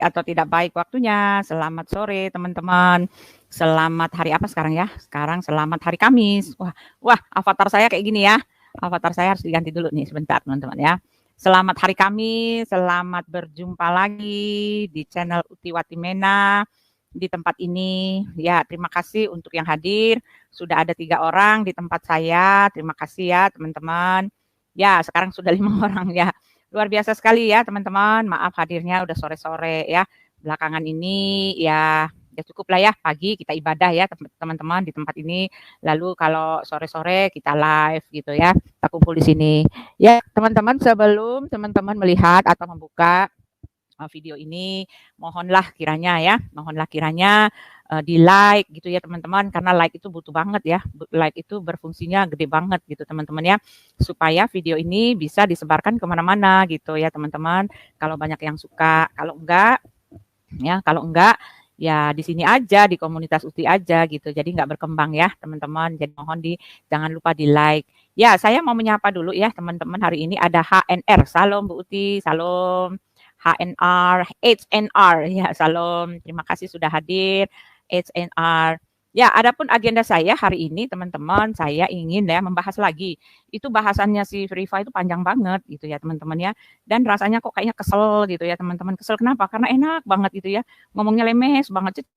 atau tidak baik waktunya. Selamat sore teman-teman. Selamat hari apa sekarang ya? Sekarang selamat hari Kamis. Wah, avatar saya kayak gini ya. Avatar saya harus diganti dulu nih sebentar teman-teman ya. Selamat hari Kamis, selamat berjumpa lagi di channel Utiwati Mena di tempat ini. Ya, terima kasih untuk yang hadir. Sudah ada 3 orang di tempat saya. Terima kasih ya teman-teman. Ya, sekarang sudah 5 orang ya. Luar biasa sekali ya teman-teman. Maaf hadirnya udah sore-sore ya. Belakangan ini ya cukup lah ya pagi kita ibadah ya teman-teman di tempat ini. Lalu kalau sore-sore kita live gitu ya. Kita kumpul di sini. Ya teman-teman, sebelum teman-teman melihat atau membuka video ini, mohonlah kiranya di like gitu ya teman-teman, karena like itu butuh banget ya, like itu berfungsinya gede banget gitu teman-teman ya, supaya video ini bisa disebarkan kemana-mana gitu ya teman-teman. Kalau banyak yang suka, kalau enggak ya di sini aja, di komunitas Uti aja gitu, jadi nggak berkembang ya teman-teman. Jadi mohon jangan lupa di like ya. Saya mau menyapa dulu ya teman-teman. Hari ini ada HNR, salam Bu Uti, salam. HNR, HNR, ya salam. Terima kasih sudah hadir, HNR. Ya, adapun agenda saya hari ini teman-teman, saya ingin ya membahas lagi. Itu bahasannya si Rifa itu panjang banget gitu ya teman-teman ya. Dan rasanya kok kayaknya kesel gitu ya teman-teman. Kesel kenapa? Karena enak banget gitu ya. Ngomongnya lemes banget.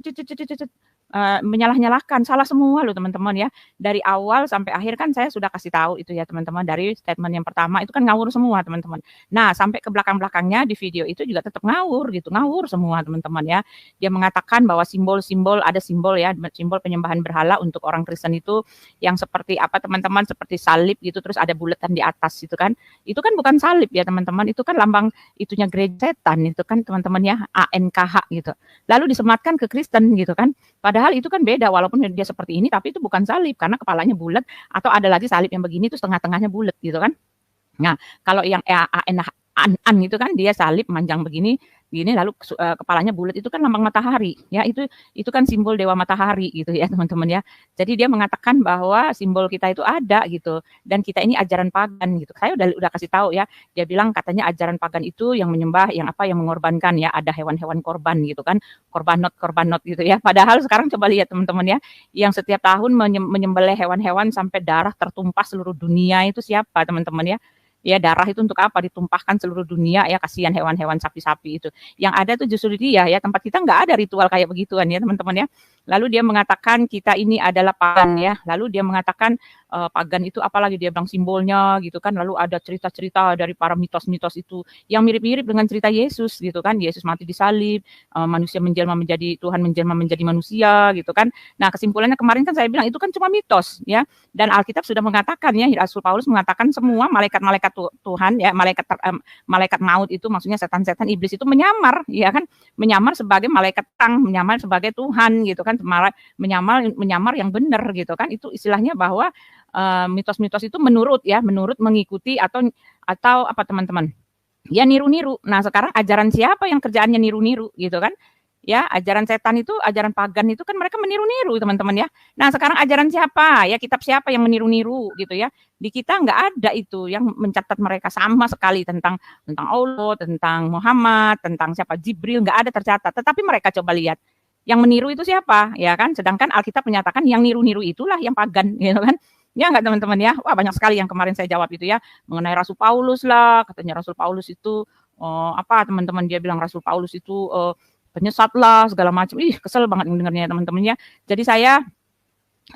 Menyalah-nyalahkan, salah semua loh teman-teman ya. Dari awal sampai akhir kan saya sudah kasih tahu itu ya teman-teman. Dari statement yang pertama itu kan ngawur semua teman-teman. Nah, sampai ke belakang-belakangnya di video itu juga tetap ngawur gitu, ngawur semua teman-teman ya. Dia mengatakan bahwa simbol-simbol, ada simbol ya, simbol penyembahan berhala untuk orang Kristen itu yang seperti apa teman-teman, seperti salib gitu, terus ada bulatan di atas gitu kan. Itu kan bukan salib ya teman-teman, itu kan lambang itunya gereja setan itu kan teman-teman ya, ANKH gitu. Lalu disematkan ke Kristen gitu kan. Padahal itu kan beda, walaupun dia seperti ini tapi itu bukan salib karena kepalanya bulat, atau ada lagi salib yang begini tuh setengah-tengahnya bulat gitu kan. Nah, kalau yang an itu kan dia salib manjang begini, lalu kepalanya bulat, itu kan lambang matahari ya, itu kan simbol dewa matahari gitu ya teman-teman ya. Jadi dia mengatakan bahwa simbol kita itu ada gitu, dan kita ini ajaran pagan gitu. Saya udah kasih tahu ya, dia bilang katanya ajaran pagan itu yang menyembah yang mengorbankan ya, ada hewan-hewan korban gitu kan, korbanot gitu ya. Padahal sekarang coba lihat teman-teman ya, yang setiap tahun menyembelih hewan-hewan sampai darah tertumpah seluruh dunia itu siapa teman-teman ya? Ya, darah itu untuk apa? Ditumpahkan seluruh dunia ya, kasihan hewan-hewan sapi-sapi itu. Yang ada tuh justru dia ya, tempat kita nggak ada ritual kayak begituan ya teman-teman ya. Lalu dia mengatakan kita ini adalah pagan ya. Lalu dia mengatakan pagan itu apalagi, dia bilang simbolnya gitu kan. Lalu ada cerita-cerita dari para mitos-mitos itu yang mirip-mirip dengan cerita Yesus gitu kan. Yesus mati disalib, manusia menjelma menjadi Tuhan, menjelma menjadi manusia gitu kan. Nah, kesimpulannya kemarin kan saya bilang itu kan cuma mitos ya. Dan Alkitab sudah mengatakan ya, Rasul Paulus mengatakan semua malaikat-malaikat Tuhan ya, malaikat maut itu maksudnya setan-setan iblis itu menyamar ya kan, menyamar sebagai malaikat terang, menyamar sebagai Tuhan gitu kan, menyamar yang benar gitu kan. Itu istilahnya bahwa mitos-mitos itu menurut mengikuti atau apa teman-teman ya, niru-niru. Nah, sekarang ajaran siapa yang kerjaannya niru-niru gitu kan? Ya, ajaran setan itu, ajaran pagan itu kan mereka meniru-niru teman-teman ya. Nah, sekarang ajaran siapa? Ya, kitab siapa yang meniru-niru gitu ya. Di kita nggak ada itu yang mencatat mereka sama sekali tentang Allah, tentang Muhammad, tentang siapa Jibril, nggak ada tercatat. Tetapi mereka coba lihat yang meniru itu siapa, ya kan? Sedangkan Alkitab menyatakan yang niru-niru itulah yang pagan, gitu kan? Ya nggak teman-teman ya? Wah, banyak sekali yang kemarin saya jawab itu ya, mengenai Rasul Paulus lah, katanya Rasul Paulus itu apa teman-teman, dia bilang Rasul Paulus itu penyesat lah segala macam. Ih, kesel banget mendengarnya teman-teman ya. Jadi saya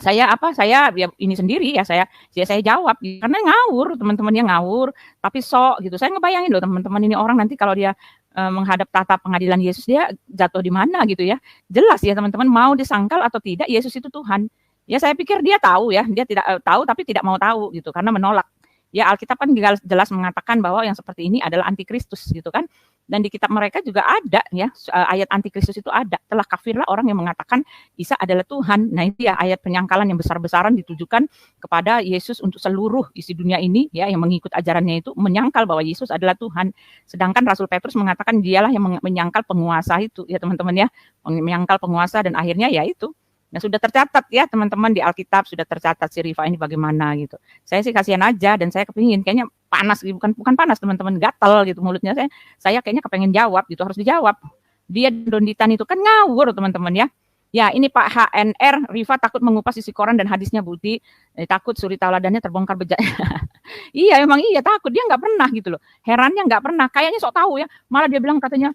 ya ini sendiri ya, saya jawab karena ngawur teman-teman ya, ngawur tapi sok gitu. Saya ngebayangin loh teman-teman, ini orang nanti kalau dia menghadap tata pengadilan Yesus, dia jatuh di mana gitu ya. Jelas ya teman-teman, mau disangkal atau tidak Yesus itu Tuhan. Ya saya pikir dia tahu ya, dia tidak tahu tapi tidak mau tahu gitu karena menolak. Ya Alkitab kan jelas mengatakan bahwa yang seperti ini adalah antikristus gitu kan. Dan di kitab mereka juga ada ya, ayat antikristus itu ada. Telah kafirlah orang yang mengatakan Isa adalah Tuhan. Nah, itu ya ayat penyangkalan yang besar-besaran ditujukan kepada Yesus untuk seluruh isi dunia ini ya, yang mengikut ajarannya itu menyangkal bahwa Yesus adalah Tuhan. Sedangkan Rasul Petrus mengatakan dialah yang menyangkal penguasa itu ya teman-teman ya, menyangkal penguasa, dan akhirnya ya itu. Nah, sudah tercatat ya teman-teman, di Alkitab sudah tercatat si Rifa ini bagaimana gitu. Saya sih kasihan aja, dan saya kepingin, kayaknya panas, bukan panas teman-teman, gatel gitu mulutnya, saya kayaknya kepengen jawab gitu, harus dijawab. Dia Donditan itu kan ngawur teman-teman ya. Ya, ini Pak HNR, Rifa takut mengupas isi koran dan hadisnya Budi, takut suri tauladannya terbongkar bejat. Iya, emang iya takut, dia nggak pernah gitu loh. Herannya nggak pernah, kayaknya sok tahu ya. Malah dia bilang katanya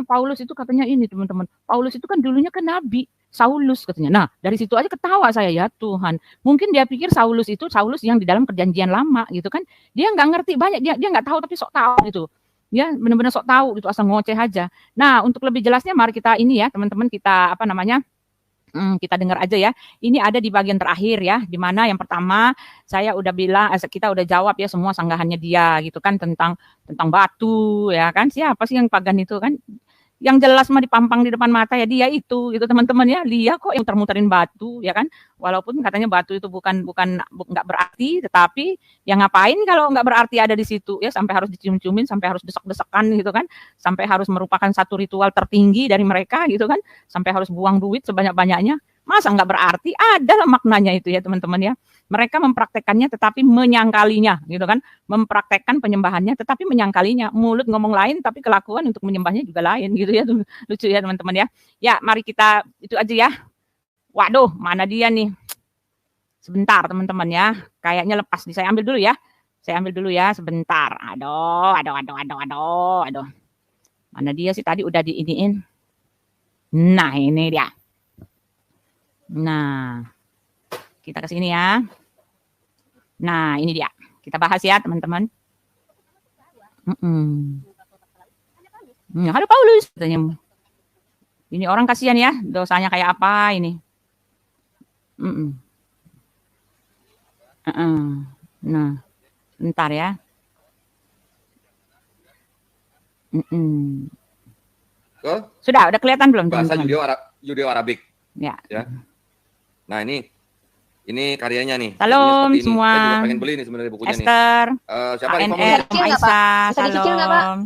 Paulus itu katanya ini teman-teman. Paulus itu kan dulunya kan nabi, Saulus katanya. Nah, dari situ aja ketawa saya, ya Tuhan. Mungkin dia pikir Saulus itu Saulus yang di dalam perjanjian lama gitu kan. Dia nggak ngerti banyak, dia nggak tahu tapi sok tahu gitu. Ya, benar-benar sok tahu gitu, asal ngoceh aja. Nah, untuk lebih jelasnya mari kita ini ya, teman-teman, kita apa namanya? Kita dengar aja ya. Ini ada di bagian terakhir ya, di mana yang pertama saya udah bilang, kita udah jawab ya semua sanggahannya dia gitu kan tentang batu ya kan. Siapa sih yang pagan itu kan? Yang jelas mah dipampang di depan mata ya dia itu gitu teman-teman ya. Dia kok yang muter-muterin batu ya kan. Walaupun katanya batu itu bukan nggak berarti, tetapi yang ngapain kalau nggak berarti ada di situ ya, sampai harus dicium-ciumin, sampai harus desek-desekan gitu kan, sampai harus merupakan satu ritual tertinggi dari mereka gitu kan, sampai harus buang duit sebanyak-banyaknya. Masa nggak berarti? Ada lah maknanya itu ya teman-teman ya. Mereka mempraktekannya tetapi menyangkalinya gitu kan. Mempraktekkan penyembahannya tetapi menyangkalinya. Mulut ngomong lain tapi kelakuan untuk menyembahnya juga lain gitu ya. Lucu ya teman-teman ya. Ya mari kita itu aja ya. Waduh, mana dia nih? Sebentar teman-teman ya. Kayaknya lepas nih. Saya ambil dulu ya. Saya ambil dulu ya sebentar. Aduh. Mana dia sih tadi udah diiniin. Nah, ini dia. Nah, kita ke sini ya. Nah, ini dia. Kita bahas ya, teman-teman. Halo Paulus, katanya. Ini orang kasihan ya, dosanya kayak apa ini? Nah, bentar ya. Sudah kelihatan belum? Bahasa Judeo-Arabik. Ya. Nah, ini karyanya nih. Salam semua. Saya juga pengen beli nih sebenarnya bukunya Esther, nih. Siapa HNR, Aisyah, salam.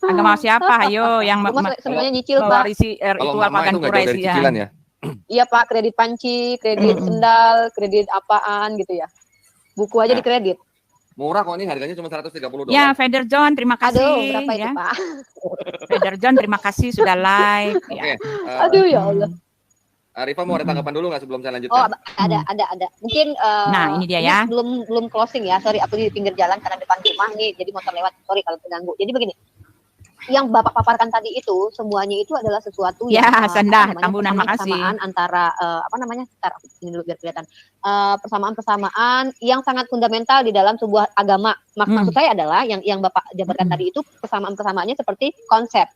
Agak mau siapa? Ayo yang semuanya nyicil Pak. Ritual pagan Quraisy ya. Iya Pak, kredit panci, kredit sendal, kredit apaan gitu ya. Buku aja dikredit. Murah kok, ini harganya cuma $130. Ya, Feder John, terima kasih. Aduh, berapa itu, ya. Pak? Feder John, terima kasih sudah like. Oke. Aduh, ya Allah. Rifa mau ada tanggapan dulu nggak sebelum saya lanjutkan? Oh, ada. Mungkin nah, ini dia ya. Belum closing ya. Sorry, aku di pinggir jalan karena depan rumah nih, jadi motor lewat. Sorry kalau terganggu. Jadi begini. Yang Bapak paparkan tadi itu semuanya itu adalah sesuatu yang Sandah, Tambunan, makasih. Persamaan antara ini dulu biar kelihatan. Persamaan yang sangat fundamental di dalam sebuah agama. Maksud saya adalah yang Bapak jabarkan tadi itu persamaannya seperti konsep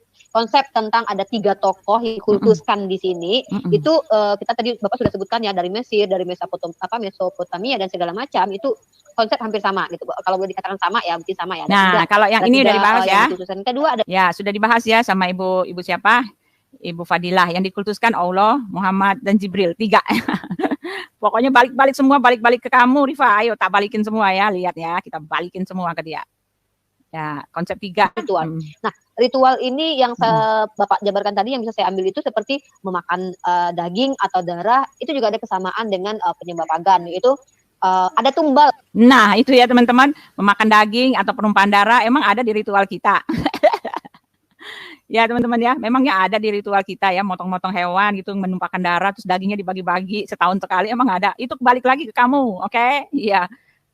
tentang ada 3 tokoh yang dikultuskan di sini. Itu kita tadi Bapak sudah sebutkan ya, dari Mesir, dari Mesopotamia dan segala macam, itu konsep hampir sama gitu. Kalau boleh dikatakan sama ya, mungkin sama ya. Nah, kalau yang ini udah dibahas ya. Yang kedua ada ya, sudah dibahas ya sama Ibu siapa? Ibu Fadilah, yang dikultuskan Allah, Muhammad dan Jibril, 3. Pokoknya balik-balik semua, balik-balik ke kamu Rifa. Ayo tak balikin semua ya, lihat ya, kita balikin semua ke dia. Ya, konsep 3 ritual. Nah, ritual ini yang Bapak jabarkan tadi yang bisa saya ambil itu seperti memakan daging atau darah, itu juga ada kesamaan dengan penyembah pagan, yaitu ada tumbal. Nah, itu ya teman-teman, memakan daging atau penumpahan darah emang ada di ritual kita. Ya teman-teman ya, memangnya ada di ritual kita ya, motong-motong hewan gitu, menumpahkan darah, terus dagingnya dibagi-bagi setahun sekali, emang ada. Itu balik lagi ke kamu, oke? Iya.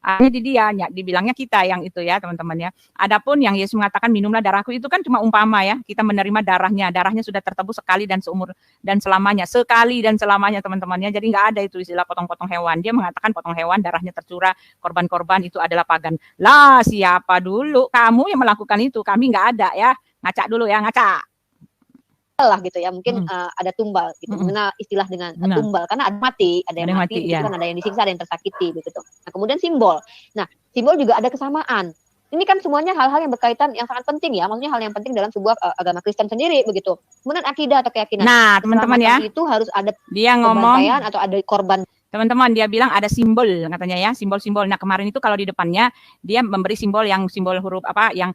Hanya di dia, dibilangnya kita yang itu ya teman-teman ya. Adapun yang Yesus mengatakan minumlah darahku itu kan cuma umpama ya. Kita menerima darahnya sudah tertebus sekali dan seumur dan selamanya. Sekali dan selamanya teman-temannya. Jadi nggak ada itu istilah potong-potong hewan. Dia mengatakan potong hewan darahnya tercurah, korban-korban itu adalah pagan. Lah siapa dulu? Kamu yang melakukan itu, kami nggak ada ya. Ngaca dulu ya, ngaca. Lah gitu ya, mungkin ada tumbal gitu, mengenal istilah dengan tumbal karena ada mati, ada yang mati gitu kan, ada yang disiksa, ada yang tersakiti begitu. Nah, kemudian simbol. Nah, simbol juga ada kesamaan. Ini kan semuanya hal-hal yang berkaitan yang sangat penting ya, maksudnya hal yang penting dalam sebuah agama Kristen sendiri begitu. Kemudian akidah atau keyakinan. Nah, teman-teman ya, itu harus ada dia ngomong atau ada korban. Teman-teman, dia bilang ada simbol katanya ya, simbol-simbol. Nah, kemarin itu kalau di depannya dia memberi simbol huruf yang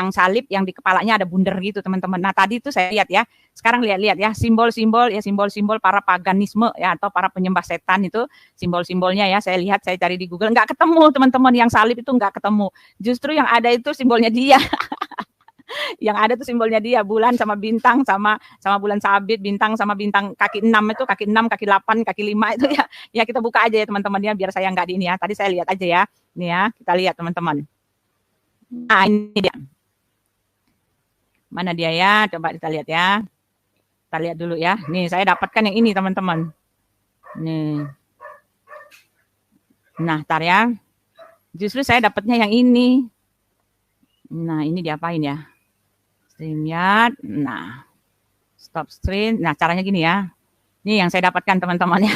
salib yang di kepalanya ada bundar gitu, teman-teman. Nah, tadi itu saya lihat ya. Sekarang lihat ya, simbol-simbol para paganisme ya atau para penyembah setan itu simbol-simbolnya ya. Saya lihat, saya cari di Google, nggak ketemu, teman-teman, yang salib itu nggak ketemu. Justru yang ada itu simbolnya dia. Yang ada tuh simbolnya dia, bulan sama bintang sama bulan sabit, bintang sama bintang kaki 6 itu, kaki 6, kaki 8, kaki 5 itu ya. Ya kita buka aja ya teman-teman ya, biar saya nggak di ini ya. Tadi saya lihat aja ya. Ini ya, kita lihat teman-teman. Nah, ini dia. Mana dia ya? Coba kita lihat ya. Kita lihat dulu ya. Nih, saya dapatkan yang ini teman-teman. Nih. Nah, tar ya. Justru saya dapatnya yang ini. Nah, ini diapain ya? StreamYard. Nah, stop screen. Nah, caranya gini ya. Ini yang saya dapatkan teman-teman ya.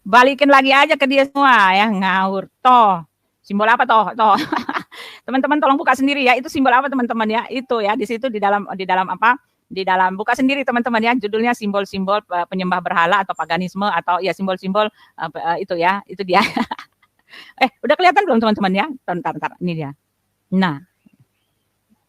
Balikin lagi aja ke dia semua ya. Ngawur. Toh. Simbol apa toh? Toh. Teman-teman tolong buka sendiri ya. Itu simbol apa teman-teman ya? Itu ya. Di situ di dalam apa? Di dalam buka sendiri teman-teman ya. Judulnya simbol-simbol penyembah berhala atau paganisme atau ya simbol-simbol itu ya. Itu dia. Udah kelihatan belum teman-teman ya? Bentar. Ini dia. Nah,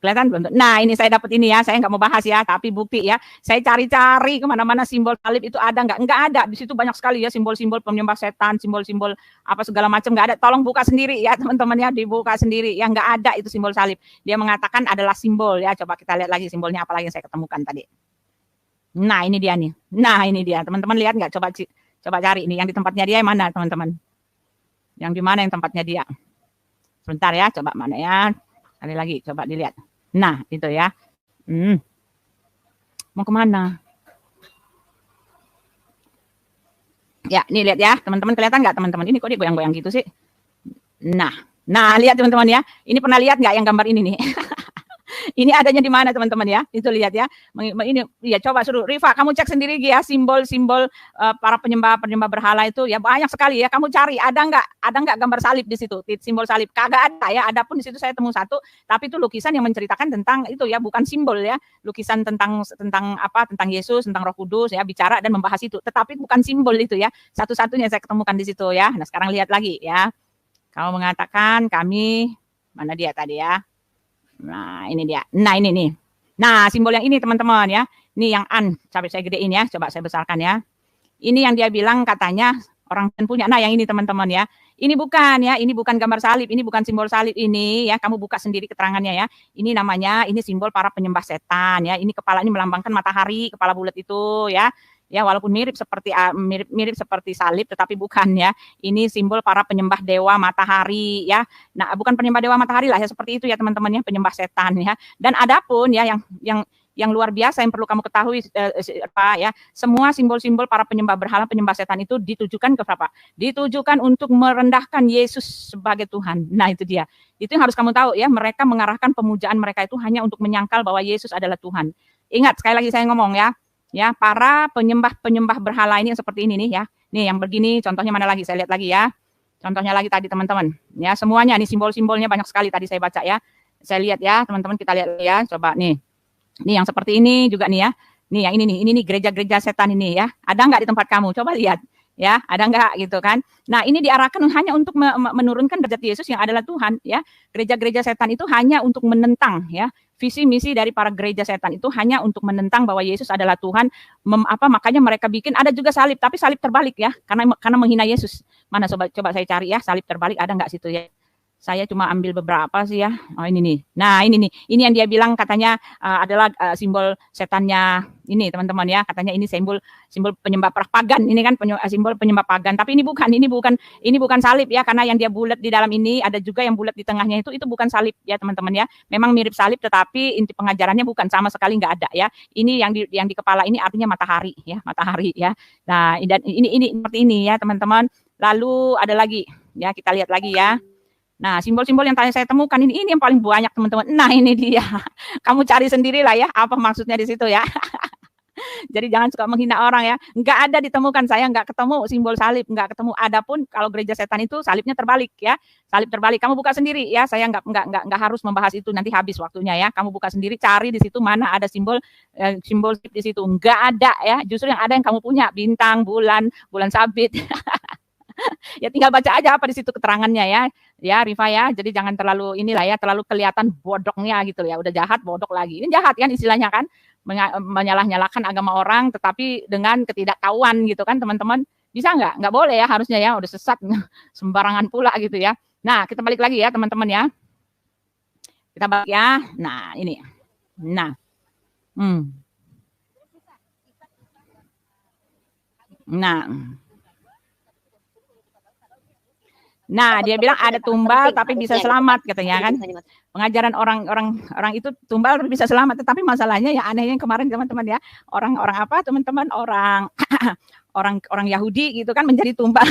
kelihatan belum? Nah, ini saya dapat ini ya. Saya nggak mau bahas ya, tapi bukti ya. Saya cari-cari kemana-mana simbol salib itu ada nggak? Nggak ada. Di situ banyak sekali ya simbol-simbol penyembah setan, simbol-simbol apa segala macam nggak ada. Tolong buka sendiri ya teman-teman ya, dibuka sendiri. Yang nggak ada itu simbol salib. Dia mengatakan adalah simbol ya. Coba kita lihat lagi simbolnya apa lagi yang saya ketemukan tadi. Nah, ini dia nih. Nah, ini dia. Teman-teman lihat nggak? Coba cari ini. Yang di tempatnya dia yang mana teman-teman? Yang di mana yang tempatnya dia? Sebentar ya, coba mana ya. Kali lagi, coba dilihat. Nah, itu ya. Mau kemana? Ya, ini lihat ya. Teman-teman kelihatan nggak teman-teman? Ini kok dia goyang-goyang gitu sih? Nah, lihat teman-teman ya. Ini pernah lihat nggak yang gambar ini nih? Ini adanya di mana teman-teman ya? Itu lihat ya. Ini ya coba suruh Rifa, kamu cek sendiri ya simbol-simbol para penyembah berhala itu ya banyak sekali ya. Kamu cari ada nggak gambar salib di situ? Simbol salib kagak ada ya. Adapun di situ saya temu satu, tapi itu lukisan yang menceritakan tentang itu ya, bukan simbol ya. Lukisan tentang apa? Tentang Yesus, tentang Roh Kudus ya, bicara dan membahas itu. Tetapi bukan simbol itu ya. Satu-satunya saya ketemukan di situ ya. Nah, sekarang lihat lagi ya. Kamu mengatakan kami mana dia tadi ya? Nah, ini dia. Nah, ini nih. Nah, simbol yang ini teman-teman ya. Ini yang sampai saya gedein ya. Coba saya besarkan ya. Ini yang dia bilang katanya orang punya. Nah, yang ini teman-teman ya. Ini bukan ya. Ini bukan gambar salib. Ini bukan simbol salib ini ya. Kamu buka sendiri keterangannya ya. Ini namanya, ini simbol para penyembah setan ya. Ini kepala ini melambangkan matahari, kepala bulat itu ya. Ya, walaupun mirip seperti salib, tetapi bukan ya. Ini simbol para penyembah dewa matahari ya. Nah, bukan penyembah dewa matahari lah ya, seperti itu ya teman-teman ya, penyembah setan ya. Dan adapun ya yang luar biasa yang perlu kamu ketahui ya, semua simbol-simbol para penyembah berhala, penyembah setan itu ditujukan ke apa? Ditujukan untuk merendahkan Yesus sebagai Tuhan. Nah, itu dia. Itu yang harus kamu tahu ya, mereka mengarahkan pemujaan mereka itu hanya untuk menyangkal bahwa Yesus adalah Tuhan. Ingat, sekali lagi saya ngomong ya. Ya, para penyembah berhala ini yang seperti ini nih ya. Nih yang begini contohnya mana lagi? Saya lihat lagi ya. Contohnya lagi tadi teman-teman. Ya, semuanya nih simbol-simbolnya banyak sekali tadi saya baca ya. Saya lihat ya, teman-teman kita lihat ya. Coba nih. Nih yang seperti ini juga nih ya. Nih yang ini nih gereja-gereja setan ini ya. Ada nggak di tempat kamu? Coba lihat. Ya, ada nggak gitu kan? Nah, ini diarahkan hanya untuk menurunkan derajat Yesus yang adalah Tuhan ya. Gereja-gereja setan itu hanya untuk menentang ya. Visi misi dari para gereja setan itu hanya untuk menentang bahwa Yesus adalah Tuhan. Makanya mereka bikin ada juga salib, tapi salib terbalik ya, karena menghina Yesus. Mana coba saya cari ya, salib terbalik ada nggak situ ya? Saya cuma ambil beberapa sih ya. Oh ini nih. Nah ini nih. Ini yang dia bilang katanya adalah simbol setannya ini teman-teman ya. Katanya ini simbol penyembah pagan. Ini kan simbol penyembah pagan. Tapi ini bukan salib ya. Karena yang dia bulat di dalam ini ada juga yang bulat di tengahnya itu bukan salib ya teman-teman ya. Memang mirip salib tetapi inti pengajarannya bukan, sama sekali nggak ada ya. Ini yang di kepala ini artinya matahari ya, matahari ya. Nah dan ini seperti ini ya teman-teman. Lalu ada lagi ya, kita lihat lagi ya. Nah, simbol-simbol yang tadi saya temukan ini yang paling banyak teman-teman. Nah, ini dia. Kamu cari sendirilah ya, apa maksudnya di situ ya. Jadi jangan suka menghina orang ya. Enggak ada ditemukan, saya enggak ketemu simbol salib, enggak ketemu. Adapun kalau gereja setan itu salibnya terbalik ya. Salib terbalik. Kamu buka sendiri ya. Saya enggak harus membahas itu, nanti habis waktunya ya. Kamu buka sendiri, cari di situ mana ada simbol salib di situ. Enggak ada ya. Justru yang ada yang kamu punya, bintang, bulan sabit. Ya tinggal baca aja apa di situ keterangannya ya Rifa ya. Jadi jangan terlalu inilah ya, terlalu kelihatan bodoknya gitu ya. Udah jahat bodok lagi. Ini jahat kan istilahnya kan, menyalah-nyalahkan agama orang tetapi dengan ketidaktahuan gitu kan teman-teman. Bisa nggak boleh ya harusnya ya, udah sesat sembarangan pula gitu ya. Nah kita balik lagi ya teman-teman ya. Kita balik ya. Nah, ini. Nah. Nah, dia bilang ada tumbal tapi bisa selamat katanya kan. Pengajaran orang itu tumbal tapi bisa selamat, tetapi masalahnya yang anehnya kemarin teman-teman ya, orang-orang apa teman-teman, orang Yahudi gitu kan menjadi tumbal.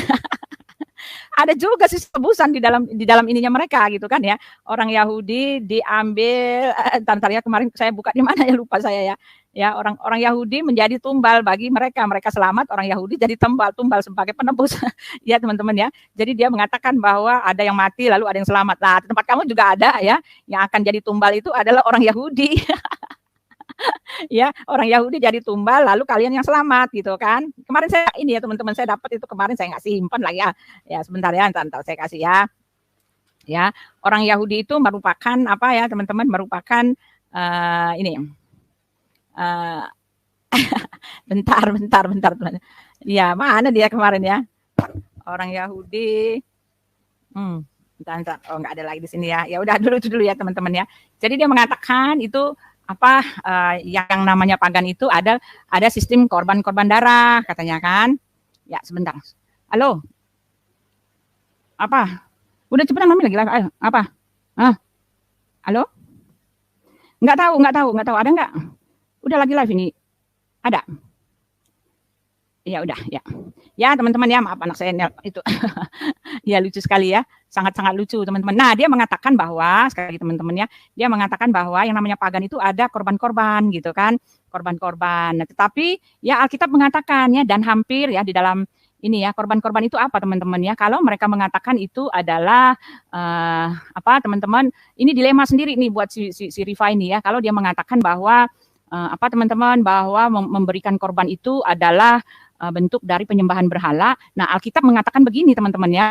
Ada juga sih tebusan di dalam ininya mereka gitu kan ya. Orang Yahudi diambil entar ya, kemarin saya buka di mana ya, lupa saya ya. Ya, orang Yahudi menjadi tumbal bagi mereka selamat, orang Yahudi jadi tumbal sebagai penebus. Ya teman-teman ya. Jadi dia mengatakan bahwa ada yang mati lalu ada yang selamat. Nah, di tempat kamu juga ada ya, yang akan jadi tumbal itu adalah orang Yahudi. Ya, orang Yahudi jadi tumbal lalu kalian yang selamat gitu kan. Kemarin saya ini ya teman-teman, saya dapat itu kemarin, saya nggak simpan lagi ya. Ya sebentar ya, entar saya kasih ya. Ya, orang Yahudi itu merupakan apa ya teman-teman, merupakan ini. Bentar teman. Ya, mana dia kemarin ya? Orang Yahudi. Bentar. Oh, nggak ada lagi di sini ya. Ya udah dulu ya teman-teman ya. Jadi dia mengatakan itu apa yang namanya pagan itu ada sistem korban darah katanya kan. Ya, sebentar. Halo. Apa? Udah cepetan mami lagi. Ayo, apa? Halo? Nggak tahu. Ada nggak? Udah lagi live ini. Ada. Ya udah ya. Ya teman-teman ya, maaf anak saya itu. Ya lucu sekali ya. Sangat-sangat lucu teman-teman. Nah, dia mengatakan bahwa sekali lagi teman-teman ya, dia mengatakan bahwa yang namanya pagan itu ada korban-korban gitu kan. Korban-korban. Nah, tetapi ya Alkitab mengatakan ya, dan hampir ya di dalam ini ya, korban-korban itu apa teman-teman ya? Kalau mereka mengatakan itu adalah apa teman-teman? Ini dilema sendiri nih buat si Rifa ini ya. Kalau dia mengatakan bahwa apa teman-teman, bahwa memberikan korban itu adalah bentuk dari penyembahan berhala. Nah, Alkitab mengatakan begini teman-teman ya.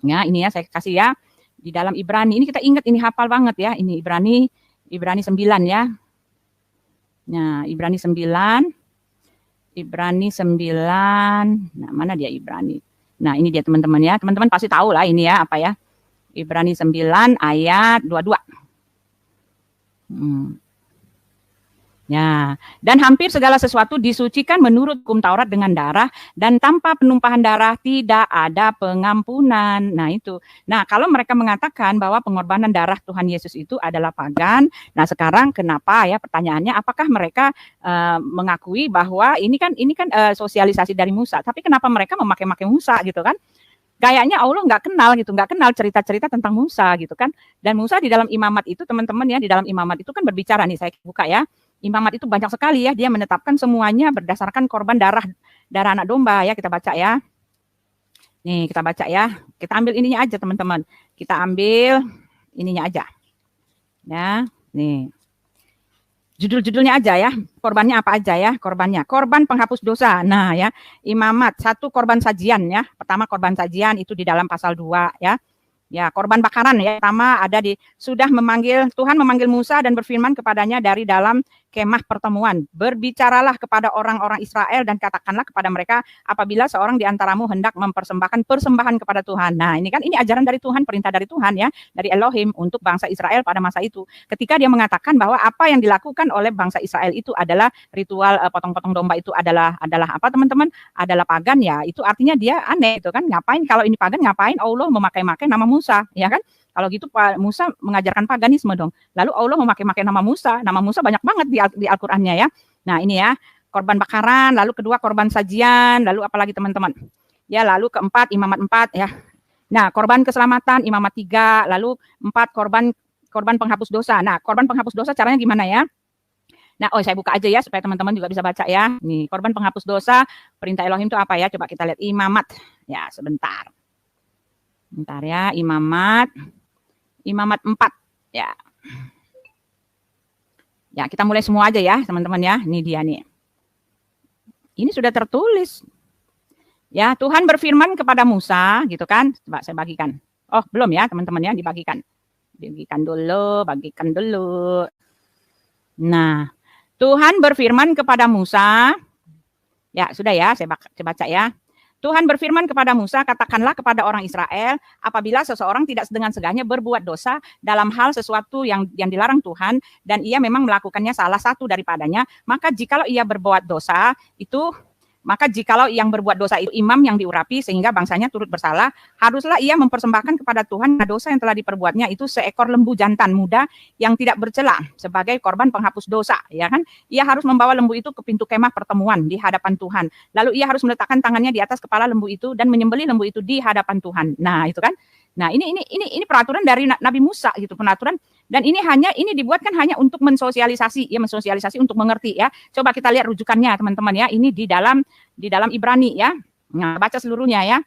Ya, ini ya saya kasih ya. Di dalam Ibrani, ini kita ingat, ini hafal banget ya. Ini Ibrani 9 ya. Nah, Ibrani 9. Nah, mana dia Ibrani? Nah, ini dia teman-teman ya. Teman-teman pasti tahu lah ini ya, apa ya. Ibrani 9 ayat 22. Ya, dan hampir segala sesuatu disucikan menurut hukum Taurat dengan darah, dan tanpa penumpahan darah tidak ada pengampunan. Nah itu. Nah kalau mereka mengatakan bahwa pengorbanan darah Tuhan Yesus itu adalah pagan, nah sekarang kenapa ya, pertanyaannya, apakah mereka mengakui bahwa ini kan sosialisasi dari Musa, tapi kenapa mereka memakai Musa gitu kan? Kayaknya Allah nggak kenal cerita-cerita tentang Musa gitu kan. Dan Musa di dalam imamat itu teman-teman ya, di dalam imamat itu kan berbicara nih, saya buka ya. Imamat itu banyak sekali ya, dia menetapkan semuanya berdasarkan korban darah anak domba ya, kita baca ya. Nih, kita baca ya. Kita ambil ininya aja teman-teman. Kita ambil ininya aja. Ya, nih. Judul-judulnya aja ya. Korbannya apa aja ya? Korbannya. Korban penghapus dosa. Nah, ya. Imamat, 1 korban sajian ya. Pertama korban sajian itu di dalam pasal 2 ya. Ya, korban bakaran ya. Pertama ada Tuhan memanggil Musa dan berfirman kepadanya dari dalam kemah pertemuan. Berbicaralah kepada orang-orang Israel dan katakanlah kepada mereka apabila seorang di antaramu hendak mempersembahkan persembahan kepada Tuhan. Nah, ini ajaran dari Tuhan, perintah dari Tuhan ya, dari Elohim untuk bangsa Israel pada masa itu. Ketika dia mengatakan bahwa apa yang dilakukan oleh bangsa Israel itu adalah ritual potong-potong domba itu adalah apa teman-teman? Adalah pagan ya. Itu artinya dia aneh itu kan. Ngapain kalau ini pagan, ngapain Allah memakai nama Musa, ya kan? Kalau gitu Pak Musa mengajarkan paganisme dong. Lalu Allah memakai nama Musa. Nama Musa banyak banget di Al-Qur'annya ya. Nah, ini ya, korban bakaran, lalu kedua korban sajian, lalu apalagi teman-teman? Ya, lalu keempat imamat 4 ya. Nah, korban keselamatan imamat 3, lalu 4 korban penghapus dosa. Nah, korban penghapus dosa caranya gimana ya? Nah, saya buka aja ya supaya teman-teman juga bisa baca ya. Nih, korban penghapus dosa, perintah Elohim itu apa ya? Coba kita lihat imamat. Ya, sebentar. Bentar ya, imamat 4 ya. Ya, kita mulai semua aja ya, teman-teman ya. Ini dia nih. Ini sudah tertulis. Ya, Tuhan berfirman kepada Musa, gitu kan? Coba saya bagikan. Oh, belum ya, teman-teman ya, dibagikan. Bagikan dulu. Nah, Tuhan berfirman kepada Musa. Ya, sudah ya, saya baca ya. Tuhan berfirman kepada Musa, katakanlah kepada orang Israel, apabila seseorang tidak dengan seganya berbuat dosa dalam hal sesuatu yang dilarang Tuhan, dan ia memang melakukannya salah satu daripadanya, maka jikalau ia berbuat dosa itu, maka jikalau yang berbuat dosa itu imam yang diurapi sehingga bangsanya turut bersalah, haruslah ia mempersembahkan kepada Tuhan dosa yang telah diperbuatnya itu seekor lembu jantan muda yang tidak bercela sebagai korban penghapus dosa, ya kan? Ia harus membawa lembu itu ke pintu kemah pertemuan di hadapan Tuhan. Lalu ia harus meletakkan tangannya di atas kepala lembu itu dan menyembelih lembu itu di hadapan Tuhan. Nah, itu kan. Nah, ini peraturan dari Nabi Musa gitu, peraturan, dan ini dibuatkan hanya untuk mensosialisasi untuk mengerti ya. Coba kita lihat rujukannya teman-teman ya. Ini di dalam Ibrani ya. Nah, baca seluruhnya ya.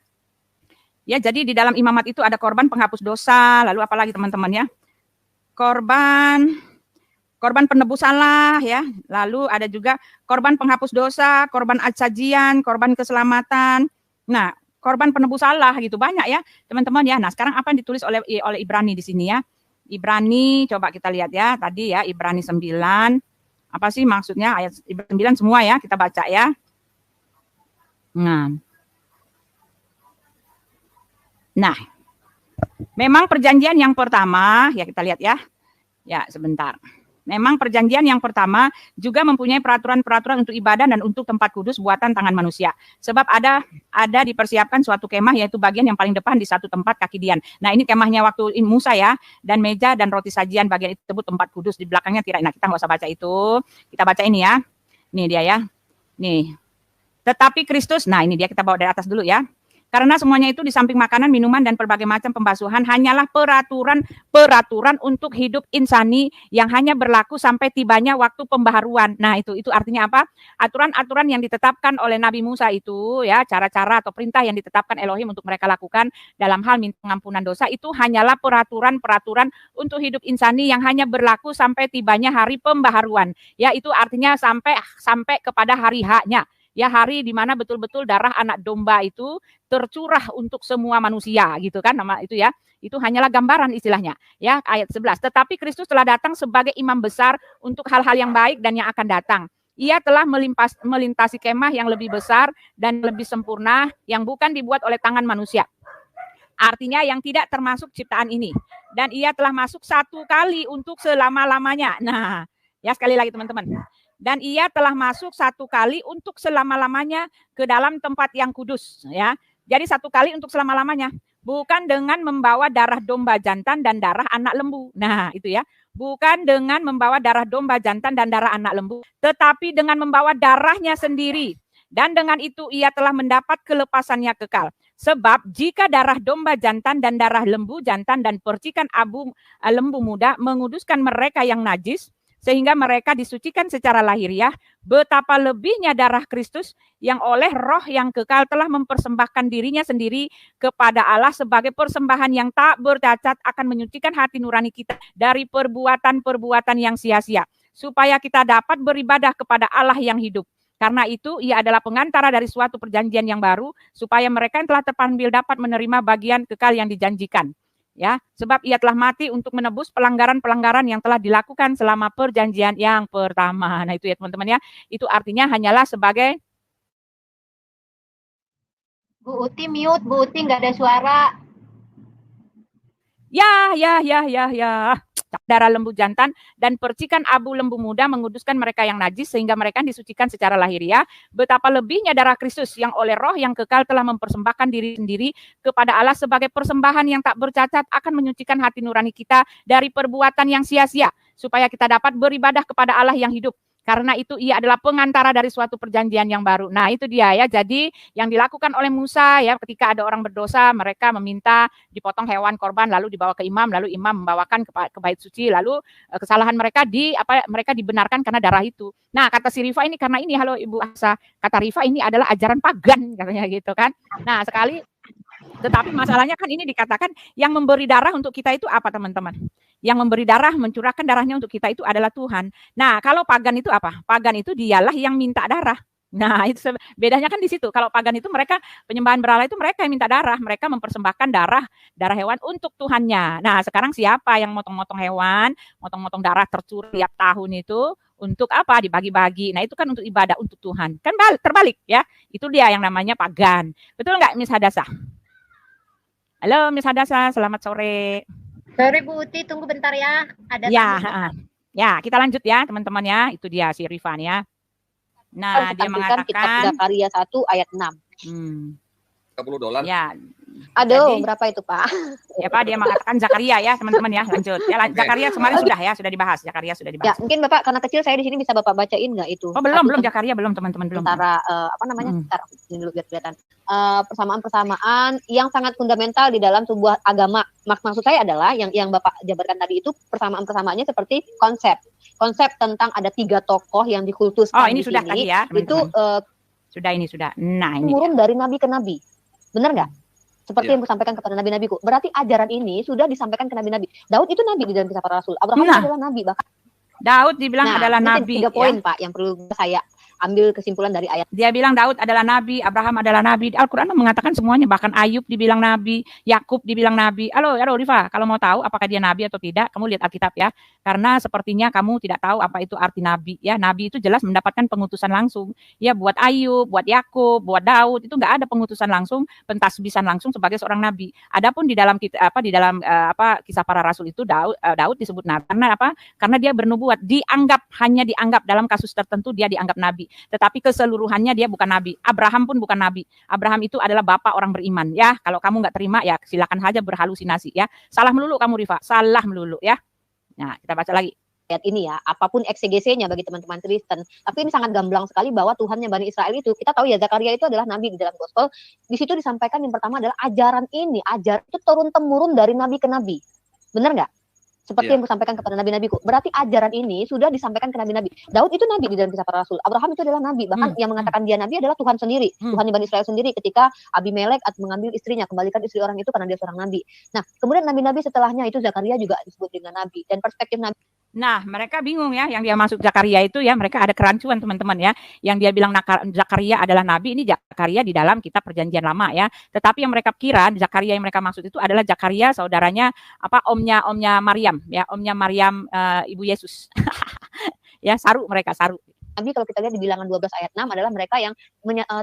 Ya, jadi di dalam imamat itu ada korban penghapus dosa, lalu apalagi teman-teman ya? Korban penebus salah ya. Lalu ada juga korban penghapus dosa, korban sajian, korban keselamatan. Nah, korban penebus salah gitu banyak ya teman-teman ya. Nah, sekarang apa yang ditulis oleh Ibrani di sini ya? Ibrani, coba kita lihat ya tadi ya, Ibrani 9. Apa sih maksudnya ayat Ibrani 9 semua ya, kita baca ya. Nah, memang perjanjian yang pertama ya, kita lihat ya. Ya, sebentar. Memang perjanjian yang pertama juga mempunyai peraturan-peraturan untuk ibadah dan untuk tempat kudus buatan tangan manusia. Sebab ada dipersiapkan suatu kemah, yaitu bagian yang paling depan di satu tempat kaki dian. Nah, ini kemahnya waktu Musa ya, dan meja dan roti sajian bagian itu disebut tempat kudus, di belakangnya tirai. Nah, kita nggak usah baca itu. Kita baca ini ya. Nih dia ya. Nih. Tetapi Kristus, nah ini dia, kita bawa dari atas dulu ya. Karena semuanya itu di samping makanan, minuman, dan berbagai macam pembasuhan hanyalah peraturan untuk hidup insani yang hanya berlaku sampai tibanya waktu pembaharuan. Nah, itu artinya apa? Aturan-aturan yang ditetapkan oleh Nabi Musa itu ya, cara-cara atau perintah yang ditetapkan Elohim untuk mereka lakukan dalam hal minta pengampunan dosa itu hanyalah peraturan-peraturan untuk hidup insani yang hanya berlaku sampai tibanya hari pembaharuan. Ya, itu artinya sampai kepada hari H-nya. Ya, hari di mana betul-betul darah anak domba itu tercurah untuk semua manusia gitu kan, nama itu ya. Itu hanyalah gambaran istilahnya. Ya, ayat 11. Tetapi Kristus telah datang sebagai imam besar untuk hal-hal yang baik dan yang akan datang. Ia telah melintasi kemah yang lebih besar dan lebih sempurna yang bukan dibuat oleh tangan manusia. Artinya yang tidak termasuk ciptaan ini. Dan ia telah masuk satu kali untuk selama-lamanya. Nah, ya sekali lagi teman-teman. Dan ia telah masuk satu kali untuk selama-lamanya ke dalam tempat yang kudus ya. Jadi satu kali untuk selama-lamanya, bukan dengan membawa darah domba jantan dan darah anak lembu. Nah, itu ya. Bukan dengan membawa darah domba jantan dan darah anak lembu, tetapi dengan membawa darahnya sendiri. Dan dengan itu ia telah mendapat kelepasannya kekal. Sebab jika darah domba jantan dan darah lembu jantan dan percikan abu lembu muda menguduskan mereka yang najis, sehingga mereka disucikan secara lahiriah, betapa lebihnya darah Kristus yang oleh roh yang kekal telah mempersembahkan dirinya sendiri kepada Allah sebagai persembahan yang tak bercacat akan menyucikan hati nurani kita dari perbuatan-perbuatan yang sia-sia, supaya kita dapat beribadah kepada Allah yang hidup. Karena itu ia adalah pengantara dari suatu perjanjian yang baru, supaya mereka yang telah terpanggil dapat menerima bagian kekal yang dijanjikan. Ya, sebab ia telah mati untuk menebus pelanggaran-pelanggaran yang telah dilakukan selama perjanjian yang pertama. Nah, itu ya teman-teman ya. Itu artinya hanyalah sebagai Bu Uti mute, Bu Uti nggak ada suara. Ya. Darah lembu jantan dan percikan abu lembu muda menguduskan mereka yang najis sehingga mereka disucikan secara lahiriah. Betapa lebihnya darah Kristus yang oleh roh yang kekal telah mempersembahkan diri sendiri kepada Allah sebagai persembahan yang tak bercacat akan menyucikan hati nurani kita dari perbuatan yang sia-sia, supaya kita dapat beribadah kepada Allah yang hidup. Karena itu ia adalah pengantara dari suatu perjanjian yang baru. Nah, itu dia ya. Jadi yang dilakukan oleh Musa ya, ketika ada orang berdosa, mereka meminta dipotong hewan korban lalu dibawa ke imam, lalu imam membawakan ke bait suci, lalu kesalahan mereka mereka dibenarkan karena darah itu. Nah, kata si Rifa ini, karena ini, halo Ibu Asa, kata Rifa ini adalah ajaran pagan katanya gitu kan. Nah, tetapi masalahnya kan ini dikatakan yang memberi darah untuk kita itu apa teman-teman? Yang memberi darah, mencurahkan darahnya untuk kita itu adalah Tuhan. Nah, kalau pagan itu apa? Pagan itu dialah yang minta darah. Nah, itu bedanya kan di situ. Kalau pagan itu mereka penyembahan berhala itu mereka yang minta darah, mereka mempersembahkan darah hewan untuk Tuhannya. Nah, sekarang siapa yang motong-motong hewan, motong-motong darah tercurah tiap tahun itu untuk apa? Dibagi-bagi. Nah, itu kan untuk ibadah untuk Tuhan. Kan terbalik ya. Itu dia yang namanya pagan. Betul nggak Miss Hadasa? Halo Miss Hadasa, selamat sore. Sore Bu Uti, tunggu bentar ya. Ada ya, kita lanjut ya teman-teman ya. Itu dia si Rifan ya. Nah, dia mengatakan kitab Zakaria 1 ayat 6. $30. Ya. Aduh, berapa itu Pak? Ya Pak, dia mengatakan Zakaria ya teman-teman ya. Lanjut. Ya, Zakaria kemarin sudah dibahas. Zakaria sudah dibahas. Ya, mungkin Bapak karena kecil saya di sini bisa Bapak bacain nggak itu? Oh, belum Zakaria belum teman-teman belum. Antara Ntar ini dulu biar kelihatan. Persamaan-persamaan yang sangat fundamental di dalam sebuah agama. Maksud saya adalah yang Bapak jabarkan tadi itu persamaan-persamaannya seperti konsep tentang ada 3 tokoh yang dikultuskan. Oh, ini sudah tadi ya, teman-teman. Itu sudah. Nah, ini turun dari nabi ke nabi. Benar nggak? Seperti yang disampaikan kepada nabi-nabiku. Berarti ajaran ini sudah disampaikan ke nabi-nabi. Daud itu nabi di dalam kisah para rasul. Abraham adalah nabi bahkan. Daud dibilang adalah nabi. 3 poin Pak yang perlu saya ambil kesimpulan dari ayat. Dia bilang Daud adalah nabi, Abraham adalah nabi. Al-Quran mengatakan semuanya, bahkan Ayub dibilang nabi, Yakub dibilang nabi. Halo Rifa, kalau mau tahu apakah dia nabi atau tidak, kamu lihat Alkitab ya. Karena sepertinya kamu tidak tahu apa itu arti nabi ya. Nabi itu jelas mendapatkan pengutusan langsung. Ya buat Ayub, buat Yakub, buat Daud itu nggak ada pengutusan langsung, pentasbisan langsung sebagai seorang nabi. Adapun di dalam kisah para rasul itu Daud disebut nabi. Karena apa? Karena dia bernubuat, hanya dianggap dalam kasus tertentu dia dianggap nabi. Tetapi keseluruhannya dia bukan nabi. Abraham pun bukan nabi. Abraham itu adalah bapak orang beriman ya. Kalau kamu nggak terima ya silakan saja berhalusinasi ya. Salah melulu kamu Rifa, salah melulu ya. Nah, kita baca lagi ayat ini ya, apapun eksegesinya bagi teman-teman Kristen. Tapi ini sangat gamblang sekali bahwa Tuhannya Bani Israel itu, kita tahu ya Zakaria itu adalah nabi di dalam gospel. Di situ disampaikan yang pertama adalah ajaran itu turun-temurun dari nabi ke nabi. Benar nggak? Seperti yang kusampaikan kepada nabi-nabiku. Berarti ajaran ini sudah disampaikan ke nabi-nabi. Daud itu nabi di dalam kisah para rasul. Abraham itu adalah nabi. Bahkan yang mengatakan dia nabi adalah Tuhan sendiri. Tuhan Bani Israel sendiri ketika Abimelek mengambil istrinya. Kembalikan istri orang itu karena dia seorang nabi. Nah, kemudian nabi-nabi setelahnya itu Zakaria juga disebut dengan nabi. Dan perspektif nabi. Nah, mereka bingung ya, yang dia masuk Zakaria itu ya, mereka ada kerancuan teman-teman ya. Yang dia bilang Zakaria adalah nabi, ini Zakaria di dalam kitab Perjanjian Lama ya. Tetapi yang mereka kira Zakaria yang mereka maksud itu adalah Zakaria saudaranya omnya Maryam ya, omnya Maryam ibu Yesus. Ya, saru. Nabi kalau kita lihat di Bilangan 12 ayat 6 adalah mereka yang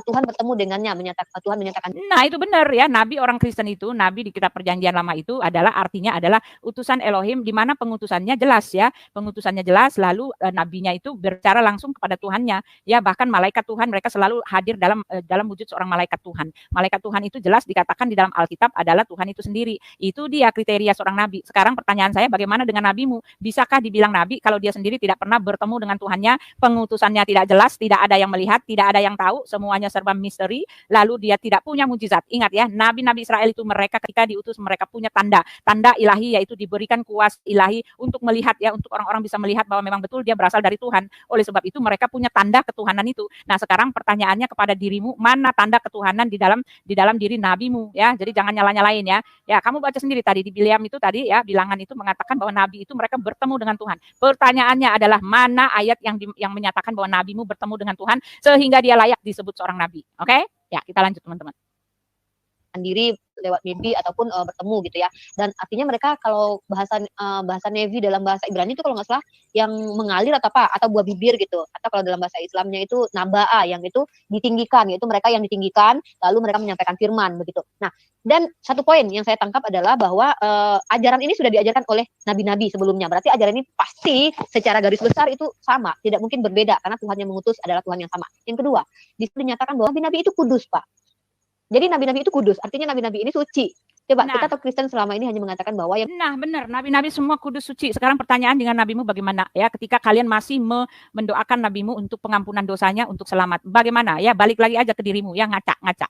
Tuhan bertemu dengannya, Tuhan menyatakan. Nah, itu benar ya, nabi orang Kristen itu, nabi di kitab Perjanjian Lama itu artinya adalah utusan Elohim, di mana pengutusannya jelas ya. Pengutusannya jelas, lalu nabinya itu berbicara langsung kepada Tuhannya. Ya, bahkan malaikat Tuhan mereka selalu hadir dalam wujud seorang malaikat Tuhan. Malaikat Tuhan itu jelas dikatakan di dalam Alkitab adalah Tuhan itu sendiri. Itu dia kriteria seorang nabi. Sekarang pertanyaan saya, bagaimana dengan nabimu? Bisakah dibilang nabi kalau dia sendiri tidak pernah bertemu dengan Tuhannya? Pengutusannya tidak jelas, tidak ada yang melihat, tidak ada yang tahu, semuanya serba misteri, lalu dia tidak punya mujizat. Ingat ya, nabi-nabi Israel itu mereka ketika diutus mereka punya tanda ilahi, yaitu diberikan kuasa ilahi untuk melihat ya, untuk orang-orang bisa melihat bahwa memang betul dia berasal dari Tuhan. Oleh sebab itu mereka punya tanda ketuhanan itu. Nah, sekarang pertanyaannya kepada dirimu, mana tanda ketuhanan di dalam diri nabimu ya. Jadi jangan nyala-nyalain ya. Ya, kamu baca sendiri tadi di Bileam itu tadi ya, Bilangan itu mengatakan bahwa nabi itu mereka bertemu dengan Tuhan. Pertanyaannya adalah mana ayat yang menyatakan bahwa nabimu bertemu dengan Tuhan sehingga dia layak disebut seorang nabi. Oke? Ya, kita lanjut teman-teman. Diri lewat mimpi ataupun bertemu gitu ya. Dan artinya mereka kalau bahasa Nevi dalam bahasa Ibrani itu kalau nggak salah yang mengalir atau buah bibir gitu. Atau kalau dalam bahasa Islamnya itu naba'a yang itu ditinggikan, yaitu mereka yang ditinggikan lalu mereka menyampaikan firman begitu. Nah, dan satu poin yang saya tangkap adalah bahwa ajaran ini sudah diajarkan oleh nabi-nabi sebelumnya. Berarti ajaran ini pasti secara garis besar itu sama, tidak mungkin berbeda karena Tuhan yang mengutus adalah Tuhan yang sama. Yang kedua, di situ dinyatakan bahwa nabi-nabi itu kudus, Pak. Jadi nabi-nabi itu kudus, artinya nabi-nabi ini suci. Coba kita tahu Kristen selama ini hanya mengatakan bahwa benar, nabi-nabi semua kudus suci. Sekarang pertanyaan dengan nabimu bagaimana ya, ketika kalian masih mendoakan nabimu untuk pengampunan dosanya, untuk selamat. Bagaimana ya, balik lagi aja ke dirimu ya, ngaca.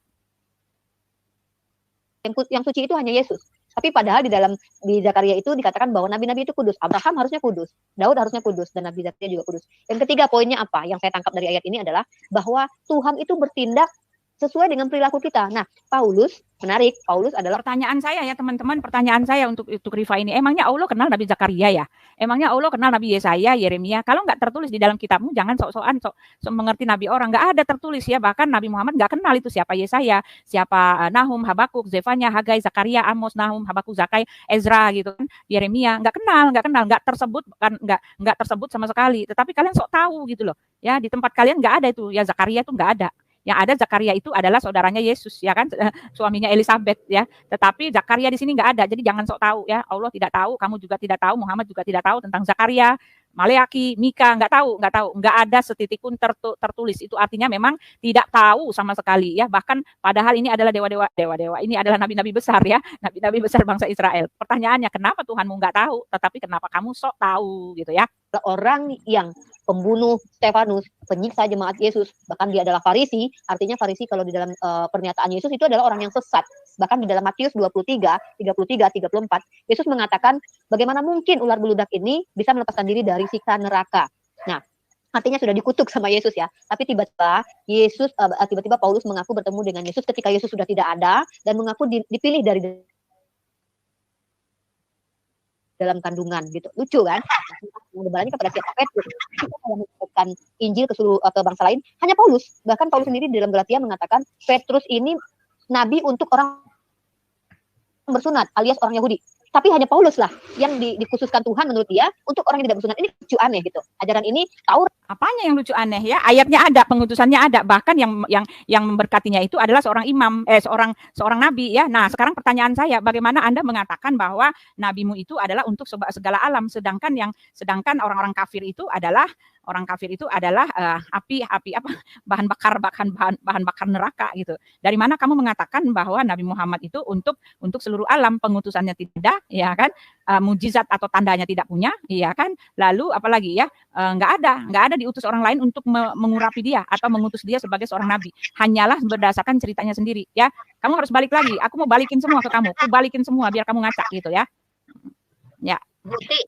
Yang suci itu hanya Yesus. Tapi padahal di Zakaria itu dikatakan bahwa nabi-nabi itu kudus. Abraham harusnya kudus, Daud harusnya kudus, dan Nabi Zakaria juga kudus. Yang ketiga poinnya apa? Yang saya tangkap dari ayat ini adalah bahwa Tuhan itu bertindak sesuai dengan perilaku kita. Nah, Paulus, menarik, Paulus adalah pertanyaan saya ya teman-teman, pertanyaan saya untuk Rifa ini, emangnya Allah kenal Nabi Zakaria ya? Emangnya Allah kenal Nabi Yesaya, Yeremia? Kalau nggak tertulis di dalam kitabmu, jangan sok-sokan sok mengerti Nabi orang. Nggak ada tertulis ya, bahkan Nabi Muhammad nggak kenal itu siapa Yesaya, siapa Nahum, Habakuk, Zefanya, Hagai, Zakaria, Amos, Nahum, Habakuk, Zakai, Ezra gitu kan, Yeremia, nggak kenal, nggak tersebut, kan nggak tersebut sama sekali. Tetapi kalian sok tahu gitu loh, ya di tempat kalian nggak ada itu, ya Zakaria itu nggak ada. Yang ada Zakaria itu adalah saudaranya Yesus, ya kan, suaminya Elizabeth, ya. Tetapi Zakaria di sini nggak ada, jadi jangan sok tahu ya. Allah tidak tahu, kamu juga tidak tahu, Muhammad juga tidak tahu tentang Zakaria, Maleaki, Mika, nggak tahu, nggak ada setitik pun tertulis. Itu artinya memang tidak tahu sama sekali ya. Bahkan padahal ini adalah dewa-dewa, ini adalah nabi-nabi besar ya, nabi-nabi besar bangsa Israel. Pertanyaannya, kenapa Tuhanmu nggak tahu, tetapi kenapa kamu sok tahu gitu ya? orang yang pembunuh Stefanus, penyiksa jemaat Yesus, bahkan dia adalah Farisi. Artinya Farisi kalau di dalam pernyataan Yesus itu adalah orang yang sesat. Bahkan di dalam Matius 23, 33, 34, Yesus mengatakan bagaimana mungkin ular beludak ini bisa melepaskan diri dari siksa neraka. Nah, artinya sudah dikutuk sama Yesus ya. Tapi tiba-tiba Paulus mengaku bertemu dengan Yesus ketika Yesus sudah tidak ada dan mengaku dipilih dari dalam kandungan gitu. Lucu kan? Menyebarkannya kepada siapa? Petrus. Yang menyampaikan Injil ke seluruh ke bangsa lain hanya Paulus. Bahkan Paulus sendiri di dalam Galatia mengatakan Petrus ini nabi untuk orang bersunat alias orang Yahudi. Tapi hanya Paulus lah yang dikhususkan Tuhan menurut dia untuk orang yang tidak bersunat. Ini lucu aneh gitu. Ajaran ini Taurat. Apanya yang lucu aneh ya? Ayatnya ada, pengutusannya ada. Bahkan yang memberkatinya itu adalah seorang imam, seorang nabi ya. Nah, sekarang pertanyaan saya, bagaimana Anda mengatakan bahwa nabimu itu adalah untuk segala alam, sedangkan orang-orang kafir itu adalah api apa, bahan bakar neraka gitu. Dari mana kamu mengatakan bahwa Nabi Muhammad itu untuk seluruh alam, pengutusannya tidak, ya kan? Mujizat atau tandanya tidak punya, ya kan? Lalu apalagi ya? Nggak ada diutus orang lain untuk mengurapi dia atau mengutus dia sebagai seorang nabi. Hanyalah berdasarkan ceritanya sendiri, ya. Kamu harus balik lagi. Aku mau balikin semua ke kamu. Aku balikin semua biar kamu ngaca gitu ya. Ya. Bukti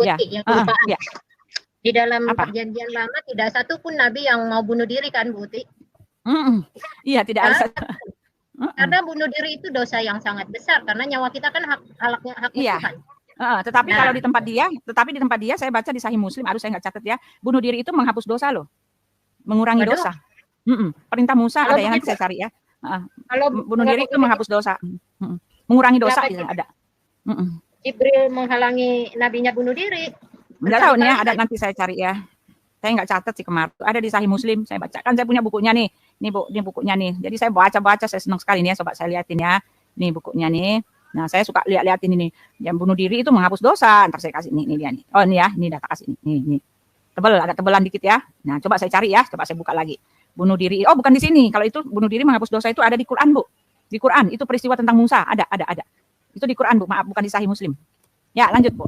Ya. yang kelupaan. Ya. Di dalam Apa? perjanjian lama tidak satu pun nabi yang mau bunuh diri kan, Bu Uti? Iya, tidak ada. Karena bunuh diri itu dosa yang sangat besar karena nyawa kita kan hak Iya. Tuhan. Tetapi kalau di tempat dia saya baca di Sahih Muslim, saya nggak catat ya, bunuh diri itu menghapus dosa loh, mengurangi dosa. Perintah Musa kalau ada yang nanti saya cari ya. Kalau bunuh diri itu menghapus dosa, mengurangi dosa itu ada. Jibril menghalangi nabinya bunuh diri. Nggak tahu nih ya, ada nanti saya cari ya. Saya nggak catat sih kemarin. Ada di Sahih Muslim, saya baca. Kan saya punya bukunya nih. Ini bukunya nih. Jadi saya baca, saya senang sekali nih ya. Coba saya liatin ya. Nih bukunya nih. Nah, saya suka liatin ini. Yang bunuh diri itu menghapus dosa. Ntar saya kasih ini dia nih. Oh, ini ya. Ini data kasih nih. Nih. Tebal, agak tebalan dikit ya. Nah, coba saya cari ya. Coba saya buka lagi. Bunuh diri. Oh, bukan di sini. Kalau itu bunuh diri menghapus dosa itu ada di Quran, Bu. Di Quran itu peristiwa tentang Musa. Ada. Itu di Quran, Bu. Maaf, bukan di Sahih Muslim. Ya, lanjut, Bu.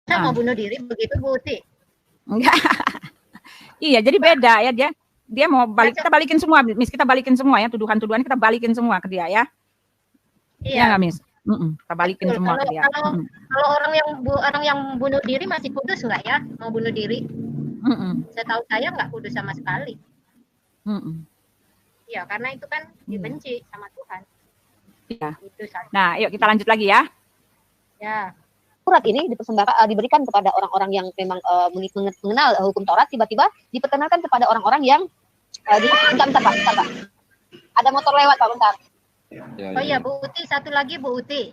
Saya mau bunuh diri begitu, Bu Uti? Enggak. Iya, jadi beda ya dia mau kita balikin semua, Miss, kita balikin semua ya, tuduhan-tuduhan kita balikin semua ke dia ya. Iya nggak, Miss? Kita balikin semua ke dia. Kalau orang yang bunuh diri masih kudus nggak ya? Mau bunuh diri? Setahu saya nggak kudus sama sekali. Iya, karena itu kan dibenci sama Tuhan. Iya. Itu saja. Nah, yuk kita lanjut lagi ya. Ya. Surat ini diberikan kepada orang-orang yang memang mengenal hukum Taurat, tiba-tiba diperkenalkan kepada orang-orang yang bentar, Pak. Ada motor lewat, Pak, bentar. Oh iya, Bu Uti, satu lagi, Bu Uti.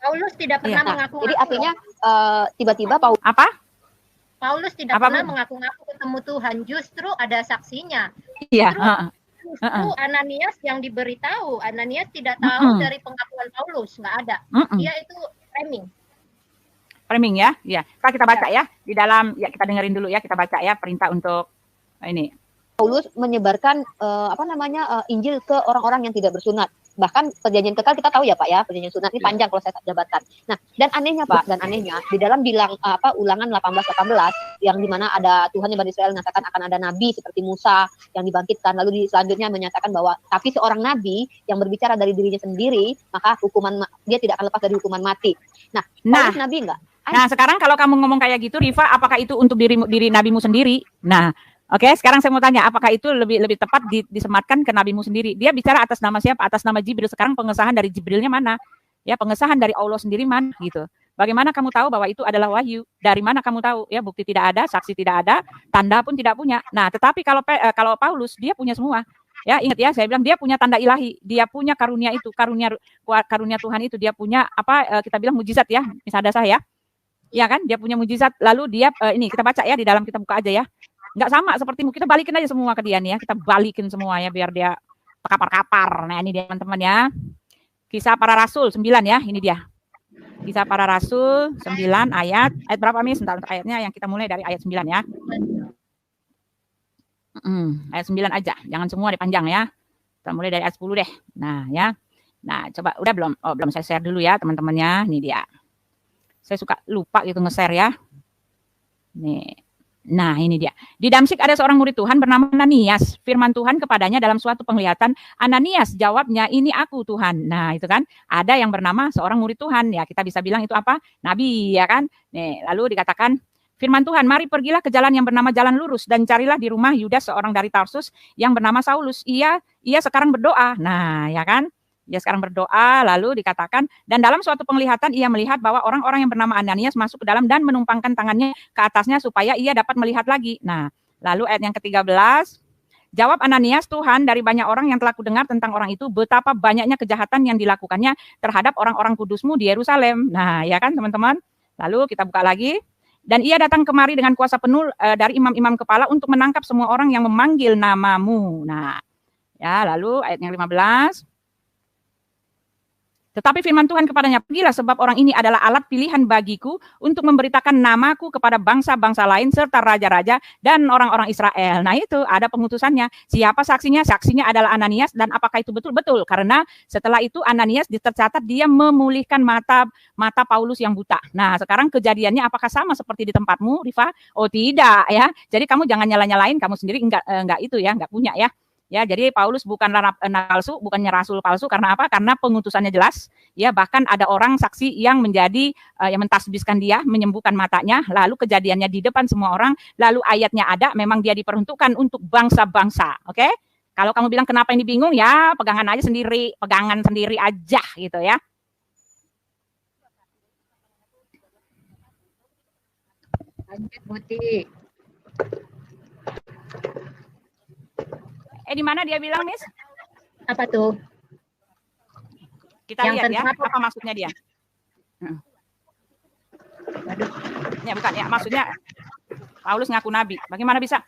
Paulus tidak pernah mengaku. Jadi artinya tiba-tiba Paulus tidak pernah mengaku-ngaku ketemu Tuhan, justru ada saksinya. Iya. Justru Ananias yang diberitahu. Ananias tidak tahu dari pengakuan Paulus, nggak ada. Dia itu framing ya. Ya. Kita baca ya. Di dalam ya kita dengerin dulu ya, kita baca ya perintah untuk ini. Paulus menyebarkan Injil ke orang-orang yang tidak bersunat. Bahkan perjanjian kekal kita tahu ya, Pak ya, perjanjian sunat ini panjang kalau saya jabarkan. Nah, dan anehnya Pak, di dalam Ulangan 18:18 yang dimana ada Tuhan yang Bani Israel mengatakan akan ada nabi seperti Musa yang dibangkitkan, lalu selanjutnya menyatakan bahwa tapi seorang nabi yang berbicara dari dirinya sendiri, maka dia tidak akan lepas dari hukuman mati. Nah, Paulus nabi enggak? Nah, sekarang kalau kamu ngomong kayak gitu, Rifa, apakah itu untuk diri nabimu sendiri? Nah, Oke, sekarang saya mau tanya, apakah itu lebih tepat disematkan ke nabimu sendiri? Dia bicara atas nama siapa? Atas nama Jibril. Sekarang pengesahan dari Jibrilnya mana? Ya, pengesahan dari Allah sendiri mana gitu. Bagaimana kamu tahu bahwa itu adalah wahyu? Dari mana kamu tahu? Ya, bukti tidak ada, saksi tidak ada, tanda pun tidak punya. Nah, tetapi kalau Paulus dia punya semua. Ya, ingat ya, saya bilang dia punya tanda ilahi, dia punya karunia itu, karunia Tuhan itu, dia punya kita bilang mujizat ya, misalnya saya. Ya kan, dia punya mujizat. Lalu dia ini kita baca ya di dalam, kita buka aja ya. Nggak sama sepertimu, kita balikin aja semua ke dia nih ya, kita balikin semua ya biar dia kapar-kapar. Nah, ini dia teman-teman ya. Kisah Para Rasul 9 ya, ini dia. Kisah Para Rasul 9 ayat berapa Miss? Untuk ayatnya yang kita mulai dari ayat 9 ya. Ayat 9 aja, jangan semua dipanjang ya. Kita mulai dari ayat 10 deh. Nah, ya. Nah, coba udah belum? Oh, belum, saya share dulu ya teman-temannya. Ini dia. Saya suka lupa gitu nge-share ya. Nih. Nah, ini dia. Di Damsyik ada seorang murid Tuhan bernama Ananias. Firman Tuhan kepadanya dalam suatu penglihatan. Ananias, jawabnya, ini aku Tuhan. Nah, itu kan. Ada yang bernama seorang murid Tuhan. Ya, kita bisa bilang itu apa? Nabi, ya kan? Nih, lalu dikatakan, firman Tuhan, mari pergilah ke jalan yang bernama Jalan Lurus dan carilah di rumah Yudas seorang dari Tarsus yang bernama Saulus. Ia sekarang berdoa. Nah, ya kan? Dia sekarang berdoa, lalu dikatakan, dan dalam suatu penglihatan ia melihat bahwa orang-orang yang bernama Ananias masuk ke dalam dan menumpangkan tangannya ke atasnya supaya ia dapat melihat lagi. Nah, lalu ayat yang ke-13, jawab Ananias, Tuhan, dari banyak orang yang telah kudengar tentang orang itu, betapa banyaknya kejahatan yang dilakukannya terhadap orang-orang kudusmu di Yerusalem. Nah, ya kan teman-teman? Lalu kita buka lagi. Dan ia datang kemari dengan kuasa penuh dari imam-imam kepala untuk menangkap semua orang yang memanggil namamu. Nah, ya lalu ayat yang 15. Tetapi firman Tuhan kepadanya, pergilah sebab orang ini adalah alat pilihan bagiku untuk memberitakan namaku kepada bangsa-bangsa lain serta raja-raja dan orang-orang Israel. Nah itu ada pengutusannya. Siapa saksinya? Saksinya adalah Ananias, dan apakah itu betul-betul? Karena setelah itu Ananias tercatat dia memulihkan mata Paulus yang buta. Nah sekarang kejadiannya apakah sama seperti di tempatmu, Rifa? Oh tidak ya. Jadi kamu jangan nyala-nyalain kamu sendiri, enggak itu ya, enggak punya ya. Ya, jadi Paulus bukanlah palsu, bukannya rasul palsu. Karena apa? Karena pengutusannya jelas. Ya, bahkan ada orang saksi yang menjadi yang mentasbihkan dia, menyembuhkan matanya. Lalu kejadiannya di depan semua orang. Lalu ayatnya ada. Memang dia diperuntukkan untuk bangsa-bangsa. Oke? Kalau kamu bilang kenapa ini bingung, ya pegangan sendiri aja gitu ya. Lanjut, Buti. Di mana dia bilang, Miss? Apa tuh? Kita lihat ya, apa maksudnya dia. Ya, bukan ya, maksudnya Paulus ngaku nabi. Bagaimana bisa?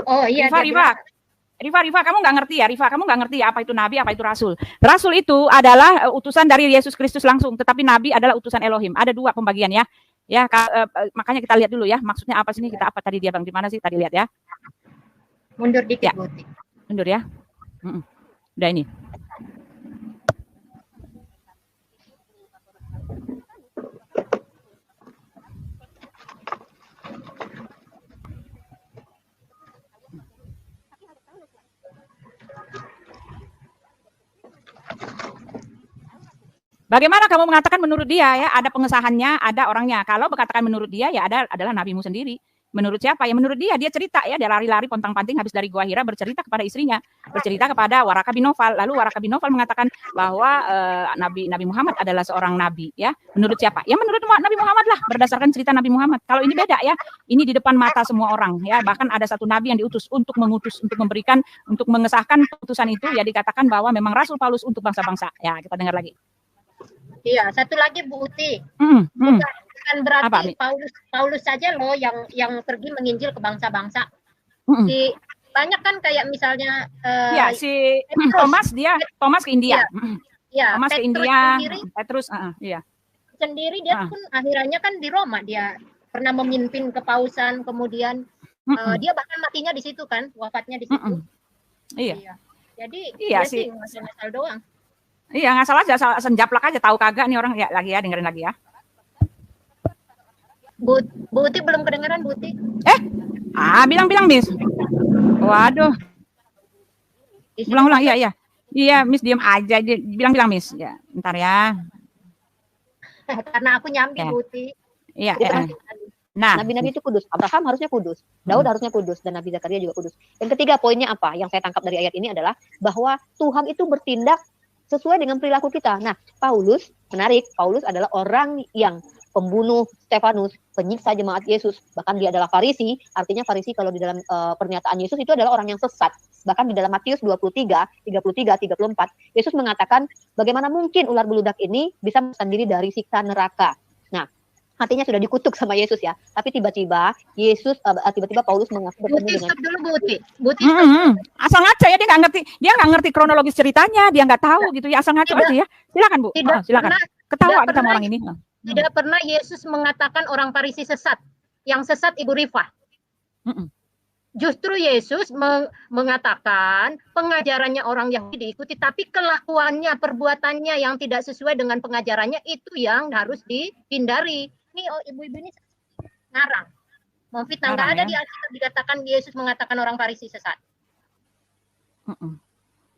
Oh iya. Rifa, kamu nggak ngerti ya? Rifa, kamu nggak ngerti ya apa itu nabi, apa itu rasul? Rasul itu adalah utusan dari Yesus Kristus langsung, tetapi nabi adalah utusan Elohim. Ada dua pembagian ya. Ya, makanya kita lihat dulu ya, maksudnya apa sini? Kita apa tadi dia bang? Di mana sih tadi lihat ya? Mundur dikit, ya. Buti. Mundur ya. Udah ini. Bagaimana kamu mengatakan menurut dia ya? Ada pengesahannya, ada orangnya. Kalau berkatakan menurut dia ya adalah nabimu sendiri. Menurut siapa? Ya menurut dia cerita ya, dia lari-lari pontang-panting habis dari Gua Hira bercerita kepada istrinya, bercerita kepada Waraka bin Nawfal. Lalu Waraka bin Nawfal Mengatakan bahwa Nabi Muhammad adalah seorang nabi ya. Menurut siapa? Ya menurut Nabi Muhammad lah, berdasarkan cerita Nabi Muhammad. Kalau ini beda ya. Ini di depan mata semua orang ya. Bahkan ada satu nabi yang diutus untuk memberikan, untuk mengesahkan putusan itu ya, dikatakan bahwa memang Rasul Paulus untuk bangsa-bangsa. Ya, kita dengar lagi. Iya, satu lagi Bu Uti. Bukan berarti Paulus saja loh yang pergi menginjil ke bangsa-bangsa. Banyak kan kayak misalnya si Thomas ke India. Iya, Thomas ke India, Petrus sendiri dia pun akhirannya kan di Roma, dia pernah memimpin kepausan, kemudian dia bahkan matinya di situ kan, wafatnya di situ. Iya. Jadi dia sih ngasal doang. Iya, nggak salah aja, senjaplak aja, tahu kagak nih orang ya, lagi ya, dengerin lagi ya. Bu Uti belum kedengeran, Bu Uti. Bilang Miss. Waduh. Ulang-ulang, iya. Iya, Miss diam aja, bilang Miss. Ya, bentar ya. Karena aku nyambi, Bu Uti. Iya. Nah, nabi-nabi itu kudus. Abraham harusnya kudus, Daud harusnya kudus, dan Nabi Zakaria juga kudus. Yang ketiga poinnya apa? Yang saya tangkap dari ayat ini adalah bahwa Tuhan itu bertindak sesuai dengan perilaku kita. Nah, Paulus, menarik, Paulus adalah orang yang pembunuh Stefanus, penyiksa jemaat Yesus, bahkan dia adalah Farisi. Artinya Farisi kalau di dalam pernyataan Yesus itu adalah orang yang sesat. Bahkan di dalam Matius 23, 33, 34, Yesus mengatakan bagaimana mungkin ular beludak ini bisa sendiri dari siksa neraka. Nah, artinya sudah dikutuk sama Yesus ya. Tapi tiba-tiba tiba-tiba Paulus mengaku bertemu dengan Buti. Asal ngaco ya, dia nggak ngerti kronologis ceritanya, dia nggak tahu gitu ya, asal ngaco aja ya. Silakan Bu. Silakan. Ketawa kita sama orang ini. Tidak pernah Yesus mengatakan orang Farisi sesat. Yang sesat Ibu Rifah. Justru Yesus mengatakan pengajarannya orang Yahudi diikuti, tapi kelakuannya, perbuatannya yang tidak sesuai dengan pengajarannya itu yang harus dihindari. Ini ibu-ibu ini ngarang. Memfitnah, nggak ada di Alkitab dikatakan Yesus mengatakan orang Farisi sesat.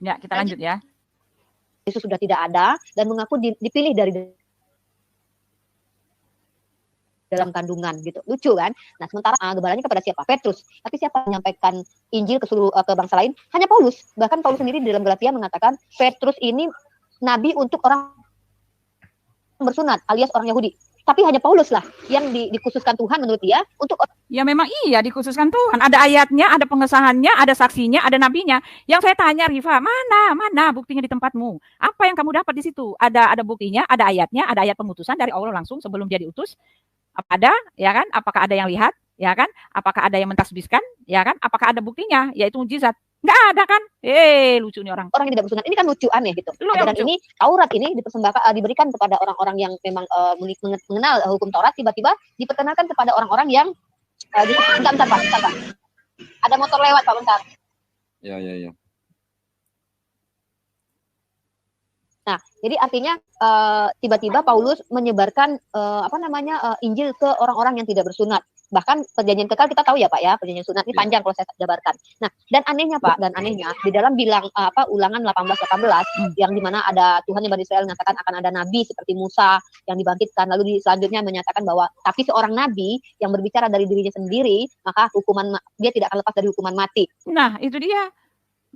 Ya, kita lanjut ya. Yesus sudah tidak ada dan mengaku dipilih dari dalam kandungan gitu. Lucu kan? Nah, sementara gembalanya kepada siapa? Petrus. Tapi siapa yang menyampaikan Injil ke seluruh ke bangsa lain? Hanya Paulus. Bahkan Paulus sendiri di dalam Galatia mengatakan Petrus ini nabi untuk orang bersunat alias orang Yahudi. Tapi hanya Paulus lah yang dikhususkan Tuhan menurut dia untuk ya memang iya dikhususkan Tuhan. Ada ayatnya, ada pengesahannya, ada saksinya, ada nabinya. Yang saya tanya Rifa, mana buktinya di tempatmu? Apa yang kamu dapat di situ? Ada buktinya, ada ayatnya, ada ayat pengutusan dari Allah langsung sebelum dia diutus. Apa ada, ya kan? Apakah ada yang lihat, ya kan? Apakah ada yang mentasbihkan, ya kan? Apakah ada buktinya, yaitu mujizat? Nggak ada kan? Lucu nih orang. Orang yang tidak bersunat ini kan lucu aneh gitu. Dan ini Taurat ini diberikan kepada orang-orang yang memang mengenal hukum Taurat, tiba-tiba diperkenalkan kepada orang-orang yang bentar, Pak. Ada motor lewat, Pak, bentar. Ya. Nah, jadi artinya tiba-tiba Paulus menyebarkan Injil ke orang-orang yang tidak bersunat. Bahkan perjanjian kekal kita tahu ya Pak ya, perjanjian sunat ini panjang kalau saya jabarkan. Nah, dan anehnya Pak, di dalam Ulangan 18:18 yang dimana ada Tuhan yang bani Israel mengatakan akan ada nabi seperti Musa yang dibangkitkan, lalu selanjutnya menyatakan bahwa tapi seorang nabi yang berbicara dari dirinya sendiri, maka dia tidak akan lepas dari hukuman mati. Nah, itu dia.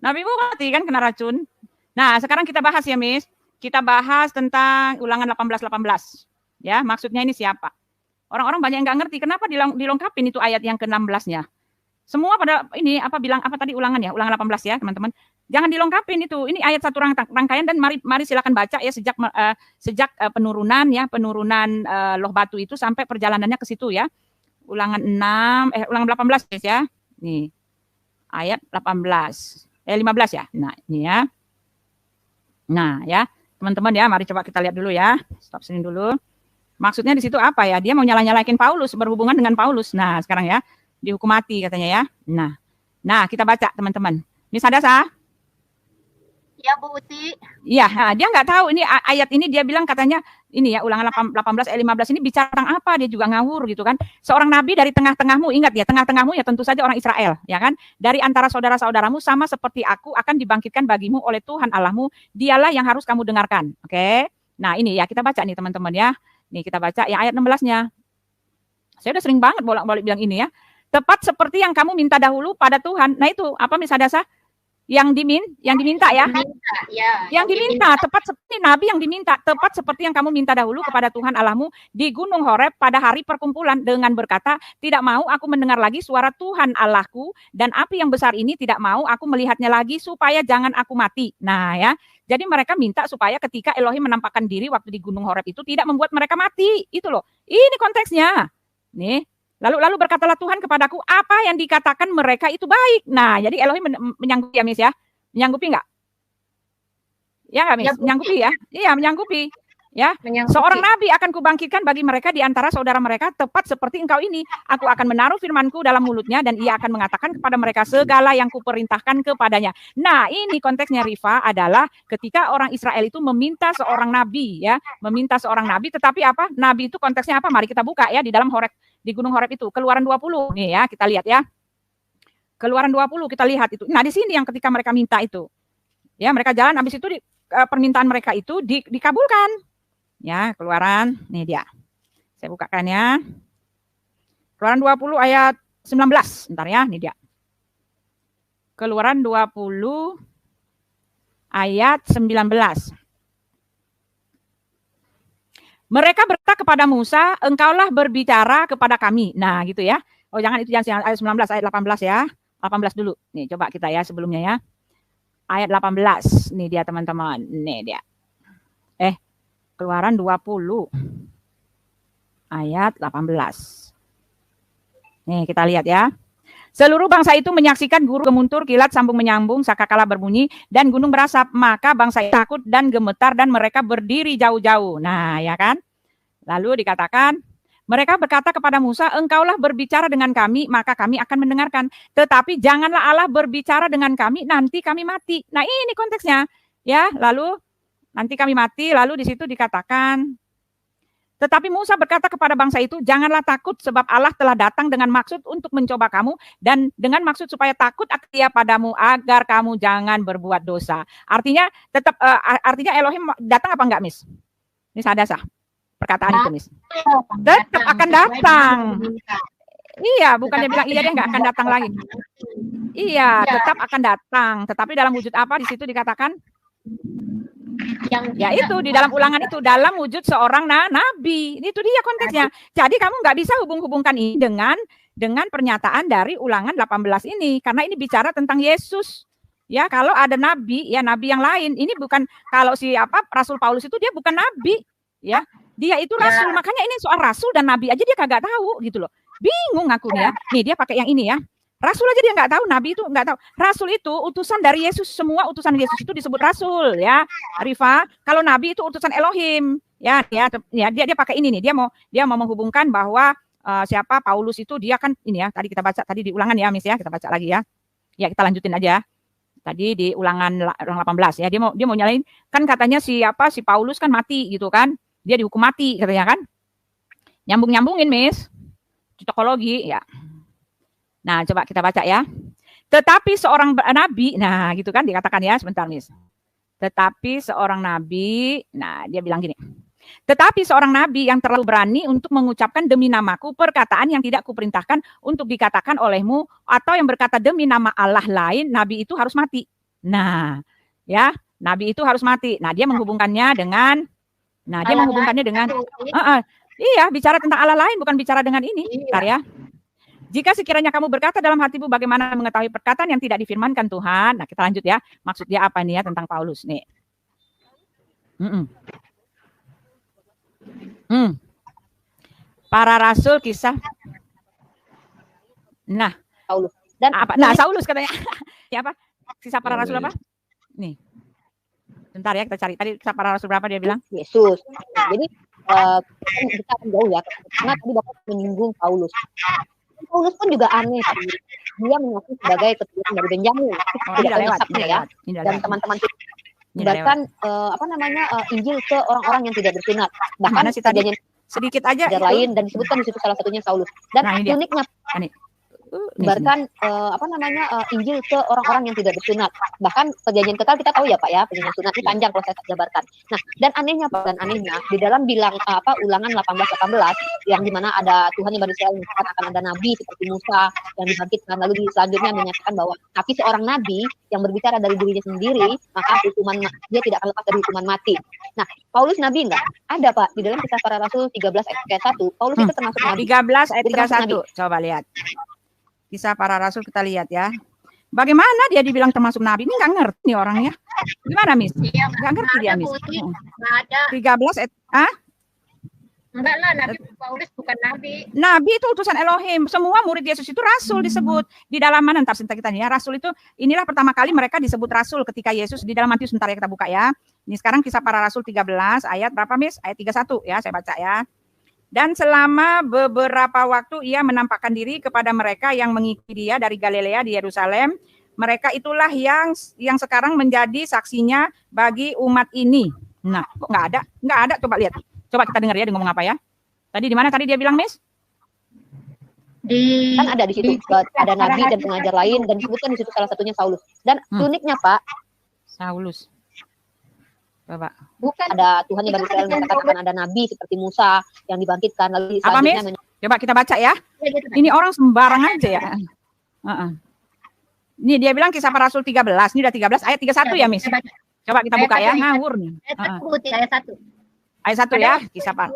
Nabi mati kan kena racun. Nah, sekarang kita bahas ya, Miss. Kita bahas tentang Ulangan 18:18. Ya, maksudnya ini siapa? Orang-orang banyak yang nggak ngerti kenapa dilengkapin itu ayat yang ke-16-nya. Semua pada ini bilang tadi ulangan ya, Ulangan 18 ya, teman-teman. Jangan dilengkapin itu. Ini ayat satu rangkaian dan mari silakan baca ya sejak penurunan loh batu itu sampai perjalanannya ke situ ya. Ulangan 18 guys ya. Nih. Ayat 15 ya. Nah, ini ya. Nah, ya, teman-teman ya, mari coba kita lihat dulu ya. Stop sini dulu. Maksudnya di situ apa ya? Dia mau nyalahin Paulus, berhubungan dengan Paulus. Nah, sekarang ya, dihukum mati katanya ya. Nah, kita baca teman-teman. Miss Hadasa? Ya, Bu Uti. Iya, dia nggak tahu ini ayat ini dia bilang katanya ini ya Ulangan 18 ayat 15 ini bicara tentang apa? Dia juga ngawur gitu kan. Seorang nabi dari tengah-tengahmu, ingat ya, tengah-tengahmu ya tentu saja orang Israel, ya kan? Dari antara saudara-saudaramu sama seperti aku akan dibangkitkan bagimu oleh Tuhan Allahmu. Dialah yang harus kamu dengarkan. Oke. Nah, ini ya kita baca nih teman-teman ya. Nih kita baca yang ayat 16-nya. Saya udah sering banget bolak-balik bilang ini ya. Tepat seperti yang kamu minta dahulu pada Tuhan. Nah, itu apa Miss Hadasa? Yang diminta ya. Yang diminta tepat seperti nabi yang diminta, tepat seperti yang kamu minta dahulu kepada Tuhan Allahmu di Gunung Horeb pada hari perkumpulan dengan berkata, tidak mau aku mendengar lagi suara Tuhan Allahku dan api yang besar ini tidak mau aku melihatnya lagi supaya jangan aku mati. Nah, ya. Jadi mereka minta supaya ketika Elohim menampakkan diri waktu di Gunung Horeb itu tidak membuat mereka mati. Itu loh. Ini konteksnya. Nih. Lalu berkatalah Tuhan kepadaku, apa yang dikatakan mereka itu baik. Nah, jadi Elohim menyanggupi ya, Miss ya? Menyanggupi nggak? Ya nggak, Miss? Menyanggupi ya? Iya, menyanggupi. Ya, seorang nabi akan kubangkitkan bagi mereka di antara saudara mereka tepat seperti engkau ini. Aku akan menaruh firmanku dalam mulutnya dan ia akan mengatakan kepada mereka segala yang kuperintahkan kepadanya. Nah, ini konteksnya Rifa adalah ketika orang Israel itu meminta seorang nabi ya, meminta seorang nabi, tetapi apa? Nabi itu konteksnya apa? Mari kita buka ya di dalam Horeb, di Gunung Horeb itu. Keluaran 20. Nih ya, kita lihat ya. Keluaran 20 kita lihat itu. Nah, di sini yang ketika mereka minta itu. Ya, mereka jalan habis itu permintaan mereka itu dikabulkan. Ya, Keluaran, nih dia. Saya bukakan ya. Keluaran 20 ayat 19. Bentar ya, ini dia. Keluaran 20 ayat 19. Mereka berkata kepada Musa, engkaulah berbicara kepada kami. Nah, gitu ya. Oh, jangan itu, jangan ayat 19, ayat 18 ya. 18 dulu. Nih, coba kita ya sebelumnya ya. Ayat 18. Nih dia teman-teman. Nih dia. Keluaran 20 ayat 18. Nih, kita lihat ya. Seluruh bangsa itu menyaksikan guru gemuntur, kilat sambung menyambung, sakakala berbunyi, dan gunung berasap. Maka bangsa itu takut dan gemetar dan mereka berdiri jauh-jauh. Nah, ya kan? Lalu dikatakan, mereka berkata kepada Musa, engkaulah berbicara dengan kami, maka kami akan mendengarkan. Tetapi janganlah Allah berbicara dengan kami, nanti kami mati. Nah, ini konteksnya. Ya, lalu nanti kami mati, lalu di situ dikatakan, tetapi Musa berkata kepada bangsa itu, janganlah takut sebab Allah telah datang dengan maksud untuk mencoba kamu dan dengan maksud supaya takut Dia padamu agar kamu jangan berbuat dosa. Artinya tetap artinya Elohim datang apa enggak, Miss? Miss Hadasah. Perkataan itu, Miss. Tetap akan datang. Iya, bukan dia bilang iya dia enggak akan datang lagi. Iya, tetap akan datang, tetapi dalam wujud apa di situ dikatakan? Ya itu di dalam ulangan itu dalam wujud seorang nabi. Itu dia konteksnya. Jadi kamu nggak bisa hubung-hubungkan ini dengan pernyataan dari ulangan 18 ini karena ini bicara tentang Yesus. Ya, kalau ada nabi, ya nabi yang lain. Ini bukan kalau Rasul Paulus itu dia bukan nabi, ya. Dia itu rasul. Makanya ini soal rasul dan nabi aja dia kagak tahu gitu loh. Bingung aku nih ya. Nih dia pakai yang ini ya. Rasul aja dia nggak tahu, nabi itu nggak tahu. Rasul itu utusan dari Yesus, semua utusan Yesus itu disebut rasul ya, Rifa. Kalau nabi itu utusan Elohim, ya dia pakai ini nih, dia mau menghubungkan bahwa siapa Paulus itu dia kan ini ya, tadi kita baca tadi di ulangan ya, Miss ya, kita baca lagi ya. Ya kita lanjutin aja. Tadi di ulangan 18 ya, dia mau nyalain kan katanya si Paulus kan mati gitu kan, dia dihukum mati katanya kan, nyambungin Miss, cocokologi ya. Nah, coba kita baca ya. Tetapi seorang nabi, nah gitu kan dikatakan ya, sebentar Miss. Tetapi seorang nabi, nah dia bilang gini. Tetapi seorang nabi yang terlalu berani untuk mengucapkan demi namaku perkataan yang tidak kuperintahkan untuk dikatakan olehmu, atau yang berkata demi nama Allah lain, nabi itu harus mati. Nah, ya, nabi itu harus mati. Nah, dia menghubungkannya dengan, iya, bicara tentang Allah lain, bukan bicara dengan ini. Bentar ya. Jika sekiranya kamu berkata dalam hatimu bagaimana mengetahui perkataan yang tidak difirmankan Tuhan. Nah, kita lanjut ya. Maksud dia apa nih ya tentang Paulus nih. Para rasul kisah. Nah, Paulus. Dan Saulus katanya. Ya apa? Kisah para rasul apa? Nih. Bentar ya kita cari. Tadi kisah para rasul berapa dia bilang? Yesus. Jadi kita akan jauh ya. Karena tadi Bapak menyinggung Paulus. Paulus pun juga aneh. Dia mengaku sebagai keturunan dari Benjamin. Tidak nasabnya ya. Dan teman-teman bahkan Injil ke orang-orang yang tidak bersunat. Bahkan perjanjian sedikit aja lain dan disebutkan di situ salah satunya Saulus. Dan uniknya bahkan Injil ke orang-orang yang tidak bersunat. Bahkan perjanjian kekal kita tahu ya Pak ya, perjanjian sunat ini panjang kalau saya jabarkan. Nah, dan anehnya di dalam ulangan 18 yang dimana ada Tuhan yang Israel menyatakan akan ada nabi seperti Musa yang dibangkitkan, lalu selanjutnya menyatakan bahwa tapi seorang nabi yang berbicara dari dirinya sendiri, maka dia tidak akan lepas dari hukuman mati. Nah, Paulus nabi enggak? Ada Pak, di dalam Kisah Para Rasul 13 ayat 1, Paulus itu termasuk nabi. 13 ayat 31. Coba lihat. Kisah Para Rasul kita lihat ya. Bagaimana dia dibilang termasuk nabi? Ini nggak ngerti nih orangnya. Gimana, Miss? Nggak ngerti dia, Miss. 13 Enggak lah, Nabi Paulus bukan nabi. Nabi itu utusan Elohim. Semua murid Yesus itu rasul disebut. Di dalam mana? Ntar kita ya. Rasul itu, inilah pertama kali mereka disebut rasul ketika Yesus di dalam Matius. Sebentar ya kita buka ya. Ini sekarang Kisah Para Rasul 13 ayat berapa, Miss? Ayat 31 ya, saya baca ya. Dan selama beberapa waktu ia menampakkan diri kepada mereka yang mengikuti dia dari Galilea di Yerusalem. Mereka itulah yang sekarang menjadi saksinya bagi umat ini. Nah, kok nggak ada? Nggak ada, coba lihat. Coba kita dengar ya dia ngomong apa ya. Tadi di mana tadi dia bilang, Miss? Kan ada di situ ada nabi dan pengajar lain dan disebutkan di situ salah satunya Saulus. Dan uniknya Pak, Saulus. Coba. Bukan ada Tuhan yang Israel menyatakan akan ada nabi seperti Musa yang dibangkitkan lalu selanjutnya Coba kita baca ya. Ya, gitu, Ini orang sembarang aja ya. Ini dia bilang Kisah Para Rasul 13. Ini udah 13 ayat 31 ya, Miss. Coba kita buka ya. Ngawur nih. Ayat 1. Ayat 1 ya, Kisah Para.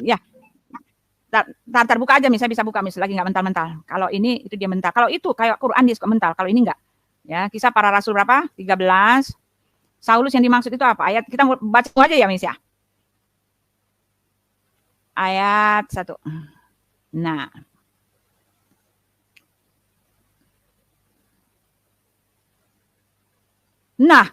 Ya. Tar buka aja, Miss. Saya bisa buka, Miss. Lagi nggak mental-mental. Kalau ini itu dia mental. Kalau itu kayak Quran dia suka mental. Kalau ini enggak. Ya, Kisah Para Rasul berapa? 13. Saulus yang dimaksud itu apa? Ayat kita baca aja ya, Miss ya. Ayat 1. Nah. Nah.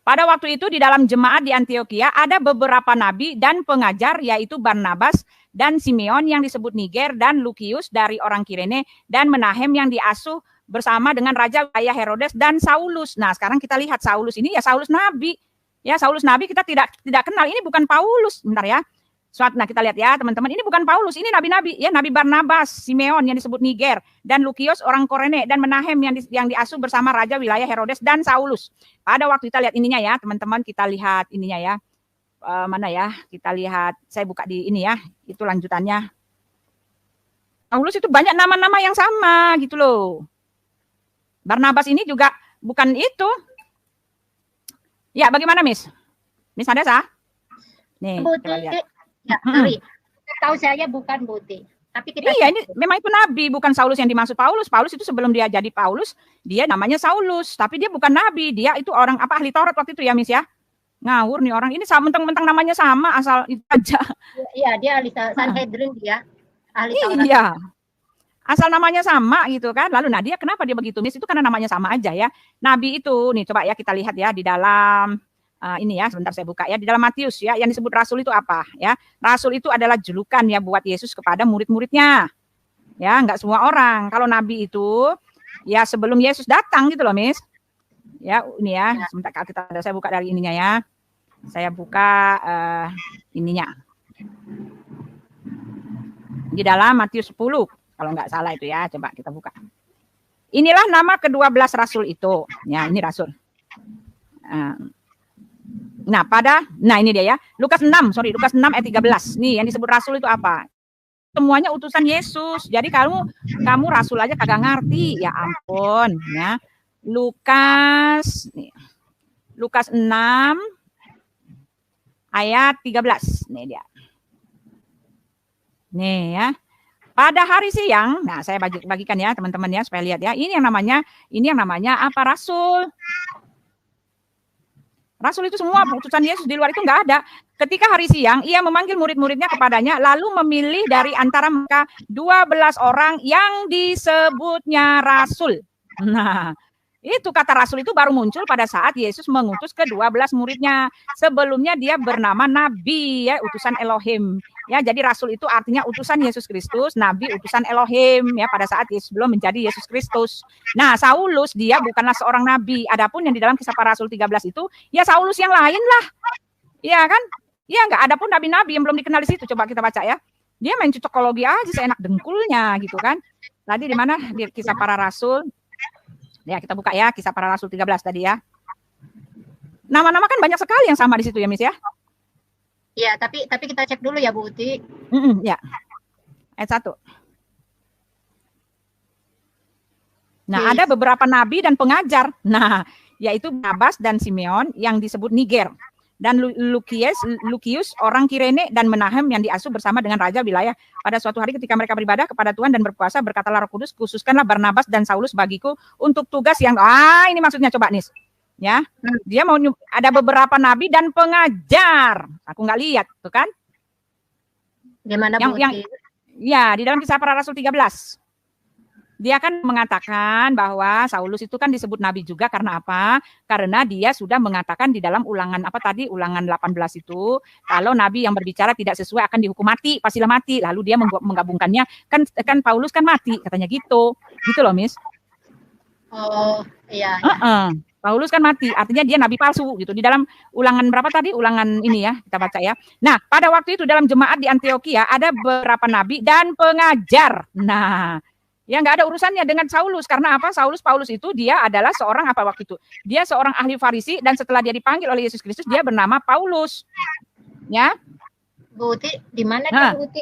Pada waktu itu di dalam jemaat di Antioquia ada beberapa nabi dan pengajar, yaitu Barnabas dan Simeon yang disebut Niger, dan Lukius dari orang Kirene, dan Menahem yang diasuh bersama dengan Raja wilayah Herodes, dan Saulus. Nah, sekarang kita lihat Saulus ini ya Saulus nabi. Ya, Saulus nabi kita tidak kenal. Ini bukan Paulus. Bentar ya. Nah, kita lihat ya, teman-teman. Ini bukan Paulus, ini nabi-nabi ya, Nabi Barnabas, Simeon yang disebut Niger, dan Lukius orang Korene, dan Menahem yang diasuh bersama Raja wilayah Herodes, dan Saulus. Pada waktu kita lihat ininya ya, teman-teman, kita lihat ininya ya. Mana ya? Kita lihat, saya buka di ini ya. Itu lanjutannya. Saulus itu banyak nama-nama yang sama gitu loh. Barnabas ini juga bukan itu. Ya, bagaimana, Miss? Miss ada sah? Nih, kita lihat. Ya, sorry. Tahu saya bukan Buti. Tapi kita ini memang itu nabi, bukan Saulus yang dimaksud Paulus. Paulus itu sebelum dia jadi Paulus, dia namanya Saulus, tapi dia bukan nabi. Dia itu orang apa, ahli Taurat waktu itu ya, Miss ya. Ngawur nih orang. Ini mentang-mentang namanya sama, asal itu aja. Iya, dia ahli Sanhedrin dia. Ahli Taurat. Iya. Asal namanya sama gitu kan. Lalu dia kenapa dia begitu, Miss? Itu karena namanya sama aja ya. Nabi itu nih coba ya kita lihat ya di dalam ini ya, sebentar saya buka ya, di dalam Matius ya, yang disebut rasul itu apa ya? Rasul itu adalah julukan ya buat Yesus kepada murid-muridnya. Ya, enggak semua orang. Kalau nabi itu ya sebelum Yesus datang gitu loh, Miss. Ya, ini ya, sebentar saya buka dari ininya ya. Saya buka ininya. Di dalam Matius 10, kalau enggak salah itu ya, coba kita buka. Inilah nama ke-12 rasul itu. Ya, ini rasul. Nah, ini dia ya. Lukas 6 ayat 13. Nih, yang disebut rasul itu apa? Semuanya utusan Yesus. Jadi kamu rasul aja kagak ngerti. Ya ampun, ya. Lukas 6 ayat 13. Nih dia. Nih ya. Pada hari siang, nah saya bagikan ya teman-teman ya supaya lihat ya. Ini yang namanya apa? Rasul. Rasul itu semua utusan Yesus, di luar itu enggak ada. Ketika hari siang, ia memanggil murid-muridnya kepadanya, lalu memilih dari antara mereka 12 orang yang disebutnya rasul. Nah, itu kata rasul itu baru muncul pada saat Yesus mengutus ke-12 muridnya. Sebelumnya dia bernama nabi ya, utusan Elohim. Ya, jadi rasul itu artinya utusan Yesus Kristus, nabi utusan Elohim ya, pada saat Yesus belum menjadi Yesus Kristus. Nah, Saulus dia bukanlah seorang nabi. Adapun yang di dalam Kisah Para Rasul 13 itu ya Saulus yang lain lah. Iya kan? Ya enggak, adapun nabi-nabi yang belum dikenal di situ. Coba kita baca ya. Dia main cocokologi aja seenak dengkulnya gitu kan. Tadi di mana? Di Kisah Para Rasul. Ya, kita buka ya Kisah Para Rasul 13 tadi ya. Nama-nama kan banyak sekali yang sama di situ ya, Miss ya. Ya, tapi kita cek dulu ya, Bu Uti. Ya. Ayat 1. Nah, ada beberapa nabi dan pengajar. Nah, yaitu Barnabas dan Simeon yang disebut Niger, dan Lukius orang Kirene, dan Menahem yang diasuh bersama dengan raja wilayah. Pada suatu hari ketika mereka beribadah kepada Tuhan dan berpuasa, berkatalah Roh Kudus, khususkanlah Barnabas dan Saulus bagiku untuk tugas yang ini maksudnya coba nih. Ya, dia mau ada beberapa nabi dan pengajar. Aku nggak lihat, tuh kan? Gimana yang ya di dalam Kisah Para Rasul 13. Dia kan mengatakan bahwa Saulus itu kan disebut nabi juga karena apa? Karena dia sudah mengatakan di dalam ulangan ulangan 18 itu, kalau nabi yang berbicara tidak sesuai akan dihukum mati, pastilah mati. Lalu dia menggabungkannya, kan Paulus kan mati katanya gitu. Gitu loh, Miss. Oh, iya. Paulus kan mati, artinya dia nabi palsu gitu. Di dalam ulangan berapa tadi? Ulangan ini ya, kita baca ya. Nah, pada waktu itu dalam jemaat di Antioquia ada beberapa nabi dan pengajar. Nah, ya nggak ada urusannya dengan Saulus. Karena apa? Paulus itu dia adalah seorang apa waktu itu? Dia seorang ahli Farisi, dan setelah dia dipanggil oleh Yesus Kristus, dia bernama Paulus. Ya. Bu Uti, di mana dia, Bu Uti?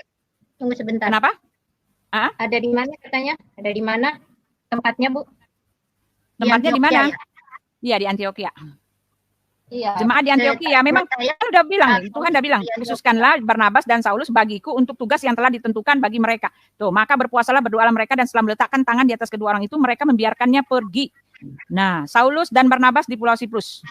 Tunggu sebentar. Kenapa? Ada di mana katanya? Ada di mana tempatnya, Bu? Tempatnya di mana? Iya, di Antioquia. Iya. Jemaat di Antioquia memang udah bilang, Tuhan udah bilang, khususkanlah Barnabas dan Saulus bagiku untuk tugas yang telah ditentukan bagi mereka. Tuh, maka berpuasalah, berdoalah mereka, dan setelah meletakkan tangan di atas kedua orang itu, mereka membiarkannya pergi. Nah, Saulus dan Barnabas di Pulau Siprus.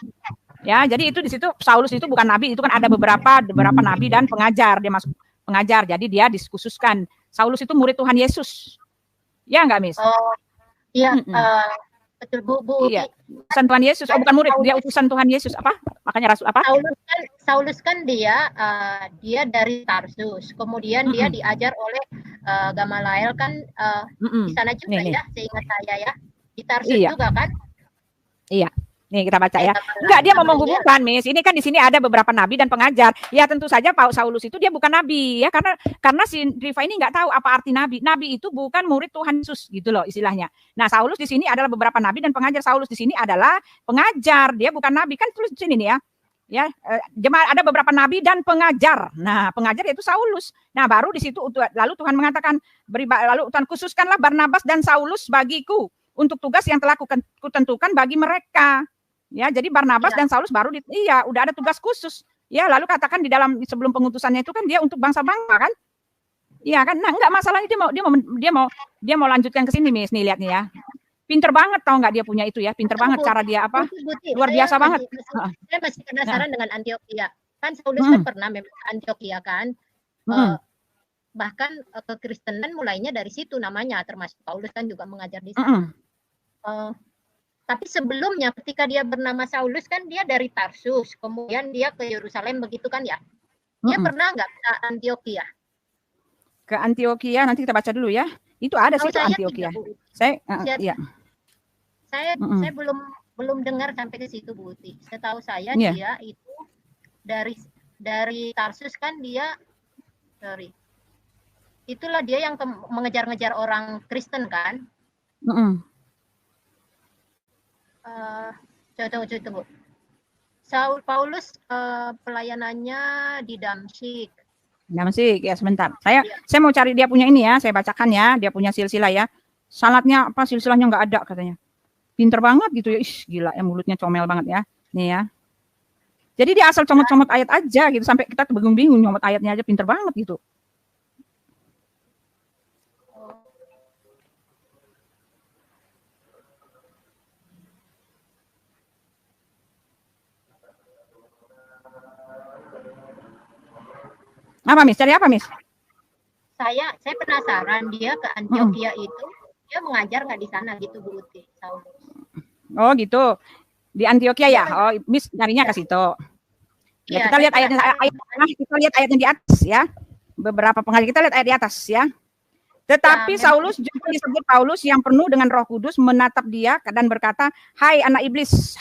Ya, jadi itu di situ Saulus itu bukan nabi, itu kan ada beberapa nabi dan pengajar, dia masuk pengajar. Jadi dia dikhususkan. Saulus itu murid Tuhan Yesus. Ya enggak, Miss? Oh, iya, betul, Bu. Iya. Utusan Tuhan Yesus. Oh, bukan murid, dia utusan Tuhan Yesus. Apa? Makanya rasul apa? Saulus kan dia dari Tarsus. Kemudian dia diajar oleh Gamaliel kan di sana juga ya, seingat saya ya. Di Tarsus juga kan? Iya. Nih kita baca ya. Enggak, dia mau menghubungkan, Miss. Ini kan di sini ada beberapa nabi dan pengajar. Ya tentu saja Pak Saulus itu dia bukan nabi ya, karena si Riva ini nggak tahu apa arti nabi. Nabi itu bukan murid Tuhan Yesus gitu loh istilahnya. Nah, Saulus di sini adalah beberapa nabi dan pengajar. Saulus di sini adalah pengajar, dia bukan nabi. Kan tulis di sini nih ya. Ya, jemaat ada beberapa nabi dan pengajar. Nah, pengajar yaitu Saulus. Nah, baru di situ lalu Tuhan mengatakan, lalu Tuhan khususkanlah Barnabas dan Saulus bagiku untuk tugas yang telah kutentukan bagi mereka. Ya, jadi Barnabas dan Saulus baru udah ada tugas khusus. Ya, lalu katakan di dalam sebelum pengutusannya itu kan dia untuk bangsa-bangsa kan? Iya kan? Nah, enggak masalah, dia mau lanjutkan ke sini, Miss. Nih lihat nih ya. Pinter banget, tahu nggak dia punya itu ya? Pinter banget cara dia apa? Luar biasa banget. Saya masih penasaran dengan Antioquia. Kan Saulus kan pernah memang ke Antioquia kan? Bahkan kekristenan mulainya dari situ namanya, termasuk Paulus kan juga mengajar di sana. Tapi sebelumnya ketika dia bernama Saulus kan dia dari Tarsus, kemudian dia ke Yerusalem begitu kan ya? Dia pernah nggak ke Antioquia? Ke Antioquia nanti kita baca dulu ya. Itu ada sih Antioquia. Saya belum dengar sampai ke situ, Bu Uti. Setahu saya dia itu dari Tarsus kan dia itulah dia yang mengejar-ngejar orang Kristen kan? Coba. Paulus pelayanannya di Damsyik. Ya sebentar. Saya mau cari dia punya ini ya. Saya bacakan ya. Dia punya silsilah ya. Salatnya apa silsilahnya nggak ada katanya. Pinter banget gitu ya. Gila ya, mulutnya comel banget ya. Nih ya. Jadi dia asal comot-comot ayat aja gitu sampai kita bingung-bingung nyomot ayatnya aja, pinter banget gitu. Apa, Miss? Cari apa, Miss? Saya penasaran dia ke Antioquia itu dia mengajar nggak di sana gitu, Bu Uti, Saulus. Oh gitu. Di Antioquia ya. Oh, Miss nyarinya ke situ. Ya, kita lihat ayatnya di atas ya. Beberapa pengajar kita lihat ayat di atas ya. Tetapi Saulus juga disebut Paulus yang penuh dengan Roh Kudus menatap dia dan berkata, "Hai anak iblis,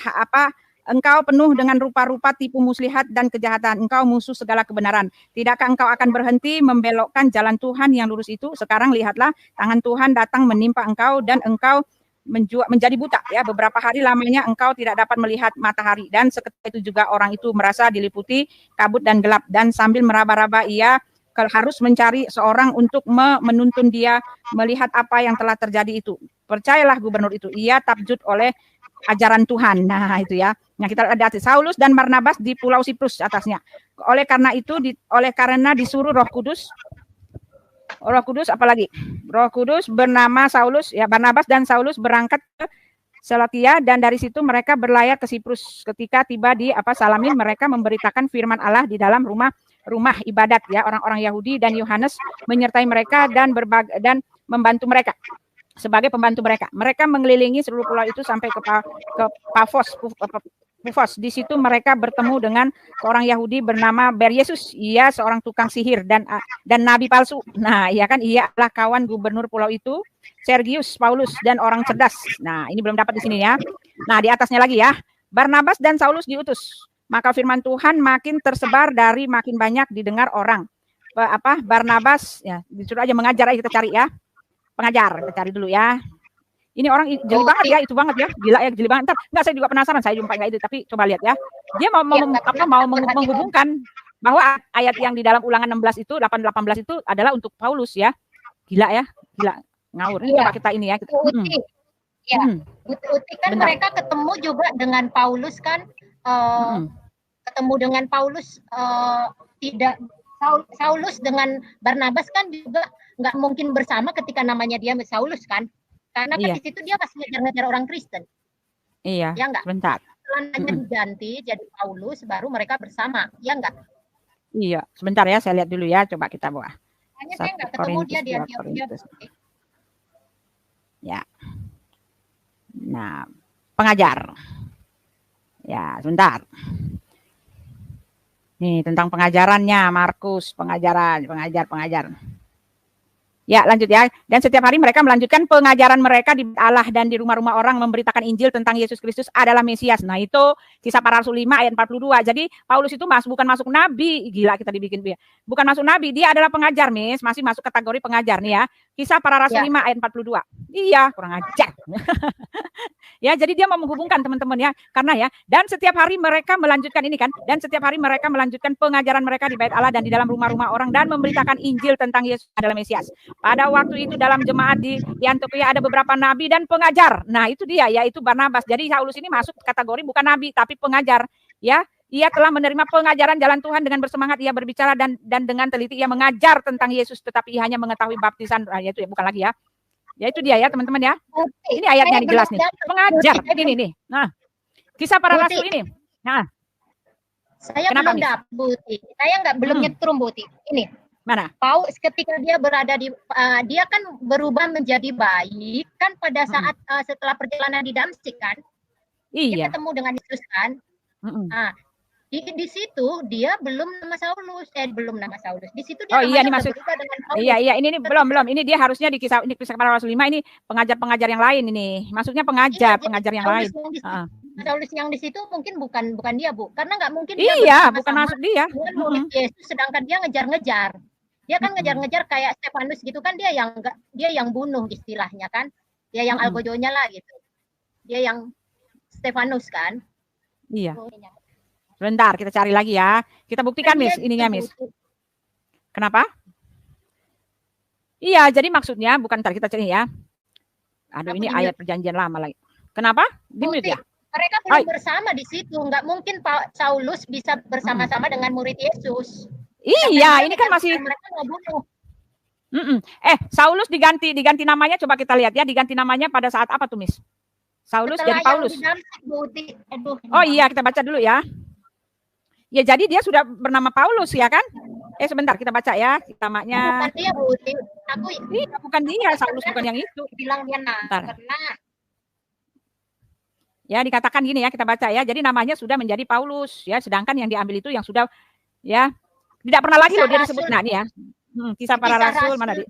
engkau penuh dengan rupa-rupa tipu muslihat dan kejahatan. Engkau musuh segala kebenaran. Tidakkah engkau akan berhenti membelokkan jalan Tuhan yang lurus itu? Sekarang lihatlah, tangan Tuhan datang menimpa engkau dan engkau menjadi buta. Ya, beberapa hari lamanya engkau tidak dapat melihat matahari." Dan seketika itu juga orang itu merasa diliputi kabut dan gelap. Dan sambil meraba-raba ia harus mencari seorang untuk menuntun dia melihat apa yang telah terjadi itu. Percayalah gubernur itu, ia takjub oleh ajaran Tuhan. Nah, itu ya. Nah, kita lihat Saulus dan Barnabas di Pulau Siprus atasnya. Oleh karena disuruh Roh Kudus apalagi? Roh Kudus bernama Saulus, ya Barnabas dan Saulus berangkat ke Seleukia dan dari situ mereka berlayar ke Siprus. Ketika tiba di Salamin, mereka memberitakan firman Allah di dalam rumah ibadat ya orang-orang Yahudi, dan Yohanes menyertai mereka dan membantu mereka. Sebagai pembantu mereka. Mereka mengelilingi seluruh pulau itu sampai ke Pafos. Di situ mereka bertemu dengan seorang Yahudi bernama Bar-Yesus. Ia seorang tukang sihir dan nabi palsu. Nah, ia adalah kawan gubernur pulau itu, Sergius Paulus, dan orang cerdas. Nah, ini belum dapat di sini ya. Nah, di atasnya lagi ya. Barnabas dan Saulus diutus. Maka firman Tuhan makin tersebar dari makin banyak didengar orang. Barnabas ya, disuruh aja mengajar, aja kita cari ya. Pengajar, kita cari dulu ya. Ini orang jeli banget ya, itu banget ya, gila ya, jeli banget. Enggak, saya juga penasaran, saya jumpa nggak itu, tapi coba lihat ya. Dia mau menghubungkan bahwa ayat yang di dalam Ulangan 16 itu 8-18 itu adalah untuk Paulus ya. Gila ya, gila ngawur. Ini coba kita ini ya. Ya, Uti kan Bentar. mereka ketemu juga dengan Paulus kan, ketemu dengan Paulus tidak Saulus dengan Barnabas kan juga nggak mungkin bersama ketika namanya dia Saulus kan, karena kan di situ dia masih ngejar-ngejar orang Kristen. Iya. Ya enggak. Sebentar. Selanjutnya diganti jadi Paulus, baru mereka bersama. Ya enggak. Iya. Sebentar ya, saya lihat dulu ya. Coba kita bawa. Hanya saya nggak ketemu dia. Ya. Nah, pengajar. Ya, sebentar. Nih, tentang pengajarannya, Markus, pengajar. Ya, lanjut ya. Dan setiap hari mereka melanjutkan pengajaran mereka di Allah dan di rumah-rumah orang memberitakan Injil tentang Yesus Kristus adalah Mesias. Nah, itu Kisah Para Rasul 5 ayat 42. Jadi, Paulus itu bukan masuk nabi. Gila kita dibikin dia. Bukan masuk nabi, dia adalah pengajar, Miss. Masih masuk kategori pengajar nih ya. Kisah Para Rasul 5 ayat 42. Iya, kurang ajar. Ya, jadi dia mau menghubungkan teman-teman ya. Karena ya, dan setiap hari mereka melanjutkan ini kan. Dan setiap hari mereka melanjutkan pengajaran mereka di bait Allah dan di dalam rumah-rumah orang dan memberitakan Injil tentang Yesus adalah Mesias. Pada waktu itu dalam jemaat di Antiokhia ada beberapa nabi dan pengajar. Nah, itu dia yaitu Barnabas. Jadi Saulus ini masuk kategori bukan nabi tapi pengajar ya. Ia telah menerima pengajaran jalan Tuhan dengan bersemangat ia berbicara dan dengan teliti ia mengajar tentang Yesus tetapi ia hanya mengetahui baptisan yaitu ya bukan lagi ya. Ya itu dia ya teman-teman ya. Ini ayatnya nih jelas nih. Pengajar ini nih. Nah, Kisah Para Rasul ini. Nah, saya belum dapat Buti. Saya belum nyetrum Buti. Ini. Mana? Paulus ketika dia berada di dia kan berubah menjadi baik kan pada saat setelah perjalanan di Damsik kan. Iya. Dia ketemu dengan Yesus kan. Nah, di situ dia belum nama Saulus, belum nama Saulus. Di situ dia ini maksud dengan Paulus. Iya, ini belum. Ini dia harusnya di kisah Para Rasul 5 ini pengajar-pengajar yang lain ini. Maksudnya pengajar yang lain. Saulus yang di situ mungkin bukan dia, Bu. Karena nggak mungkin dia bukan masuk dia. Murid Yesus sedangkan dia ngejar-ngejar. Dia kan ngejar-ngejar kayak Stefanus gitu kan, dia yang bunuh istilahnya kan. Dia yang algojonya lah gitu. Dia yang Stefanus kan. Iya. Sebentar, kita cari lagi ya. Kita buktikan, Miss, ininya, Miss. Kenapa? Iya, jadi maksudnya bukan ntar kita cari ya. Aduh, ini ayat perjanjian lama lagi. Kenapa? Di-mute ya? Mereka belum bersama di situ. Nggak mungkin Pak Saulus bisa bersama-sama dengan murid Yesus. Iya, ini kan masih. Mereka mau bunuh. Saulus diganti namanya. Coba kita lihat ya. Diganti namanya pada saat apa tuh, Miss? Saulus jadi Paulus. Oh iya, kita baca dulu ya. Ya, jadi dia sudah bernama Paulus ya kan? Sebentar kita baca ya namanya. Bukan dia, Bu. Bukan dia, Saulus bukan yang itu. Bilang dia karena ya dikatakan gini ya, kita baca ya. Jadi namanya sudah menjadi Paulus ya, sedangkan yang diambil itu yang sudah ya tidak pernah lagi loh dia disebut. Nah, ini ya. Kisah Para Rasul mana dia?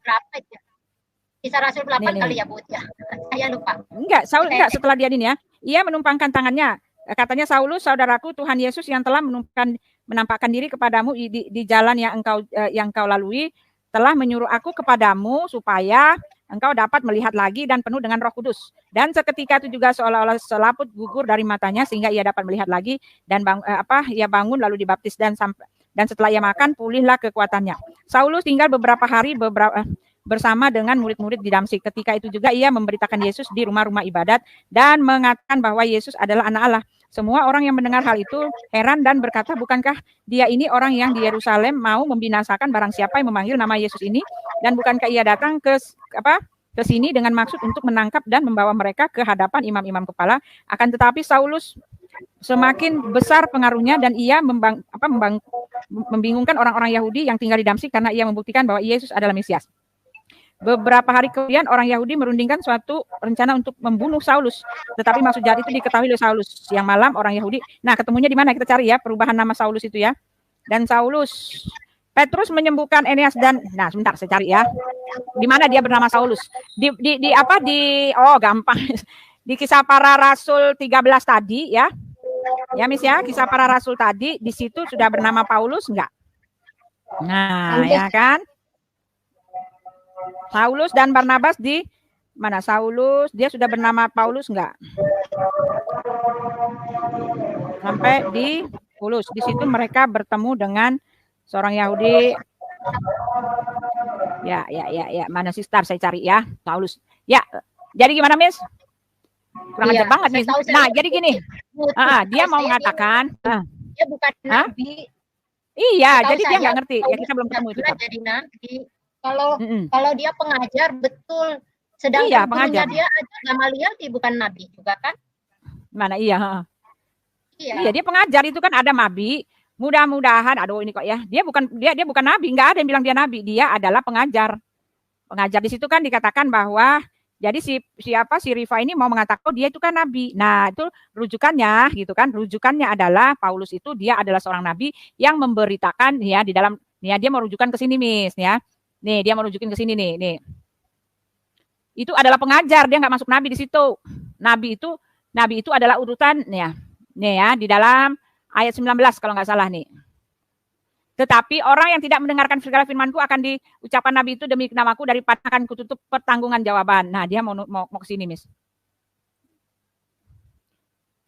Kisah Rasul 8 kali ya, Bu. Ya. Saya lupa. Enggak, setelah dia ini ya. Ia menumpangkan tangannya. Katanya Saulus, saudaraku, Tuhan Yesus yang telah menampakkan diri kepadamu di jalan yang engkau lalui, telah menyuruh aku kepadamu supaya engkau dapat melihat lagi dan penuh dengan Roh Kudus. Dan seketika itu juga seolah-olah selaput gugur dari matanya sehingga ia dapat melihat lagi dan ia bangun lalu dibaptis dan setelah ia makan pulihlah kekuatannya. Saulus tinggal beberapa hari bersama dengan murid-murid di Damsik. Ketika itu juga ia memberitakan Yesus di rumah-rumah ibadat dan mengatakan bahwa Yesus adalah anak Allah. Semua orang yang mendengar hal itu heran dan berkata, bukankah dia ini orang yang di Yerusalem mau membinasakan barang siapa yang memanggil nama Yesus ini? Dan bukankah ia datang ke sini dengan maksud untuk menangkap dan membawa mereka ke hadapan imam-imam kepala? Akan tetapi Saulus semakin besar pengaruhnya dan ia membingungkan orang-orang Yahudi yang tinggal di Damsik karena ia membuktikan bahwa Yesus adalah Mesias. Beberapa hari kemudian orang Yahudi merundingkan suatu rencana untuk membunuh Saulus. Tetapi maksud jahat itu diketahui oleh Saulus. Siang malam orang Yahudi. Nah, ketemunya di mana? Kita cari ya perubahan nama Saulus itu ya. Dan Saulus. Petrus menyembuhkan Eneas dan sebentar saya cari ya. Di mana dia bernama Saulus? Gampang. Di Kisah Para Rasul 13 tadi ya. Ya, Miss ya, Kisah Para Rasul tadi di situ sudah bernama Paulus enggak? Nah, ya kan? Saulus dan Barnabas di mana? Saulus, dia sudah bernama Paulus enggak? Sampai di Paulus. Di situ mereka bertemu dengan Seorang Yahudi. Ya. Mana sih Star? Saya cari ya. Paulus. Ya. Jadi gimana, Miss? Kurang ajar banget nih. Nah, jadi gini. Dia mau mengatakan. Dia bukan nabi. Iya, jadi dia nggak ngerti. Ya kita belum ketemu itu. Jadi nabi. Kalau dia pengajar betul. Sedangkan gurunya dia aja Gamaliel bukan nabi juga kan? Mana iya. Iya, dia pengajar itu kan ada nabi. Mudah-mudahan, aduh ini kok ya. Dia bukan nabi, nggak ada yang bilang dia nabi. Dia adalah pengajar. Pengajar di situ kan dikatakan bahwa jadi si Rifa ini mau mengatakan dia itu kan nabi. Nah, itu rujukannya gitu kan. Rujukannya adalah Paulus itu dia adalah seorang nabi yang memberitakan ya di dalam dia merujukan ke sini, Miss ya. Nih, dia merujukin ke sini nih. Itu adalah pengajar, dia nggak masuk nabi di situ. Nabi itu adalah urutan ya. Nih ya, di dalam ayat 19 kalau nggak salah nih. Tetapi orang yang tidak mendengarkan segala firman-Ku akan diucapkan nabi itu demi namaku daripada akan kututup pertanggungan jawaban. Nah, dia mau ke sini, Miss.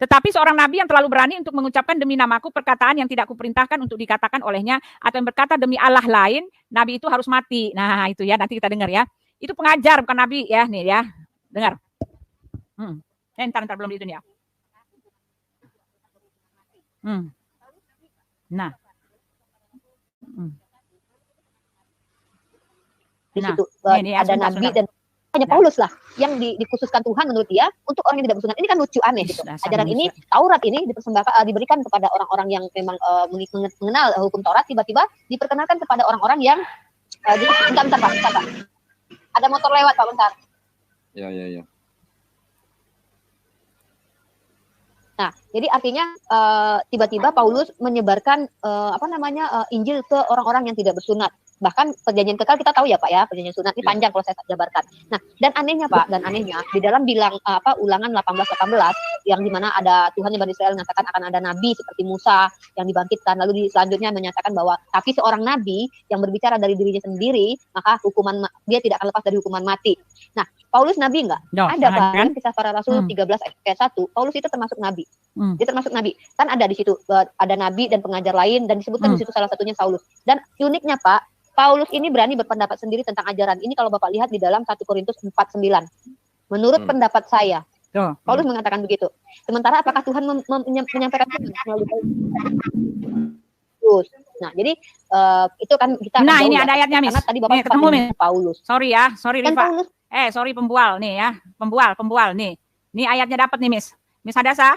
Tetapi seorang nabi yang terlalu berani untuk mengucapkan demi namaku perkataan yang tidak kuperintahkan untuk dikatakan olehnya atau yang berkata demi Allah lain, nabi itu harus mati. Nah, itu ya, nanti kita dengar ya. Itu pengajar bukan nabi ya, nih ya. Dengar. Ntar belum itu nih ya. Nah. Di situ ada nabi dan hanya Paulus lah yang dikhususkan Tuhan menurut dia untuk orang yang tidak bersunat. Ini kan lucu aneh gitu. Ajaran ini, Taurat ini diberikan kepada orang-orang yang memang mengenal hukum Taurat, tiba-tiba diperkenalkan kepada orang-orang yang bentar Pak. Ada motor lewat Pak, bentar. Ya. Nah, jadi artinya tiba-tiba Paulus menyebarkan Injil ke orang-orang yang tidak bersunat. Bahkan perjanjian kekal kita tahu ya Pak ya, perjanjian sunat ini panjang kalau saya jabarkan. Nah, dan anehnya di dalam Ulangan 18:18 yang dimana ada Tuhan yang Bani Israel mengatakan akan ada nabi seperti Musa yang dibangkitkan, lalu selanjutnya menyatakan bahwa tapi seorang nabi yang berbicara dari dirinya sendiri, maka dia tidak akan lepas dari hukuman mati. Nah, Paulus nabi enggak? Ada kan Kisah Para Rasul 13 ayat 1, Paulus itu termasuk nabi. Dia termasuk nabi. Kan ada di situ ada nabi dan pengajar lain dan disebutkan di situ salah satunya Saulus. Dan uniknya Pak, Paulus ini berani berpendapat sendiri tentang ajaran. Ini kalau Bapak lihat di dalam 1 Korintus 4:9. Menurut pendapat saya. Paulus mengatakan begitu. Sementara apakah Tuhan menyampaikan melalui Paulus? Nah, jadi itu kan kita Nah, ini ada ayatnya, Miss. Karena tadi Bapak ketemu nih Paulus. Sorry Rifa. Sorry pembual nih ya. Pembual nih. Ini ayatnya dapat nih, Miss. Miss Hadasa.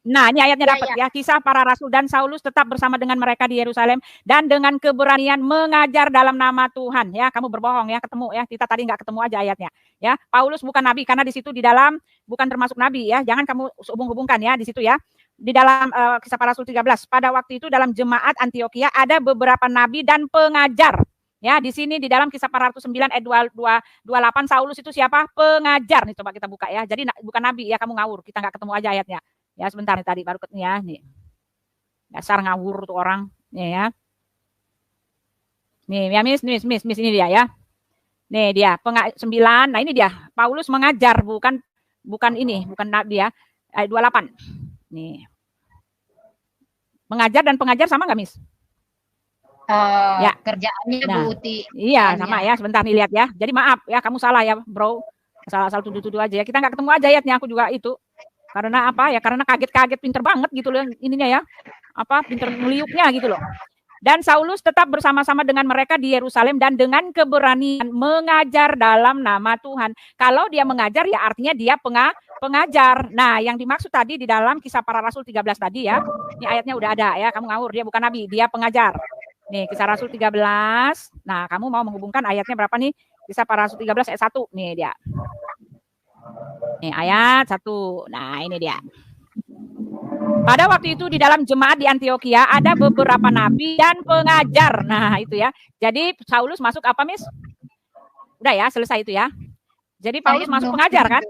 Nah, ini ayatnya dapat ya. Kisah Para Rasul dan Saulus tetap bersama dengan mereka di Yerusalem dan dengan keberanian mengajar dalam nama Tuhan. Ya, kamu berbohong ya, ketemu ya. Kita tadi nggak ketemu aja ayatnya. Ya, Paulus bukan nabi karena di situ di dalam bukan termasuk nabi ya. Jangan kamu hubung-hubungkan ya di situ ya. Di dalam Kisah Para Rasul 13, pada waktu itu dalam jemaat Antioquia ada beberapa nabi dan pengajar. Ya, di sini di dalam Kisah Para Rasul 9 ayat 28 Saulus itu siapa? Pengajar. Nih coba kita buka ya. Jadi bukan nabi ya, kamu ngawur. Kita nggak ketemu aja ayatnya. Ya sebentar nih tadi baru ya nih. Dasar ngawur tuh orang. Nih ya. Nih ya Miss ini dia ya. Nih dia 9. Nah ini dia. Paulus mengajar bukan nabi ya. Ayat 28. Nih. Mengajar dan pengajar sama nggak Miss? Ya kerjaannya Bu Uti. Iya sama ya. Sebentar nih lihat ya. Jadi maaf ya kamu salah ya bro. Salah tuduh-tuduh aja ya. Kita nggak ketemu aja ayatnya, aku juga itu. Karena apa ya? Karena kaget pinter banget gitu loh ininya ya. Pinter meliuknya gitu loh. Dan Saulus tetap bersama-sama dengan mereka di Yerusalem dan dengan keberanian mengajar dalam nama Tuhan. Kalau dia mengajar ya artinya dia pengajar. Nah, yang dimaksud tadi di dalam Kisah Para Rasul 13 tadi ya. Ini ayatnya udah ada ya. Kamu ngawur, dia bukan nabi, dia pengajar. Nih, Kisah Rasul 13. Nah, kamu mau menghubungkan ayatnya berapa nih? Kisah Para Rasul 13 ayat 1. Nih dia. Nih ayat 1. Nah ini dia. Pada waktu itu di dalam jemaat di Antioquia ada beberapa nabi dan pengajar. Nah itu ya. Jadi Saulus masuk apa Miss? Udah ya selesai itu ya. Jadi Paulus masuk pengajar kan?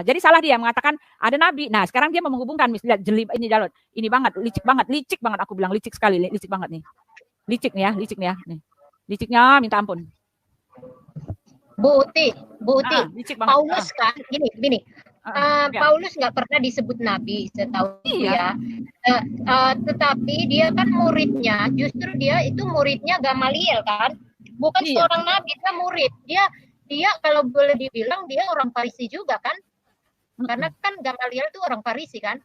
Jadi salah dia mengatakan ada nabi. Nah sekarang dia mau menghubungkan Miss. Lihat jeli ini jalur. Ini banget licik banget aku bilang licik sekali, licik banget nih. Licik nih ya. Nih. Liciknya minta ampun. Bu Uti, Paulus kan gini. Paulus nggak pernah disebut nabi setahu ya. Tetapi dia kan muridnya, justru dia itu muridnya Gamaliel kan, bukan seorang nabi, dia murid. Dia kalau boleh dibilang dia orang Farisi juga kan, karena kan Gamaliel itu orang Farisi kan.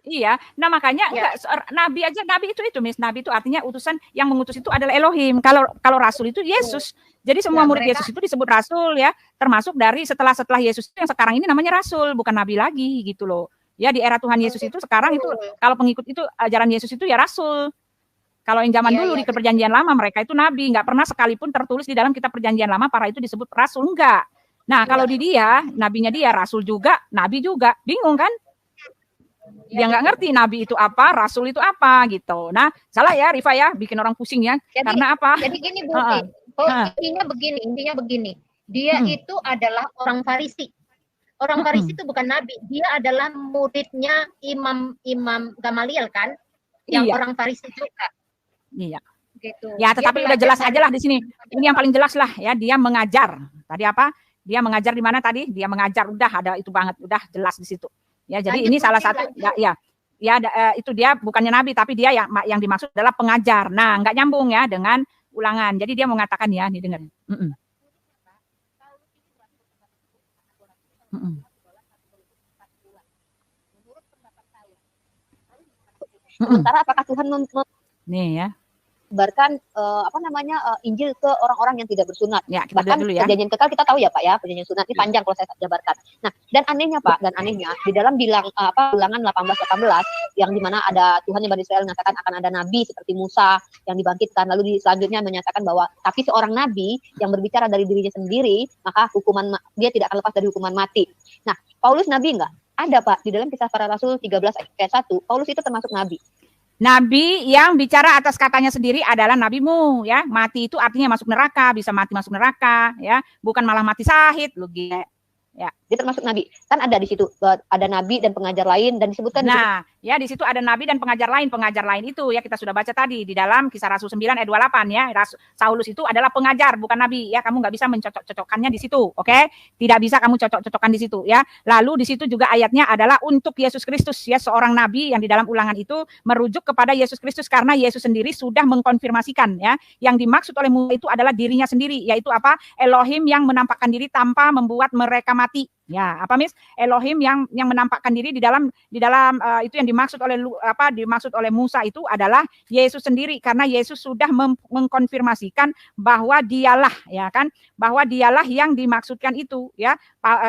Iya, nah makanya enggak, nabi aja, nabi itu Miss, nabi itu artinya utusan, yang mengutus itu adalah Elohim. Kalau rasul itu Yesus. Jadi semua murid Yesus itu disebut rasul ya, termasuk dari setelah Yesus yang sekarang ini namanya rasul, bukan nabi lagi gitu loh. Ya di era Tuhan Yesus itu sekarang itu kalau pengikut itu ajaran Yesus itu ya rasul. Kalau yang zaman dulu di Perjanjian Lama mereka itu nabi, enggak pernah sekalipun tertulis di dalam kitab Perjanjian Lama para itu disebut rasul, enggak. Nah, kalau di dia, nabinya dia rasul juga, nabi juga. Bingung kan? Dia nggak ngerti nabi itu apa, rasul itu apa gitu. Nah, salah ya Rifa ya, bikin orang pusing ya. Karena apa? Jadi gini Bu, intinya begini. Dia itu adalah orang Farisi. Orang Farisi itu bukan nabi, dia adalah muridnya Imam Gamaliel kan, yang orang Farisi juga. Iya. Gitu. Ya, tetapi udah jelas aja lah di sini. Ini yang paling jelas lah ya, dia mengajar. Tadi apa? Dia mengajar di mana tadi? Dia mengajar, udah ada itu banget, udah jelas di situ. Ya, jadi ini salah satu itu dia bukannya nabi, tapi dia yang dimaksud adalah pengajar. Nah, nggak nyambung ya dengan Ulangan. Jadi dia mengatakan ya, nih dengar. Sementara apakah Tuhan nih ya menyebarkan Injil ke orang-orang yang tidak bersunat. Ya, kita bahkan dulu ya. perjanjian kekal kita tahu ya Pak ya, perjanjian sunat ini panjang kalau saya jabarkan. Nah, dan anehnya Pak, di dalam Ulangan 18:18 yang dimana ada Tuhan yang Bani Israel mengatakan akan ada nabi seperti Musa yang dibangkitkan, lalu selanjutnya menyatakan bahwa tapi seorang nabi yang berbicara dari dirinya sendiri, maka dia tidak akan lepas dari hukuman mati. Nah, Paulus nabi enggak? Ada Pak, di dalam Kisah Para Rasul 13 ayat 1, Paulus itu termasuk nabi. Nabi yang bicara atas katanya sendiri adalah nabimu ya. Mati itu artinya masuk neraka, bisa mati masuk neraka ya, bukan malah mati syahid lu gitu. Ya, dia termasuk nabi. Kan ada di situ ada nabi dan pengajar lain dan disebutkan ya di situ ada nabi dan pengajar lain. Pengajar lain itu ya kita sudah baca tadi di dalam Kisah Rasul 9 ayat 28 ya. Saulus itu adalah pengajar bukan nabi ya. Kamu nggak bisa mencocok-cocokkannya di situ, oke? Tidak bisa kamu cocok-cocokkan di situ ya. Lalu di situ juga ayatnya adalah untuk Yesus Kristus ya, seorang nabi yang di dalam Ulangan itu merujuk kepada Yesus Kristus karena Yesus sendiri sudah mengkonfirmasikan ya. Yang dimaksud oleh Musa itu adalah dirinya sendiri, yaitu apa? Elohim yang menampakkan diri tanpa membuat mereka mati. Ya, apa Miss? Elohim yang menampakkan diri di dalam itu yang dimaksud oleh Musa itu adalah Yesus sendiri karena Yesus sudah mengkonfirmasikan bahwa dialah ya kan, bahwa dialah yang dimaksudkan itu ya.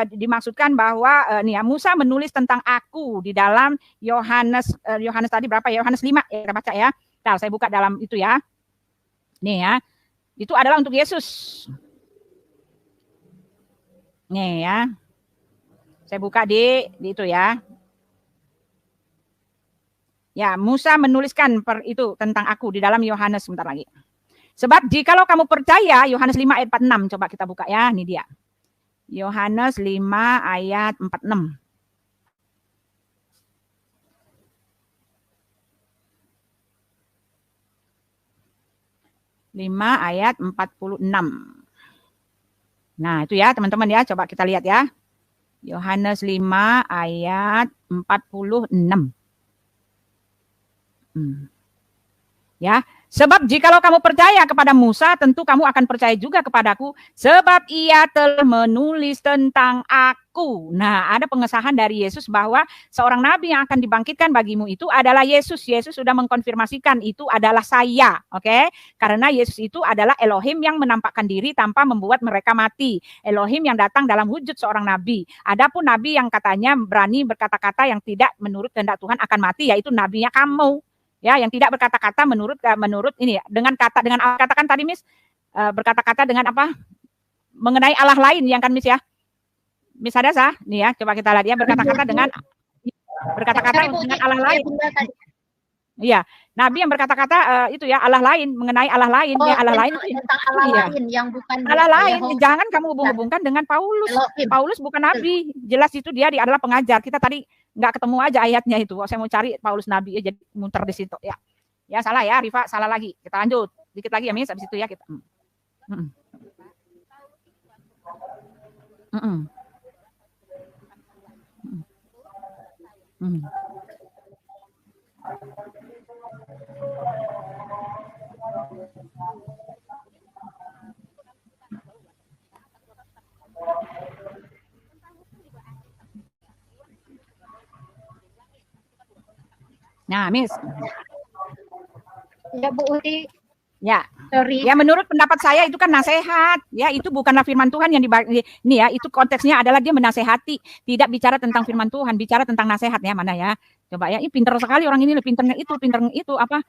Dimaksudkan bahwa Musa menulis tentang aku di dalam Yohanes tadi berapa ya? Yohanes 5 ya, kita baca ya. Nah, saya buka dalam itu ya. Nih ya. Itu adalah untuk Yesus. Nih ya. Saya buka di itu ya. Ya, Musa menuliskan itu tentang aku di dalam Yohanes sebentar lagi. Sebab jikalau kamu percaya, Yohanes 5 ayat 46, coba kita buka ya, ini dia. Yohanes 5 ayat 46. Ayat 46. Nah, itu ya teman-teman ya, coba kita lihat ya. Yohanes 5 ayat 46. Ya, sebab jikalau kamu percaya kepada Musa, tentu kamu akan percaya juga kepadaku, sebab ia telah menulis tentang aku. Nah, ada pengesahan dari Yesus bahwa seorang nabi yang akan dibangkitkan bagimu itu adalah Yesus. Yesus sudah mengkonfirmasikan itu adalah saya, oke? Karena Yesus itu adalah Elohim yang menampakkan diri tanpa membuat mereka mati. Elohim yang datang dalam wujud seorang nabi. Adapun nabi yang katanya berani berkata-kata yang tidak menurut kehendak Tuhan akan mati, yaitu nabinya kamu. Ya, yang tidak berkata-kata menurut ini ya, dengan katakan tadi Miss, berkata-kata dengan apa? Mengenai Allah lain yang kan Miss ya. Miss Hadasa, nih ya, coba kita lihat ya, berkata-kata dengan Allah lain. Iya, nabi yang berkata-kata itu ya Allah lain, mengenai Allah lain, ya Allah lain tentang Allah lain yang bukan Allah lain. Jangan kamu hubung-hubungkan dengan Paulus. Paulus bukan nabi, jelas itu dia adalah pengajar. Kita tadi nggak ketemu aja ayatnya itu. Saya mau cari Paulus nabi ya, jadi muter di situ ya. Ya salah ya, Rifa salah lagi. Kita lanjut dikit lagi ya Miss, habis itu ya kita. Nah, Miss. Ya, Bu Uti. Ya. Sorry. Ya, menurut pendapat saya itu kan nasihat. Ya, itu bukanlah firman Tuhan yang ini ya, itu konteksnya adalah dia menasehati, tidak bicara tentang firman Tuhan, bicara tentang nasihat ya, mana ya. Coba ya, ini pinter sekali orang ini, pinternya itu apa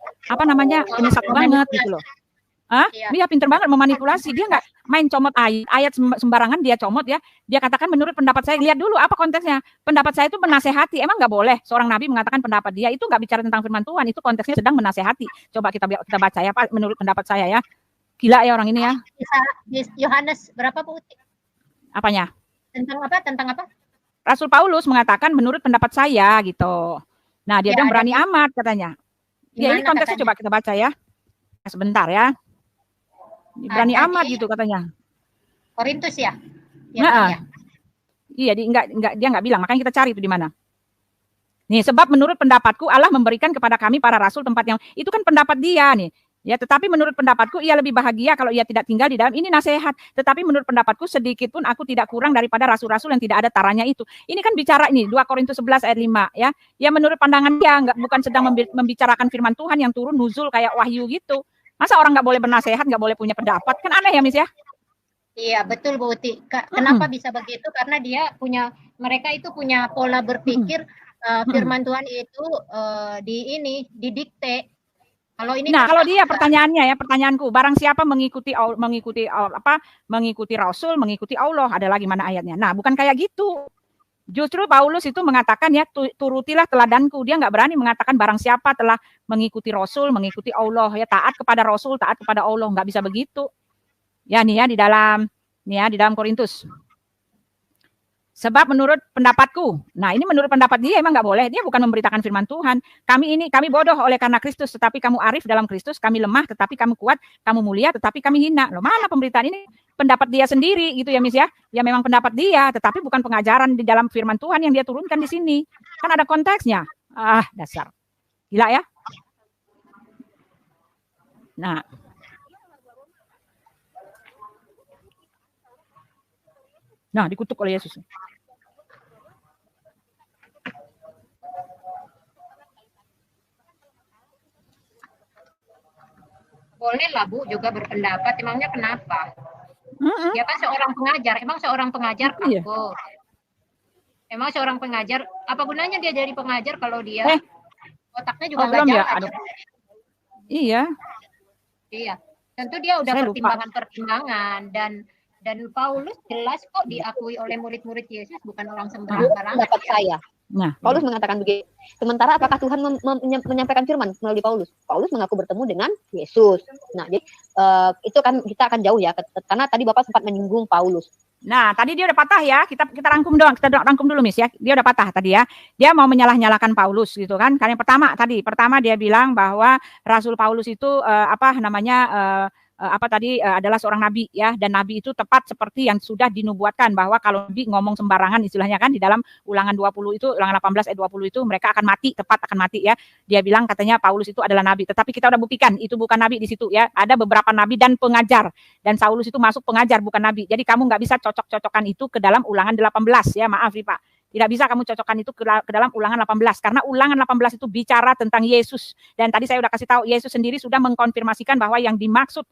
namanya? Ini satu banget gitu loh. Dia pinter banget memanipulasi. Dia nggak main comot ayat sembarangan, dia comot ya. Dia katakan menurut pendapat saya, lihat dulu apa konteksnya. Pendapat saya itu menasehati. Emang nggak boleh seorang nabi mengatakan pendapat dia itu nggak bicara tentang firman Tuhan. Itu konteksnya sedang menasehati. Coba kita baca ya Pak, menurut pendapat saya ya. Gila ya orang ini ya. Yohanes berapa Bu Uti? Apanya? Tentang apa? Tentang apa? Rasul Paulus mengatakan menurut pendapat saya gitu. Nah, dia bilang berani amat katanya. Ya, ini konteksnya katanya? Coba kita baca ya. Sebentar ya. Berani amat gitu katanya. Korintus ya? Iya, dia nggak bilang. Makanya kita cari itu di mana. Nih, sebab menurut pendapatku Allah memberikan kepada kami para rasul tempat yang itu kan pendapat dia nih. Ya, tetapi menurut pendapatku ia lebih bahagia kalau ia tidak tinggal di dalam ini nasihat. Tetapi menurut pendapatku sedikit pun aku tidak kurang daripada rasul-rasul yang tidak ada taranya itu. Ini kan bicara ini 2 Korintus 11 ayat 5 ya. Ya menurut pandangan dia bukan sedang membicarakan firman Tuhan yang turun nuzul kayak wahyu gitu. Masa orang nggak boleh bernasehat, nggak boleh punya pendapat? Kan aneh ya, Miss ya? Iya, betul Bu Uti. Kenapa bisa begitu? Karena mereka itu punya pola berpikir firman Tuhan itu didikte. Kalau dia pertanyaannya ya, pertanyaanku, barang siapa mengikuti Rasul, mengikuti Allah, ada lagi mana ayatnya? Nah, bukan kayak gitu. Justru Paulus itu mengatakan ya turutilah teladanku. Dia nggak berani mengatakan barang siapa telah mengikuti Rasul, mengikuti Allah ya taat kepada Rasul, taat kepada Allah, nggak bisa begitu. Ya nih ya di dalam Korintus. Sebab menurut pendapatku, nah ini menurut pendapat dia emang nggak boleh. Dia bukan memberitakan firman Tuhan. Kami bodoh oleh karena Kristus, tetapi kamu arif dalam Kristus. Kami lemah, tetapi kamu kuat. Kamu mulia, tetapi kami hina. Loh mana pemberitaan ini? Pendapat dia sendiri gitu ya Miss ya. Ya memang pendapat dia, tetapi bukan pengajaran di dalam firman Tuhan yang dia turunkan di sini. Kan ada konteksnya. Dasar. Gila ya. Nah, dikutuk oleh Yesus. Boleh lah Bu juga berpendapat. Emangnya kenapa? Dia kan seorang pengajar. Emang seorang pengajar kafir? Emang seorang pengajar, apa gunanya dia jadi pengajar kalau dia otaknya juga nggak jalan? Iya. Tentu dia udah pertimbangan-pertimbangan dan Paulus jelas kok diakui oleh murid-murid Yesus bukan orang sembarangan. Pendapat saya. Paulus mengatakan begitu. Sementara apakah Tuhan menyampaikan firman melalui Paulus? Paulus mengaku bertemu dengan Yesus. Nah, jadi itu kan kita akan jauh ya, karena tadi Bapak sempat menyinggung Paulus. Nah, tadi dia udah patah ya. Kita rangkum doang. Kita rangkum dulu, Miss ya. Dia udah patah tadi ya. Dia mau menyalah-nyalahkan Paulus gitu kan. Karena yang pertama dia bilang bahwa Rasul Paulus itu adalah seorang nabi ya, dan nabi itu tepat seperti yang sudah dinubuatkan bahwa kalau nabi ngomong sembarangan istilahnya kan di dalam Ulangan 20 itu, Ulangan 18 ayat 20 itu mereka akan mati, tepat akan mati ya. Dia bilang katanya Paulus itu adalah nabi, tetapi kita udah buktikan itu bukan nabi di situ ya. Ada beberapa nabi dan pengajar, dan Saulus itu masuk pengajar bukan nabi. Jadi kamu nggak bisa cocok-cocokkan itu ke dalam Ulangan 18 ya, maaf nih Pak. Tidak bisa kamu cocokkan itu ke dalam Ulangan 18 karena Ulangan 18 itu bicara tentang Yesus, dan tadi saya udah kasih tahu Yesus sendiri sudah mengkonfirmasikan bahwa yang dimaksud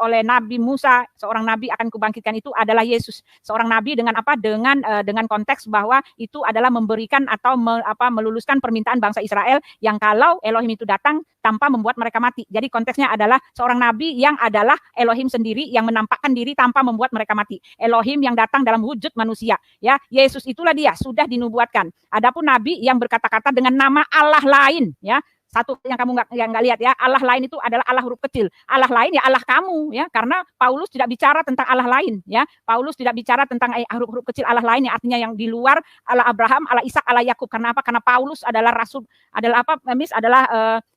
oleh Nabi Musa, seorang nabi akan kubangkitkan itu adalah Yesus. Seorang nabi dengan apa? Dengan konteks bahwa itu adalah memberikan atau meluluskan permintaan bangsa Israel yang kalau Elohim itu datang tanpa membuat mereka mati. Jadi konteksnya adalah seorang nabi yang adalah Elohim sendiri yang menampakkan diri tanpa membuat mereka mati. Elohim yang datang dalam wujud manusia. Ya, Yesus itulah dia, sudah dinubuatkan. Adapun nabi yang berkata-kata dengan nama Allah lain, ya. Satu yang kamu nggak lihat ya, Allah lain itu adalah Allah huruf kecil. Allah lain ya Allah kamu ya, karena Paulus tidak bicara tentang Allah lain ya. Paulus tidak bicara tentang huruf kecil Allah lain yang artinya yang di luar Allah Abraham, Allah Ishak, Allah Yakub. Karena apa? Karena Paulus adalah rasul, adalah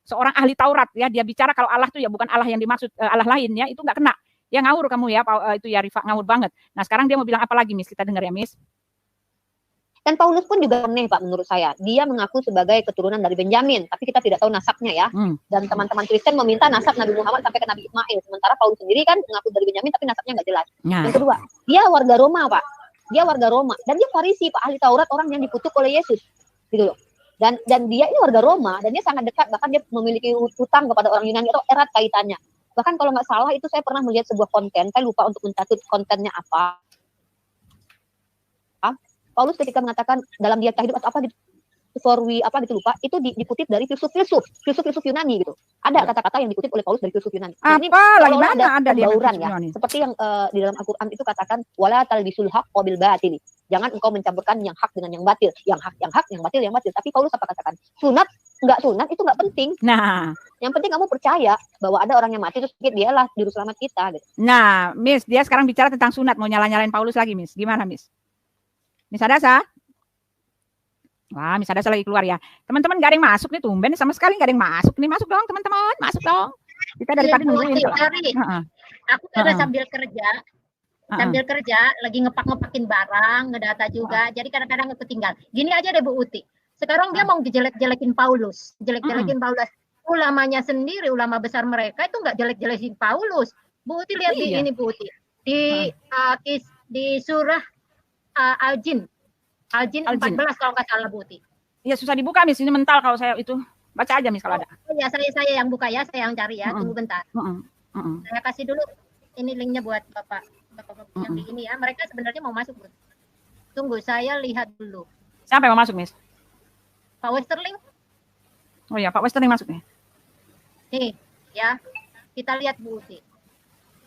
seorang ahli Taurat ya. Dia bicara kalau Allah itu ya bukan Allah yang dimaksud Allah lain ya, itu nggak kena. Ya ngawur kamu ya, itu ya Rifa, ngawur banget. Nah sekarang dia mau bilang apa lagi, Miss? Kita dengar ya, Miss. Dan Paulus pun juga aneh Pak menurut saya. Dia mengaku sebagai keturunan dari Benyamin, tapi kita tidak tahu nasabnya ya. Dan teman-teman Kristen meminta nasab Nabi Muhammad sampai ke Nabi Ismail. Sementara Paulus sendiri kan mengaku dari Benyamin tapi nasabnya nggak jelas. Yang kedua, dia warga Roma Pak. Dia warga Roma dan dia Farisi Pak, ahli Taurat, orang yang dikutuk oleh Yesus. Gitu loh. Dan dia ini warga Roma dan dia sangat dekat, bahkan dia memiliki hutang kepada orang Yunani atau erat kaitannya. Bahkan kalau nggak salah itu saya pernah melihat sebuah konten, saya lupa untuk mencatut kontennya apa. Paulus ketika mengatakan dalam dia hidup atau apa gitu, gitu lupa, itu dikutip dari filsuf Yunani gitu. Ada kata-kata yang dikutip oleh Paulus dari filsuf Yunani. Lagi mana ada pembauran ya. Seperti yang di dalam Al-Qur'an itu katakan wala talbisul haqqa bil batil. Jangan engkau mencampurkan yang hak dengan yang batil. Yang hak, yang batil. Tapi Paulus apa katakan? Sunat itu nggak penting. Nah, yang penting kamu percaya bahwa ada orang yang mati terus dialah juru selamat kita gitu. Nah, Miss, dia sekarang bicara tentang sunat, mau nyalain Paulus lagi, Miss. Gimana, Miss? Miss Adasa? Wah, Miss Adasa lagi keluar ya. Teman-teman gak ada yang masuk nih, tumben sama sekali gak ada yang masuk nih. Masuk dong, teman-teman. Masuk dong. Kita dari tadi nungguin. Aku udah sambil kerja. Sambil kerja, lagi ngepak-ngepakin barang, ngedata juga. Jadi kadang-kadang ketinggal. Gini aja deh Bu Uti. Sekarang dia mau jelek-jelekin Paulus. Jelek-jelekin Paulus. Ulamanya sendiri, ulama besar mereka itu nggak jelek-jelekin Paulus. Bu Uti lihat di ini Bu Uti. Di surah Al-Jin 14 kalau nggak salah Bu Uti. Iya susah dibuka Miss, ini mental kalau saya itu. Baca aja Miss kalau ada. Ya saya yang buka ya, saya yang cari ya. Tunggu bentar. Saya kasih dulu ini linknya buat Bapak yang di ini ya. Mereka sebenarnya mau masuk Bu. Tunggu saya lihat dulu. Siapa yang mau masuk Miss? Pak Westerling. Oh ya Pak Westerling masuk nih. Nih ya, kita lihat Bu Uti.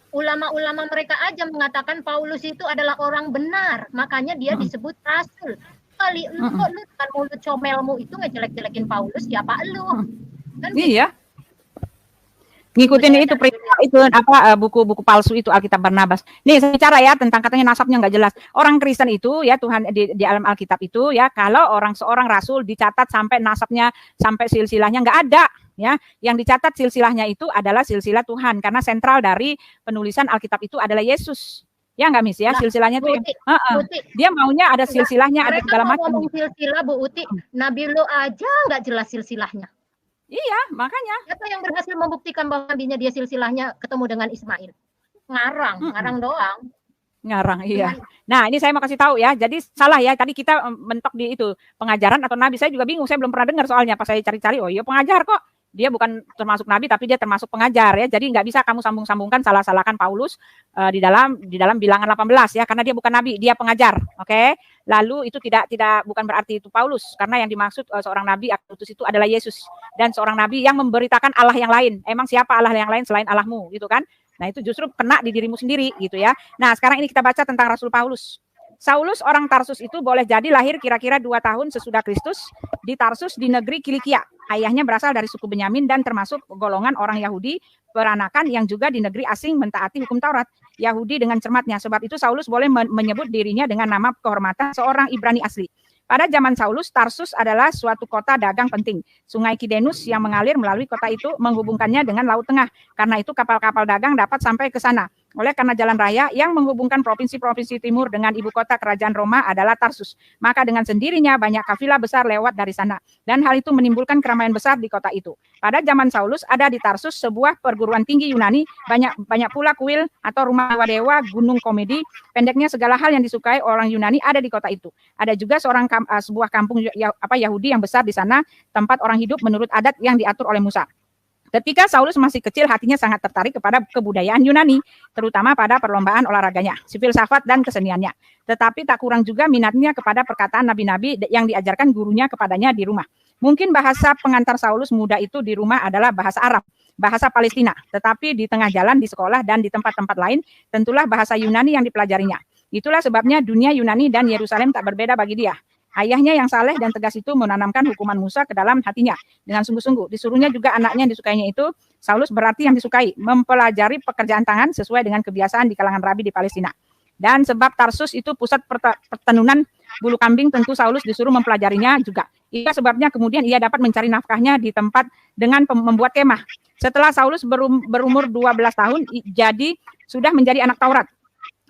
Ulama-ulama mereka aja mengatakan Paulus itu adalah orang benar, makanya dia disebut rasul. Kali lu kan mulut comelmu itu ngejelek-jelekin Paulus, siapa lu? Kan iya. Ngikutin itu buku-buku palsu itu Alkitab Barnabas. Nih saya bicara ya tentang katanya nasabnya nggak jelas. Orang Kristen itu ya Tuhan di alam Alkitab itu ya kalau seorang rasul dicatat sampai nasabnya sampai silsilahnya nggak ada. Ya, yang dicatat silsilahnya itu adalah silsilah Tuhan karena sentral dari penulisan Alkitab itu adalah Yesus. Ya enggak Miss ya, silsilahnya itu dia maunya ada silsilahnya, ada segala macam. Silsilah Bu Uti, Nabi Lo aja nggak jelas silsilahnya. Iya, makanya. Siapa yang berhasil membuktikan bahwa nabinya dia silsilahnya ketemu dengan Ismail? Ngarang doang. Ngarang, iya. Nah, ini saya mau kasih tahu ya. Jadi salah ya. Tadi kita mentok di itu pengajaran atau nabi. Saya juga bingung. Saya belum pernah dengar soalnya. Pas saya cari-cari, oh iya pengajar kok. Dia bukan termasuk nabi tapi dia termasuk pengajar ya. Jadi nggak bisa kamu sambung-sambungkan salah-salahkan Paulus di dalam Bilangan 18 ya karena dia bukan nabi, dia pengajar. Oke. Lalu itu tidak bukan berarti itu Paulus karena yang dimaksud seorang nabi atau utus itu adalah Yesus dan seorang nabi yang memberitakan Allah yang lain. Emang siapa Allah yang lain selain Allahmu gitu kan? Nah, itu justru kena di dirimu sendiri gitu ya. Nah, sekarang ini kita baca tentang Rasul Paulus. Saulus orang Tarsus itu boleh jadi lahir kira-kira 2 tahun sesudah Kristus di Tarsus di negeri Kilikia. Ayahnya berasal dari suku Benyamin dan termasuk golongan orang Yahudi peranakan yang juga di negeri asing mentaati hukum Taurat Yahudi dengan cermatnya. Sebab itu Saulus boleh menyebut dirinya dengan nama kehormatan seorang Ibrani asli. Pada zaman Saulus, Tarsus adalah suatu kota dagang penting. Sungai Kidenus yang mengalir melalui kota itu menghubungkannya dengan Laut Tengah. Karena itu kapal-kapal dagang dapat sampai ke sana. Oleh karena jalan raya yang menghubungkan provinsi-provinsi timur dengan ibu kota kerajaan Roma adalah Tarsus. Maka dengan sendirinya banyak kafilah besar lewat dari sana. Dan hal itu menimbulkan keramaian besar di kota itu. Pada zaman Saulus ada di Tarsus sebuah perguruan tinggi Yunani. Banyak pula kuil atau rumah dewa, gunung komedi. Pendeknya segala hal yang disukai orang Yunani ada di kota itu. Ada juga sebuah kampung Yahudi yang besar di sana. Tempat orang hidup menurut adat yang diatur oleh Musa. Ketika Saulus masih kecil, hatinya sangat tertarik kepada kebudayaan Yunani, terutama pada perlombaan olahraganya, filsafat dan keseniannya. Tetapi tak kurang juga minatnya kepada perkataan nabi-nabi yang diajarkan gurunya kepadanya di rumah. Mungkin bahasa pengantar Saulus muda itu di rumah adalah bahasa Arab, bahasa Palestina. Tetapi di tengah jalan, di sekolah, dan di tempat-tempat lain, tentulah bahasa Yunani yang dipelajarinya. Itulah sebabnya dunia Yunani dan Yerusalem tak berbeda bagi dia. Ayahnya yang saleh dan tegas itu menanamkan hukuman Musa ke dalam hatinya dengan sungguh-sungguh. Disuruhnya juga anaknya yang disukainya itu, Saulus berarti yang disukai, mempelajari pekerjaan tangan sesuai dengan kebiasaan di kalangan rabi di Palestina. Dan sebab Tarsus itu pusat pertenunan bulu kambing, tentu Saulus disuruh mempelajarinya juga. Itu sebabnya kemudian ia dapat mencari nafkahnya di tempat dengan membuat kemah. Setelah Saulus berumur 12 tahun, jadi sudah menjadi anak Taurat.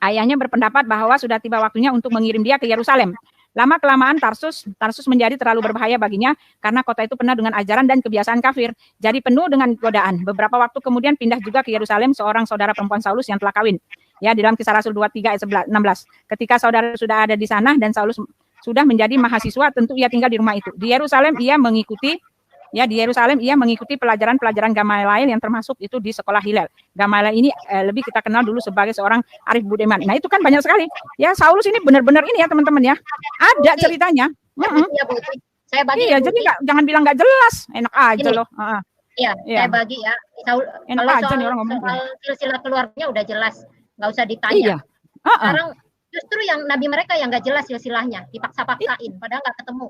Ayahnya berpendapat bahwa sudah tiba waktunya untuk mengirim dia ke Yerusalem. Lama-kelamaan Tarsus menjadi terlalu berbahaya baginya karena kota itu penuh dengan ajaran dan kebiasaan kafir. Jadi penuh dengan godaan. Beberapa waktu kemudian pindah juga ke Yerusalem seorang saudara perempuan Saulus yang telah kawin. Ya, di dalam Kisah Rasul 23 ayat 16. Ketika saudara sudah ada di sana dan Saulus sudah menjadi mahasiswa, tentu ia tinggal di rumah itu. Di Yerusalem ia mengikuti pelajaran-pelajaran Gamaliel yang termasuk itu di sekolah Hillel. Gamaliel ini lebih kita kenal dulu sebagai seorang arif budiman. Nah, itu kan banyak sekali. Ya, Saulus ini benar-benar ini ya teman-teman ya. Ada ceritanya. Saya bagi. Iya, jadi jangan bilang nggak jelas. Enak aja ini. loh. Iya, saya bagi ya. Enak kalau aja nih orang ngomong. Soal silsilah keluarganya udah jelas, nggak usah ditanya. Iya. Sekarang justru yang nabi mereka yang nggak jelas silsilahnya, dipaksa-paksain, padahal nggak ketemu.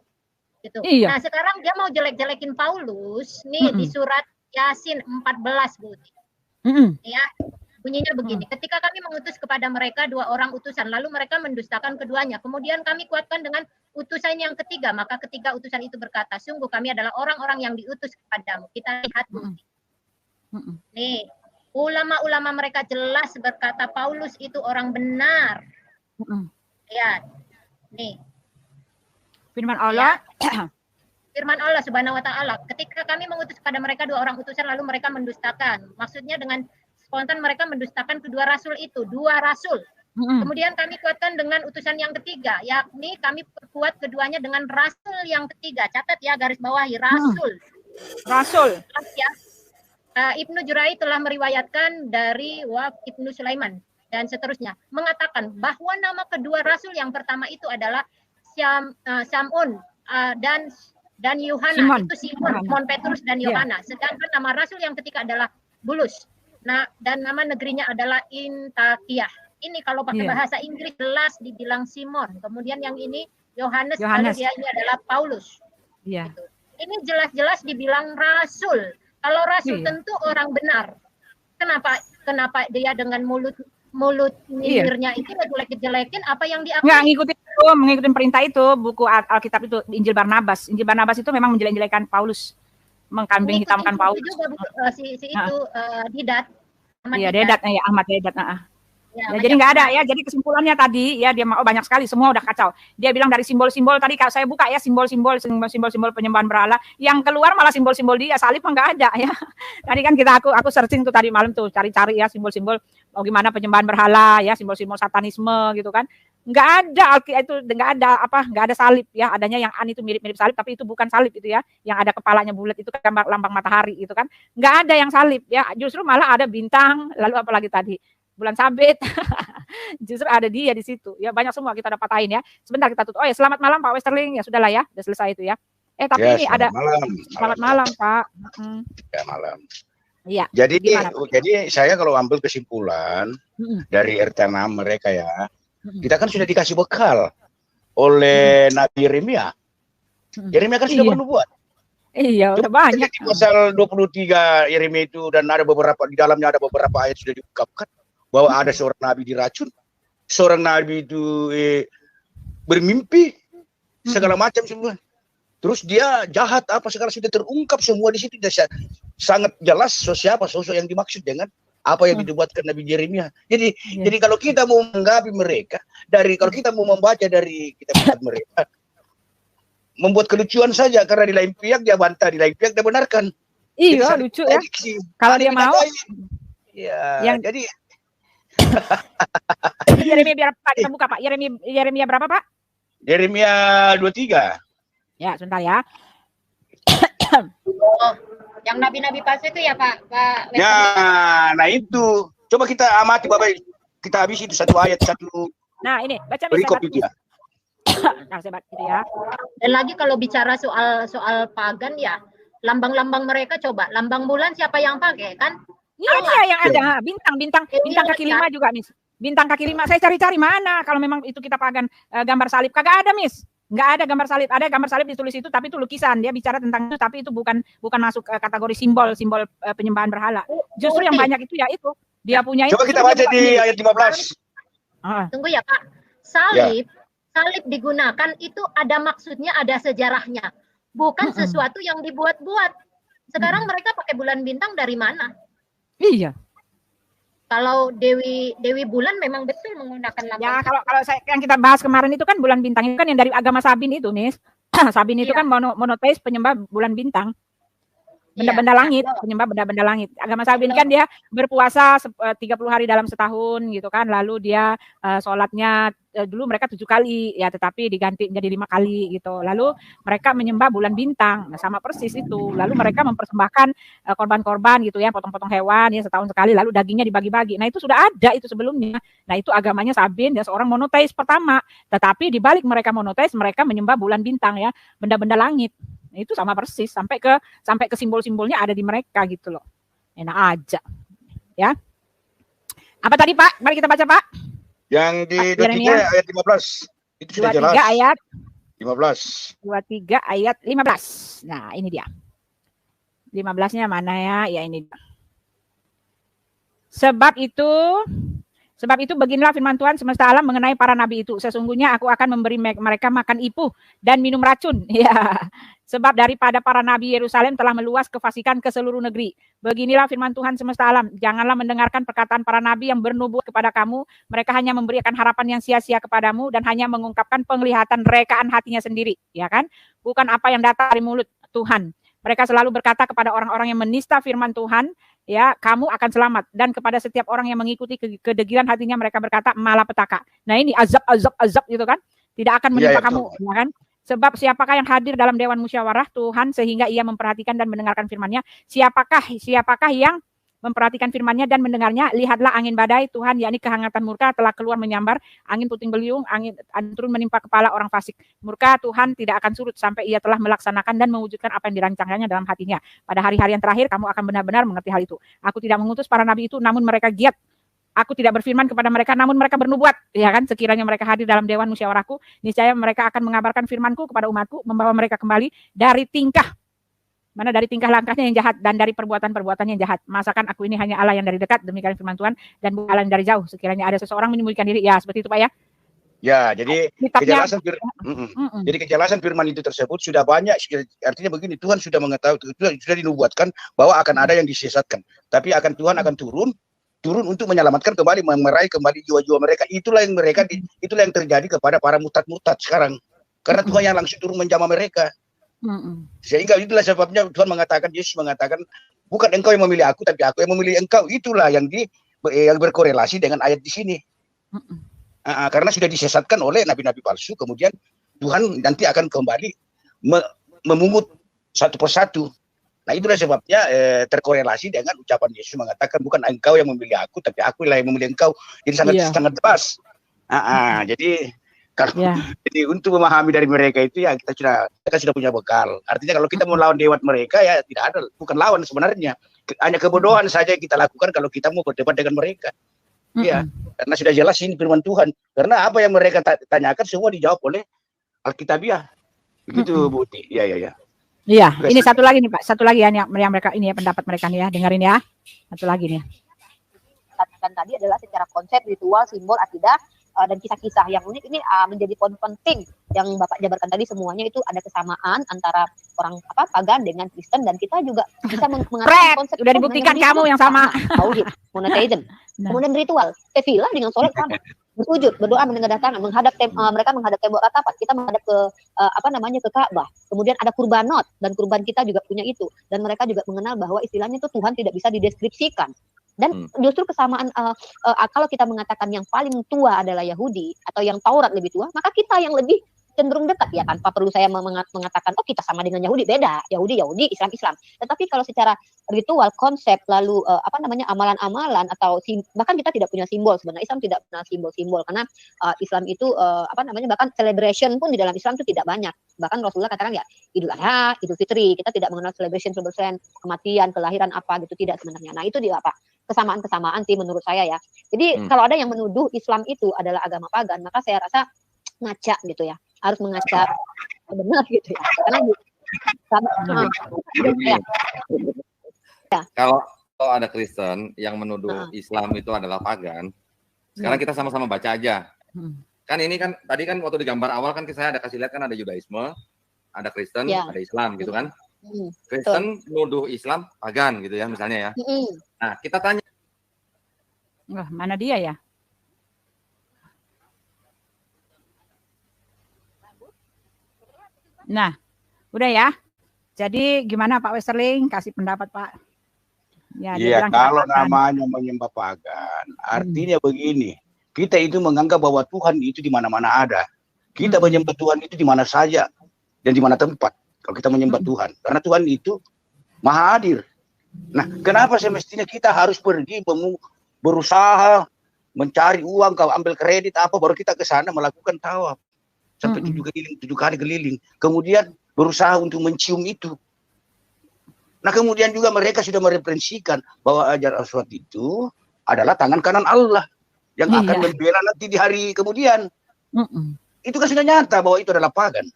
Gitu. Iya. Nah, sekarang dia mau jelek-jelekin Paulus nih di surat Yasin 14, Bu. Ya, bunyinya begini. Ketika kami mengutus kepada mereka 2 orang utusan, lalu mereka mendustakan keduanya. Kemudian kami kuatkan dengan utusan yang ketiga. Maka ketiga utusan itu berkata, sungguh kami adalah orang-orang yang diutus kepadamu. Kita lihat, Bu. Nih, ulama-ulama mereka jelas berkata Paulus itu orang benar. Lihat. Nih. Firman Allah. Ya. Firman Allah Subhanahu wa taala, ketika kami mengutus kepada mereka 2 orang utusan lalu mereka mendustakan. Maksudnya dengan spontan mereka mendustakan kedua rasul itu, 2 rasul. Kemudian kami kuatkan dengan utusan yang ketiga, yakni kami perkuat keduanya dengan rasul yang ketiga. Catat ya, garis bawahi, rasul. Rasul. Ya. Ibnu Jurai telah meriwayatkan dari Ibnu Sulaiman dan seterusnya mengatakan bahwa nama kedua rasul yang pertama itu adalah Samun dan Yohana, itu Simon Petrus dan Yohana. Sedangkan nama rasul yang ketiga adalah Bulus. Nah, dan nama negerinya adalah Intakiyah. Ini kalau pakai bahasa Inggris jelas dibilang Simon. Kemudian yang ini Yohanes. Lalu dia ini adalah Paulus. Gitu. Ini jelas-jelas dibilang rasul. Kalau rasul tentu orang benar. Kenapa dia dengan mulut nyindirnya itu jelek-jelekin apa yang diakui? Nggak mengikuti perintah itu, buku Alkitab itu, Injil Barnabas. Injil Barnabas itu memang menjelek-jelekan Paulus, mengkambing hitamkan Paulus. Juga, itu Didat. Dedat ya, Ahmad Dedat. Ya, jadi nggak ada ya. Jadi kesimpulannya tadi ya dia mau banyak sekali, semua udah kacau. Dia bilang dari simbol-simbol tadi kalau saya buka ya simbol-simbol penyembahan berhala, yang keluar malah simbol-simbol dia, salib nggak ada ya. Tadi kan aku searching tuh tadi malam tuh cari-cari ya simbol-simbol gimana penyembahan berhala ya, simbol-simbol satanisme gitu kan. Nggak ada itu, nggak ada salib ya, adanya yang itu mirip-mirip salib tapi itu bukan salib itu ya, yang ada kepalanya bulat itu kan gambar lambang matahari itu kan, nggak ada yang salib ya, justru malah ada bintang, lalu apalagi tadi bulan sabit. Justru ada dia di situ ya, banyak semua kita dapatain ya. Sebentar kita tutup. Oh ya, selamat malam Pak Westerling, ya sudahlah ya, udah selesai itu ya. Tapi ya, ini ada selamat malam Pak. Ya malam. Iya. Jadi saya kalau ambil kesimpulan dari RT6 mereka ya, kita kan sudah dikasih bekal oleh Nabi Yeremia. Yeremia kan sudah bernubuat. Iya, udah banyak. Di pasal 23 Yeremia itu, dan ada beberapa di dalamnya ada beberapa ayat sudah diungkapkan bahwa ada seorang nabi diracun, seorang nabi itu bermimpi segala macam semua. Terus dia jahat apa segala sudah terungkap semua di situ. Sangat jelas siapa sosok yang dimaksud dengan apa yang dibuatkan Nabi Yeremia. Jadi kalau kita mau menanggapi mereka kalau kita mau membaca dari kitab mereka, membuat kelucuan saja karena di lain pihak dia bantah, di lain pihak dia benarkan. Iya, lucu ya. Kalau dia mau. Ya, jadi Yeremia berapa kita buka Pak? Yeremia berapa Pak? Yeremia 23. Ya, sebentar ya. Yang nabi-nabi palsu itu ya Pak. Ya, nah itu. Coba kita amati Bapak. Kita habis itu satu ayat satu. Nah, ini baca berikut itu ya. Nah, sebat gitu ya. Dan lagi kalau bicara soal pagan ya, lambang-lambang mereka coba, lambang bulan siapa yang pakai kan? Iya yang ada bintang kaki 5 juga, Miss. Bintang kaki 5 saya cari-cari mana kalau memang itu kita pagan gambar salib, kagak ada, Miss. Nggak ada gambar salib, ada gambar salib ditulis itu tapi itu lukisan, dia bicara tentang itu tapi itu bukan masuk kategori simbol penyembahan berhala. Justru yang banyak itu ya itu dia punya. Coba kita baca di ayat 15. Tunggu ya Pak. Salib digunakan itu ada maksudnya, ada sejarahnya. Bukan sesuatu yang dibuat-buat. Sekarang mereka pakai bulan bintang dari mana? Iya. Kalau Dewi Bulan memang betul menggunakan lambang. Ya, kalau yang kita bahas kemarin itu kan bulan bintang itu kan yang dari agama Sabin itu, Nis. Sabin itu kan monoteis penyembah bulan bintang. Benda-benda langit, penyembah benda-benda langit. Agama Sabin kan dia berpuasa 30 hari dalam setahun gitu kan. Lalu dia sholatnya dulu mereka 7 kali ya, tetapi diganti menjadi 5 kali gitu. Lalu mereka menyembah bulan bintang. Nah, sama persis itu. Lalu mereka mempersembahkan korban-korban gitu ya, potong-potong hewan ya setahun sekali, lalu dagingnya dibagi-bagi. Nah, itu sudah ada itu sebelumnya. Nah, itu agamanya Sabin, dia seorang monoteis pertama. Tetapi di balik mereka monoteis, mereka menyembah bulan bintang ya, benda-benda langit. Itu sama persis sampai ke simbol-simbolnya ada di mereka gitu loh. Enak aja. Ya. Apa tadi, Pak? Mari kita baca, Pak. Yang di 23 ayat 15. Itu sudah jelas. 23 ayat 15. 23 ayat 15. Nah, ini dia. 15-nya mana ya? Ya ini. Sebab itu beginilah firman Tuhan semesta alam mengenai para nabi itu. Sesungguhnya aku akan memberi mereka makan ipuh dan minum racun. Ya. Sebab daripada para nabi Yerusalem telah meluas kefasikan ke seluruh negeri. Beginilah firman Tuhan semesta alam. Janganlah mendengarkan perkataan para nabi yang bernubuat kepada kamu. Mereka hanya memberikan harapan yang sia-sia kepadamu dan hanya mengungkapkan penglihatan rekaan hatinya sendiri. Ya kan? Bukan apa yang datang dari mulut Tuhan. Mereka selalu berkata kepada orang-orang yang menista firman Tuhan, ya, kamu akan selamat. Dan kepada setiap orang yang mengikuti kedegilan hatinya mereka berkata malapetaka. Nah, ini azab gitu kan. Tidak akan menimpa kamu, ya kan? Sebab siapakah yang hadir dalam dewan musyawarah Tuhan sehingga ia memperhatikan dan mendengarkan firman-Nya? Siapakah yang memperhatikan firman-Nya dan mendengarnya? Lihatlah angin badai Tuhan, yakni kehangatan murka telah keluar menyambar, angin puting beliung, angin turun menimpa kepala orang fasik. Murka Tuhan tidak akan surut sampai ia telah melaksanakan dan mewujudkan apa yang dirancangkannya dalam hatinya. Pada hari-hari yang terakhir kamu akan benar-benar mengerti hal itu. Aku tidak mengutus para nabi itu, namun mereka giat. Aku tidak berfirman kepada mereka, namun mereka bernubuat. Ya kan, sekiranya mereka hadir dalam dewan musyawarahku, niscaya mereka akan mengabarkan firmanku kepada umatku, membawa mereka kembali dari tingkah langkahnya yang jahat dan dari perbuatan-perbuatan yang jahat. Masakan aku ini hanya Allah yang dari dekat, demikian firman Tuhan, dan bukan Allah yang dari jauh. Sekiranya ada seseorang menyembunyikan diri, ya seperti itu Pak ya. Ya, jadi kejelasan firman itu tersebut sudah banyak. Artinya begini, Tuhan sudah mengetahui, sudah dinubuatkan bahwa akan ada yang disesatkan. Tapi Tuhan akan turun untuk menyelamatkan kembali, meraih kembali jiwa-jiwa mereka. Itulah yang terjadi kepada para murtad sekarang. Karena Tuhan yang langsung turun menjamah mereka. Sehingga itulah sebabnya Tuhan mengatakan, Yesus mengatakan, bukan engkau yang memilih aku, tapi aku yang memilih engkau. Itulah yang berkorelasi dengan ayat di sini. Karena sudah disesatkan oleh nabi-nabi palsu, kemudian Tuhan nanti akan kembali memungut satu persatu. Nah, itulah sebabnya terkorelasi dengan ucapan Yesus mengatakan bukan engkau yang memilih aku, tapi aku yang memilih engkau. Jadi sangat jelas. Jadi jadi untuk memahami dari mereka itu ya kita sudah punya bekal. Artinya kalau kita mau lawan dewa mereka ya tidak ada, bukan lawan sebenarnya. Hanya kebodohan saja yang kita lakukan kalau kita mau berdebat dengan mereka. Ya, karena sudah jelas ini firman Tuhan. Karena apa yang mereka tanyakan semua dijawab oleh Alkitabiah. Begitu Bu Uti. Iya. Iya, ini satu lagi nih Pak, satu lagi ya yang mereka ini ya pendapat mereka nih ya, dengerin ya. Satu lagi nih. Katakan tadi adalah secara konsep, ritual, simbol, akidah dan kisah-kisah yang unik ini menjadi poin penting yang Bapak jabarkan tadi. Semuanya itu ada kesamaan antara orang pagan dengan Kristen, dan kita juga bisa mengatakan konsep udah dibuktikan kamu yang sama. Tauhid, monotheism. Kemudian ritual, tefilah dengan sholat sama. Bersujud, berdoa menengadah tangan, mereka menghadap tembok ratapan, kita menghadap ke ke Ka'bah. Kemudian ada kurbanot, dan kurban kita juga punya itu. Dan mereka juga mengenal bahwa istilahnya itu Tuhan tidak bisa dideskripsikan. Dan justru kesamaan kalau kita mengatakan yang paling tua adalah Yahudi atau yang Taurat lebih tua, maka kita yang lebih cenderung dekat ya, tanpa perlu saya mengatakan oh kita sama dengan Yahudi. Beda, Yahudi, Islam. Tetapi kalau secara ritual, konsep, lalu amalan-amalan atau bahkan kita tidak punya simbol. Sebenarnya Islam tidak punya simbol-simbol karena Islam itu bahkan celebration pun di dalam Islam itu tidak banyak. Bahkan Rasulullah katakan ya Idul Adha, Idul Fitri, kita tidak mengenal celebration kematian, kelahiran apa gitu, tidak sebenarnya. Nah, itu dia kesamaan-kesamaan sih menurut saya ya. Jadi kalau ada yang menuduh Islam itu adalah agama pagan, maka saya rasa ngaca gitu ya, harus mengaca benar gitu ya. Karena kalau ada Kristen yang menuduh Islam itu adalah pagan, sekarang kita sama-sama baca aja. Kan ini kan tadi kan waktu di gambar awal kan saya ada kasih lihat kan ada Judaisme, ada Kristen, ada Islam gitu kan. Kristen menuduh Islam pagan gitu ya misalnya ya. Nah, kita tanya Wah, mana dia ya? Nah, udah ya. Jadi gimana Pak Westerling? Kasih pendapat Pak. Ya, kalau namanya menyembah pagan, artinya begini. Kita itu menganggap bahwa Tuhan itu di mana-mana ada. Kita menyembah Tuhan itu di mana saja dan di mana tempat. Kalau kita menyembah Tuhan, karena Tuhan itu maha hadir. Nah, kenapa semestinya kita harus pergi berusaha mencari uang, kalau ambil kredit apa, baru kita ke sana melakukan tawaf sampai 7 kali keliling, kemudian berusaha untuk mencium itu. Nah, kemudian juga mereka sudah mereferensikan bahwa Hajar Aswad itu adalah tangan kanan Allah yang akan membela nanti di hari kemudian. Itu kan sudah nyata bahwa itu adalah pagan.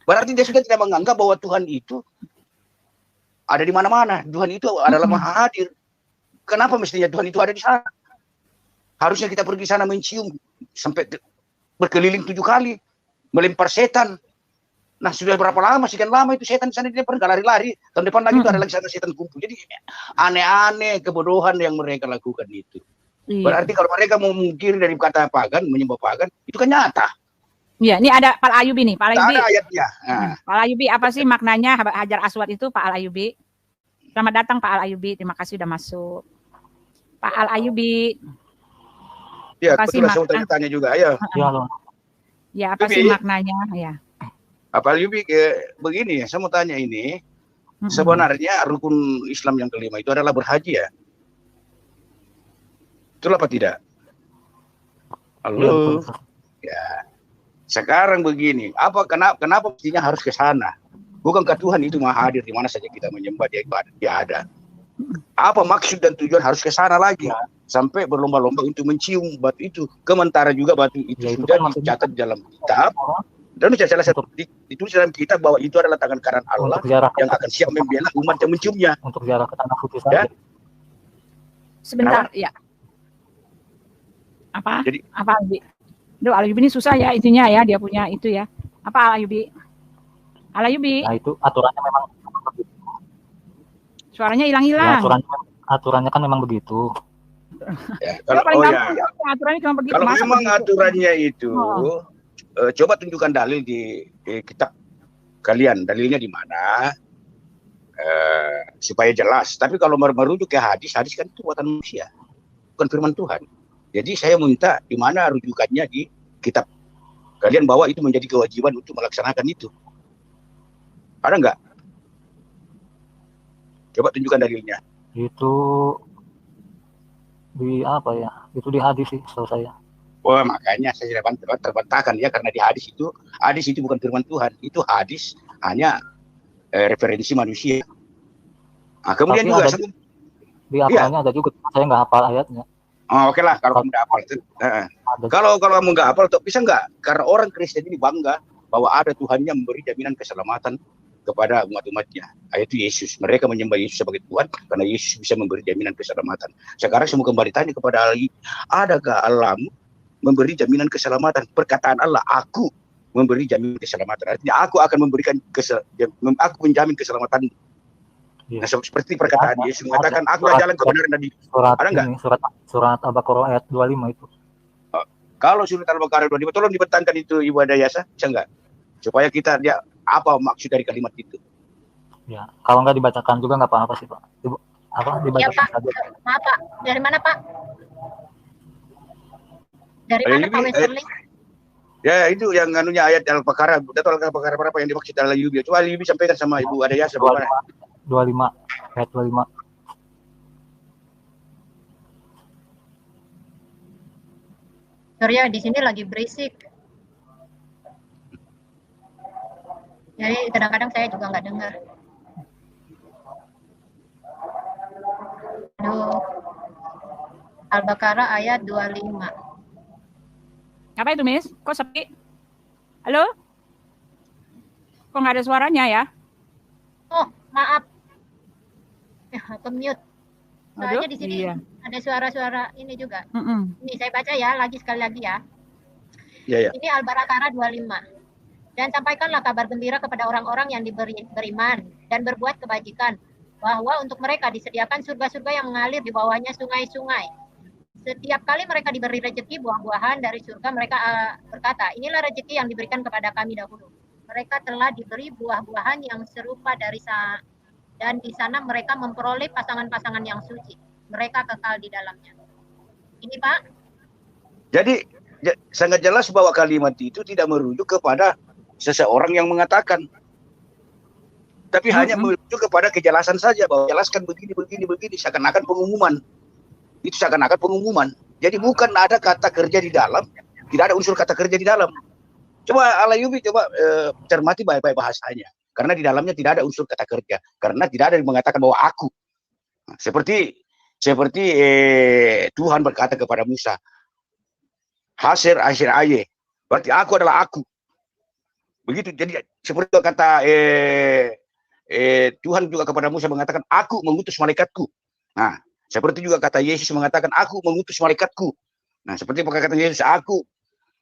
Berarti dia sudah tidak menganggap bahwa Tuhan itu ada di mana-mana. Tuhan itu adalah maha hadir. Kenapa mestinya Tuhan itu ada di sana? Harusnya kita pergi sana mencium sampai berkeliling 7 kali, melempar setan. Nah, sudah berapa lama, sekian lama itu setan di sana dilempar, nggak lari-lari. Tahun depan lagi itu ada lagi sana setan kumpul. Jadi aneh-aneh kebodohan yang mereka lakukan itu. Berarti kalau mereka mau mengkiri dari kata pagan, menyembah pagan, itu kan nyata. Iya, ini ada Pak Ayubi nih. Pak Ayubi. Ada ayatnya. Pak Ayubi, apa sih maknanya Hajar Aswad itu, Pak Al Ayubi? Selamat datang Pak Al Ayubi, terima kasih sudah masuk. Pak Al Ayubi. Ya, betul, saya tanya juga. Ya, ya apa sih maknanya? Ya. Apa Ayubi, begini ya, saya mau tanya ini. Sebenarnya rukun Islam yang kelima itu adalah berhaji ya? Betul apa tidak? Halo. Ya. Sekarang begini, kenapa mestinya harus ke sana? Bukankah Tuhan itu maha hadir di mana saja kita menyembah dia ada? Apa maksud dan tujuan harus ke sana lagi? Sampai berlomba-lomba untuk mencium batu itu. Sementara juga batu itu sudah dicatat dalam kitab. Dan salah satu ditulis dalam kitab bahwa itu adalah tangan kanan Allah yang akan siap membela umat yang menciumnya. Untuk ziarah ke tanah putih saja. Sebentar, ya. Apa? Jadi, apa Ayubi? Duh, Al Ayubi ini susah ya intinya ya, dia punya itu ya. Apa Al Ayubi? Al Ayubi. Nah, itu aturannya memang suaranya hilang-hilang. Ya, aturannya kan memang begitu. Ya, aturannya cuma begitu. Kalau memang begitu? Aturannya itu coba tunjukkan dalil di kitab kalian, dalilnya di mana supaya jelas. Tapi kalau merujuk ke hadis kan itu buatan manusia, bukan firman Tuhan. Jadi saya minta di mana rujukannya di kitab kalian bahwa itu menjadi kewajiban untuk melaksanakan itu. Ada nggak? Coba tunjukkan dalilnya. Itu di apa ya? Itu di hadis sih, setahu saya. Wah, makanya saya terbantahkan ya, karena di hadis itu bukan firman Tuhan, itu hadis hanya referensi manusia. Nah, kemudian juga di apalnya ada juga, saya nggak hafal ayatnya. Oh, oke lah, kalau kamu nggak hafal. Kalau kamu nggak hafal, bisa nggak? Karena orang Kristen ini bangga bahwa ada Tuhannya memberi jaminan keselamatan kepada umat-umatnya. Yaitu Yesus. Mereka menyembah Yesus sebagai Tuhan karena Yesus bisa memberi jaminan keselamatan. Sekarang saya mau kembali tanya kepada Ali, adakah Allah memberi jaminan keselamatan? Perkataan Allah, aku memberi jaminan keselamatan. Artinya aku akan memberikan aku menjamin keselamatan. Nah, seperti perkataan Yesus mengatakan, aku jalan kebenaran dan hidup. Ada nggak? Surat Al-Baqarah ayat 25 itu. Kalau surat Al-Baqarah 25, tolong dibentangkan itu Ibu Adayasa, bisa nggak? Supaya kita lihat apa maksud dari kalimat itu. Ya, kalau nggak dibacakan juga nggak apa-apa sih Pak. Dibacakan ya, Pak. saja. Maaf Pak, dari mana Pak? Dari mana Pak Westerling? Ya, itu yang anunya ayat Al-Baqarah. Betul Al-Baqarah berapa yang dimaksud Al-Ayubi? Coba Al-Ayubi sampaikan sama Ibu Adayasa. 25 ayat 25. Surya di sini lagi berisik. Jadi kadang-kadang saya juga nggak dengar. Aduh. Al-Baqarah ayat 25. Apa itu, Miss? Kok sepi? Halo? Kok nggak ada suaranya ya? Oh, maaf. Ke mute. Soalnya di sini ada suara-suara ini juga. Ini saya baca ya, sekali lagi ya. Ya. Ini Al-Baqarah 25. Dan sampaikanlah kabar gembira kepada orang-orang yang beriman dan berbuat kebajikan. bahwa untuk mereka disediakan surga-surga yang mengalir di bawahnya sungai-sungai. Setiap kali mereka diberi rezeki buah-buahan dari surga, mereka berkata, inilah rezeki yang diberikan kepada kami dahulu. Mereka telah diberi buah-buahan yang serupa dari sana, dan di sana mereka memperoleh pasangan-pasangan yang suci. Mereka kekal di dalamnya. Ini Pak. Jadi sangat jelas bahwa kalimat itu tidak merujuk kepada seseorang yang mengatakan, tapi hanya merujuk kepada kejelasan saja, bahwa jelaskan begini, seakan-akan pengumuman. Itu seakan-akan pengumuman. Jadi bukan ada kata kerja di dalam, tidak ada unsur kata kerja di dalam. Coba Alayubi cermati baik-baik bahasanya, karena di dalamnya tidak ada unsur kata kerja, karena tidak ada yang mengatakan bahwa aku. Nah, seperti Tuhan berkata kepada Musa, Hasir aye, berarti aku adalah aku. Begitu. Jadi seperti kata Tuhan juga kepada Musa mengatakan, aku mengutus malaikatku. Nah, seperti juga kata Yesus mengatakan, aku mengutus malaikatku. Nah, seperti perkataan Yesus, aku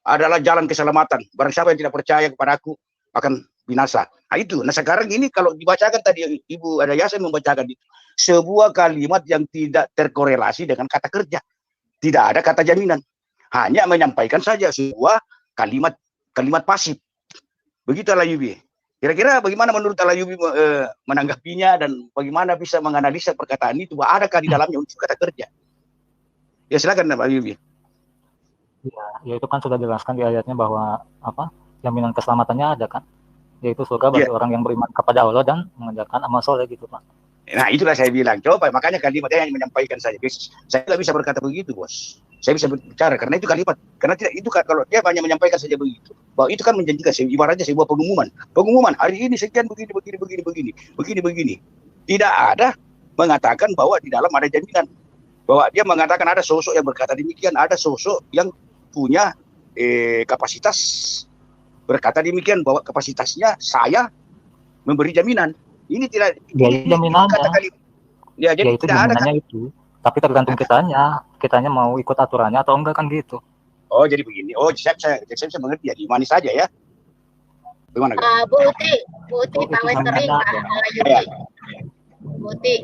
adalah jalan keselamatan. Barang siapa yang tidak percaya kepada aku akan binasa. Nah itu. Nah sekarang ini kalau dibacakan tadi Ibu Adayasa membacakan itu, sebuah kalimat yang tidak terkorelasi dengan kata kerja. Tidak ada kata jaminan. Hanya menyampaikan saja sebuah kalimat pasif. Begitu Alayubi. Kira-kira bagaimana menurut Alayubi menanggapinya dan bagaimana bisa menganalisa perkataan itu? Adakah di dalamnya unsur kata kerja? Ya silakan Alayubi. Ya itu kan sudah dijelaskan di ayatnya bahwa jaminan keselamatannya ada kan, yaitu surga bagi orang yang beriman kepada Allah dan mengerjakan amal soleh gitu Pak. Nah itulah saya bilang, coba makanya kalimatnya yang menyampaikan saja. Saya tidak bisa berkata begitu bos. Saya bisa berbicara karena itu kalimat, karena tidak itu kalau dia hanya menyampaikan saja begitu, bahwa itu kan menjanjikan ibaratnya sebuah pengumuman hari ini sekian begini. Tidak ada mengatakan bahwa di dalam ada jaminan, bahwa dia mengatakan ada sosok yang berkata demikian, ada sosok yang punya kapasitas berkata demikian, bahwa kapasitasnya saya memberi jaminan. Ini tidak jaminannya. Jadi itu tidak ada itu. Tapi tergantung kitanya mau ikut aturannya atau enggak kan gitu. Oh jadi begini. Oh saya bisa mengerti ya. Imani saja ya. Bagaimana? Bu Uti Pak Westering Pak Alayubi. Bu Uti.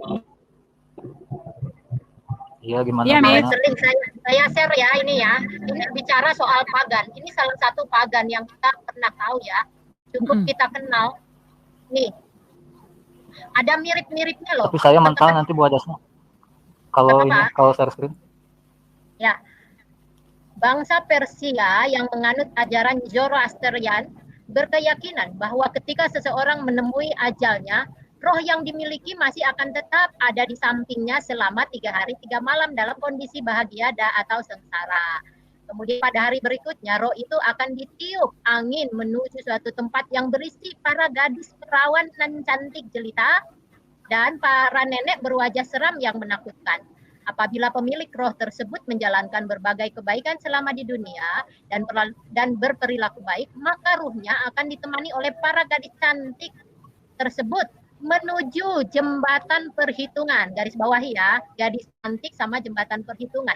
Iya gimana? Iya, Sering saya share ya ini ya. Ini bicara soal pagan. Ini salah satu pagan yang kita pernah tahu ya. Cukup kita kenal. Nih. Ada mirip-miripnya loh. Tapi saya mental nanti buat dasarnya. Kalau share screen. Ya. Bangsa Persia yang menganut ajaran Zoroastrian berkeyakinan bahwa ketika seseorang menemui ajalnya, roh yang dimiliki masih akan tetap ada di sampingnya selama 3 hari 3 malam dalam kondisi bahagia atau sengsara. Kemudian pada hari berikutnya roh itu akan ditiup angin menuju suatu tempat yang berisi para gadis perawan dan cantik jelita dan para nenek berwajah seram yang menakutkan. Apabila pemilik roh tersebut menjalankan berbagai kebaikan selama di dunia dan berperilaku baik, maka ruhnya akan ditemani oleh para gadis cantik tersebut menuju jembatan perhitungan. Garis bawahi ya, gadis cantik sama jembatan perhitungan.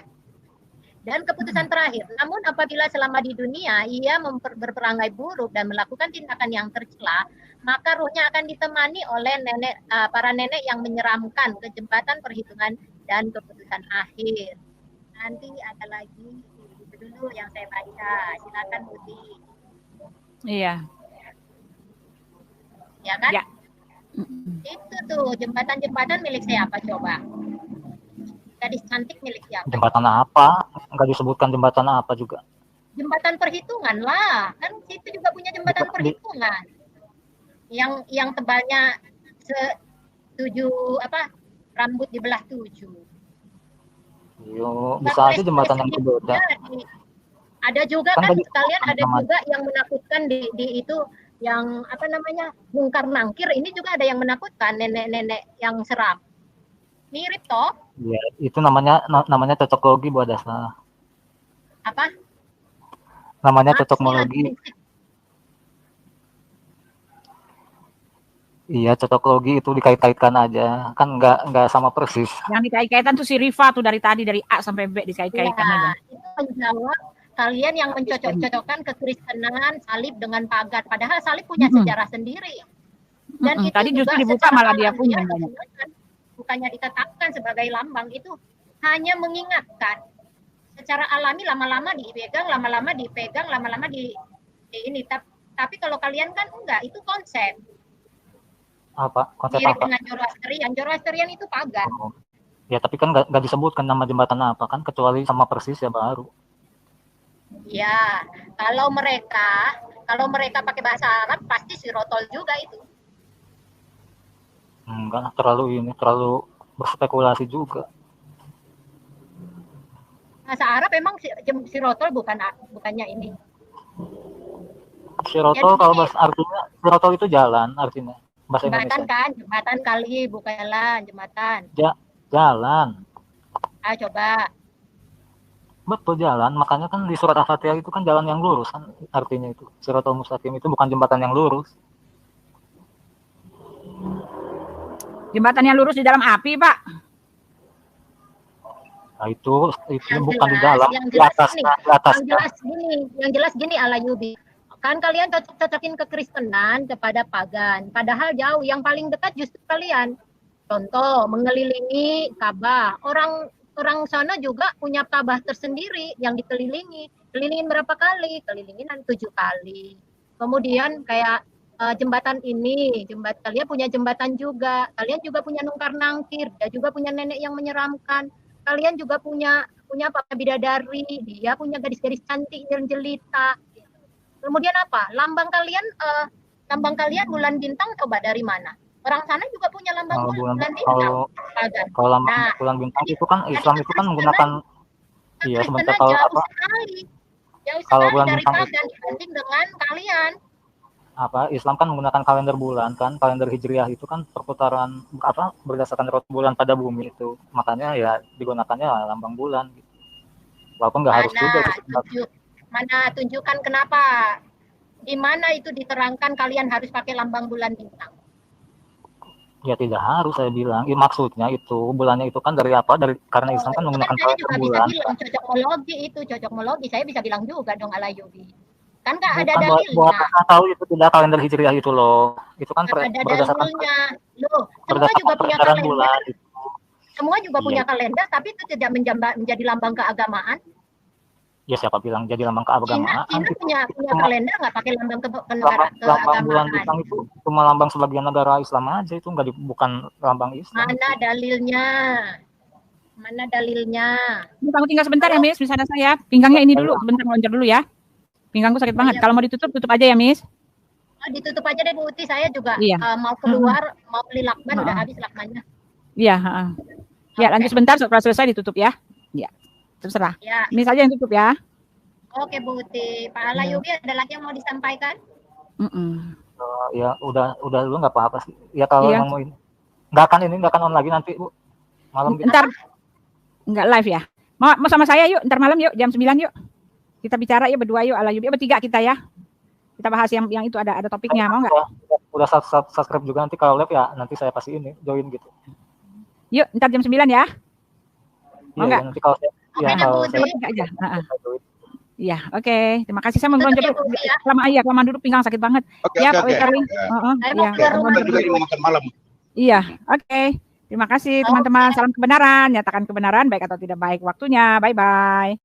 Dan keputusan terakhir, namun apabila selama di dunia ia berperangai buruk dan melakukan tindakan yang tercela, maka ruhnya akan ditemani oleh para nenek yang menyeramkan ke jembatan perhitungan dan keputusan akhir. Nanti ada lagi, itu dulu yang saya baca. Silakan Budi. Iya. Ya kan? Ya. Itu tuh jembatan-jembatan milik siapa coba? Gadis cantik milik siapa? Jembatan apa? Enggak disebutkan jembatan apa juga. Jembatan perhitungan lah. Kan situ juga punya jembatan perhitungan. Yang tebalnya 7 rambut dibelah 7. Yo, bisa aja jembatan yang berbeda. Ada juga kan sekalian ada juga yang menakutkan di itu yang mungkar nangkir, ini juga ada yang menakutkan, nenek-nenek yang seram. Mirip toh? Ya, itu namanya cocokologi buat dasar. Apa? Namanya cocokologi. Iya, cocokologi itu dikait-kaitkan aja, kan nggak sama persis. Yang dikait-kaitan tuh si Riva tuh dari tadi dari A sampai B dikait-kaitkan aja. Itu menjawab kalian yang mencocok-cocokkan kekristenan salib dengan pagan, padahal salib punya sejarah sendiri. Dan itu tadi justru dibuka malah dia punya. bukannya ditetapkan sebagai lambang, itu hanya mengingatkan. Secara alami lama-lama dipegang, lama-lama di ini. Tapi kalau kalian kan enggak, itu konsep. Apa? Konsep Mirip apa? dengan Zoroastrian itu pagan. Oh. Ya, tapi kan nggak disebutkan nama jembatan apa kan, kecuali sama persis ya baru. Ya, kalau mereka pakai bahasa Arab pasti sirotol juga itu. Enggak, terlalu berspekulasi juga. Bahasa Arab emang sirotol bukannya ini. Sirotol kalau bahasa artinya sirotol itu jalan artinya. Bahasa jembatan Indonesia. Kan, jembatan kali, bukanlah jembatan. Jalan. Coba. Betul jalan, makanya kan di surat Al-Fatihah itu kan jalan yang lurus kan artinya itu. Siratal mustaqim itu bukan jembatan yang lurus. Jembatan yang lurus di dalam api, Pak. Nah, itu bukan jelas, di dalam, di atas. Yang jelas gini Alayubi. Kan kalian cocokin kekristenan kepada pagan, padahal jauh. Yang paling dekat justru kalian. Contoh, mengelilingi Ka'bah. Orang sana juga punya Ka'bah tersendiri yang dikelilingi. Kelilingin berapa kali? Kelilingin 7 kali. Kemudian kayak jembatan ini, kalian punya jembatan juga. Kalian juga punya nungkar nangkir, dia juga punya nenek yang menyeramkan. Kalian juga punya apa? Bidadari, dia punya gadis-gadis cantik yang jelita. Kemudian apa? Lambang kalian bulan bintang coba dari mana? Orang sana juga punya lambang bulan bintang. Kalau lambang bulan bintang itu kan Islam itu kan menggunakan sebentar kalau apa? Jauh sekali dari pagan dibanding dengan kalian. Islam kan menggunakan kalender bulan kan, kalender Hijriah itu kan perputaran berdasarkan rot bulan pada bumi itu. Makanya ya digunakannya lambang bulan gitu. Walaupun nggak harus juga Mana tunjukkan kenapa? Di mana itu diterangkan kalian harus pakai lambang bulan bintang? Ya tidak harus saya bilang. Maksudnya itu bulannya itu kan dari apa? Karena Islam kan menggunakan kalender bulan. Bisa bilang cocokmologi saya bisa bilang juga dong Alayubi. Kan nggak ada dalilnya. Buat tahu itu tidak kalender Hijriah itu loh. Itu kan ada dalilnya. Loh, semua juga punya kalender. Bulan, gitu. Semua juga punya kalender, tapi itu tidak menjadi lambang keagamaan. Ya siapa bilang jadi lambang keagamaan? China punya kalender nggak pakai lambang lambang bulan bintang itu cuma lambang sebagian negara Islam aja, itu bukan lambang Islam. Mana dalilnya? Kamu tinggal sebentar ya, Miss. Misalnya saya pinggangnya ini dulu, sebentar loncat dulu ya. Pinggangku sakit banget. Kalau mau ditutup, tutup aja ya, Miss. Ditutup aja deh Bu Uti, saya juga mau keluar, mau beli lakban, udah habis lakbannya. Iya. Ya, lanjut sebentar, setelah selesai ditutup ya. Ya. Terserah. Ya. Ini saja yang tutup ya. Oke Bu Uti. Pak Alayubi ada lagi yang mau disampaikan? Ya udah dulu nggak apa-apa sih. Ya kalau yang mau ini nggak akan on lagi nanti Bu. Malam ntar nggak live ya. Mau sama saya yuk, ntar malam yuk jam 9 yuk. Kita bicara yuk berdua yuk Alayubi. Bertiga kita ya. Kita bahas yang itu ada topiknya, mau nggak? Udah subscribe juga, nanti kalau live ya nanti saya pasti join gitu. Yuk, ntar jam 9 ya. Mau nggak? Nanti kalau aja. Iya, oke. Terima kasih. Saya mau loncat dulu. Kelamaan duduk pinggang sakit banget. Ya, Pak Wicari. Iya, oke. Terima kasih teman-teman. Salam kebenaran. Nyatakan kebenaran baik atau tidak baik waktunya. Bye-bye.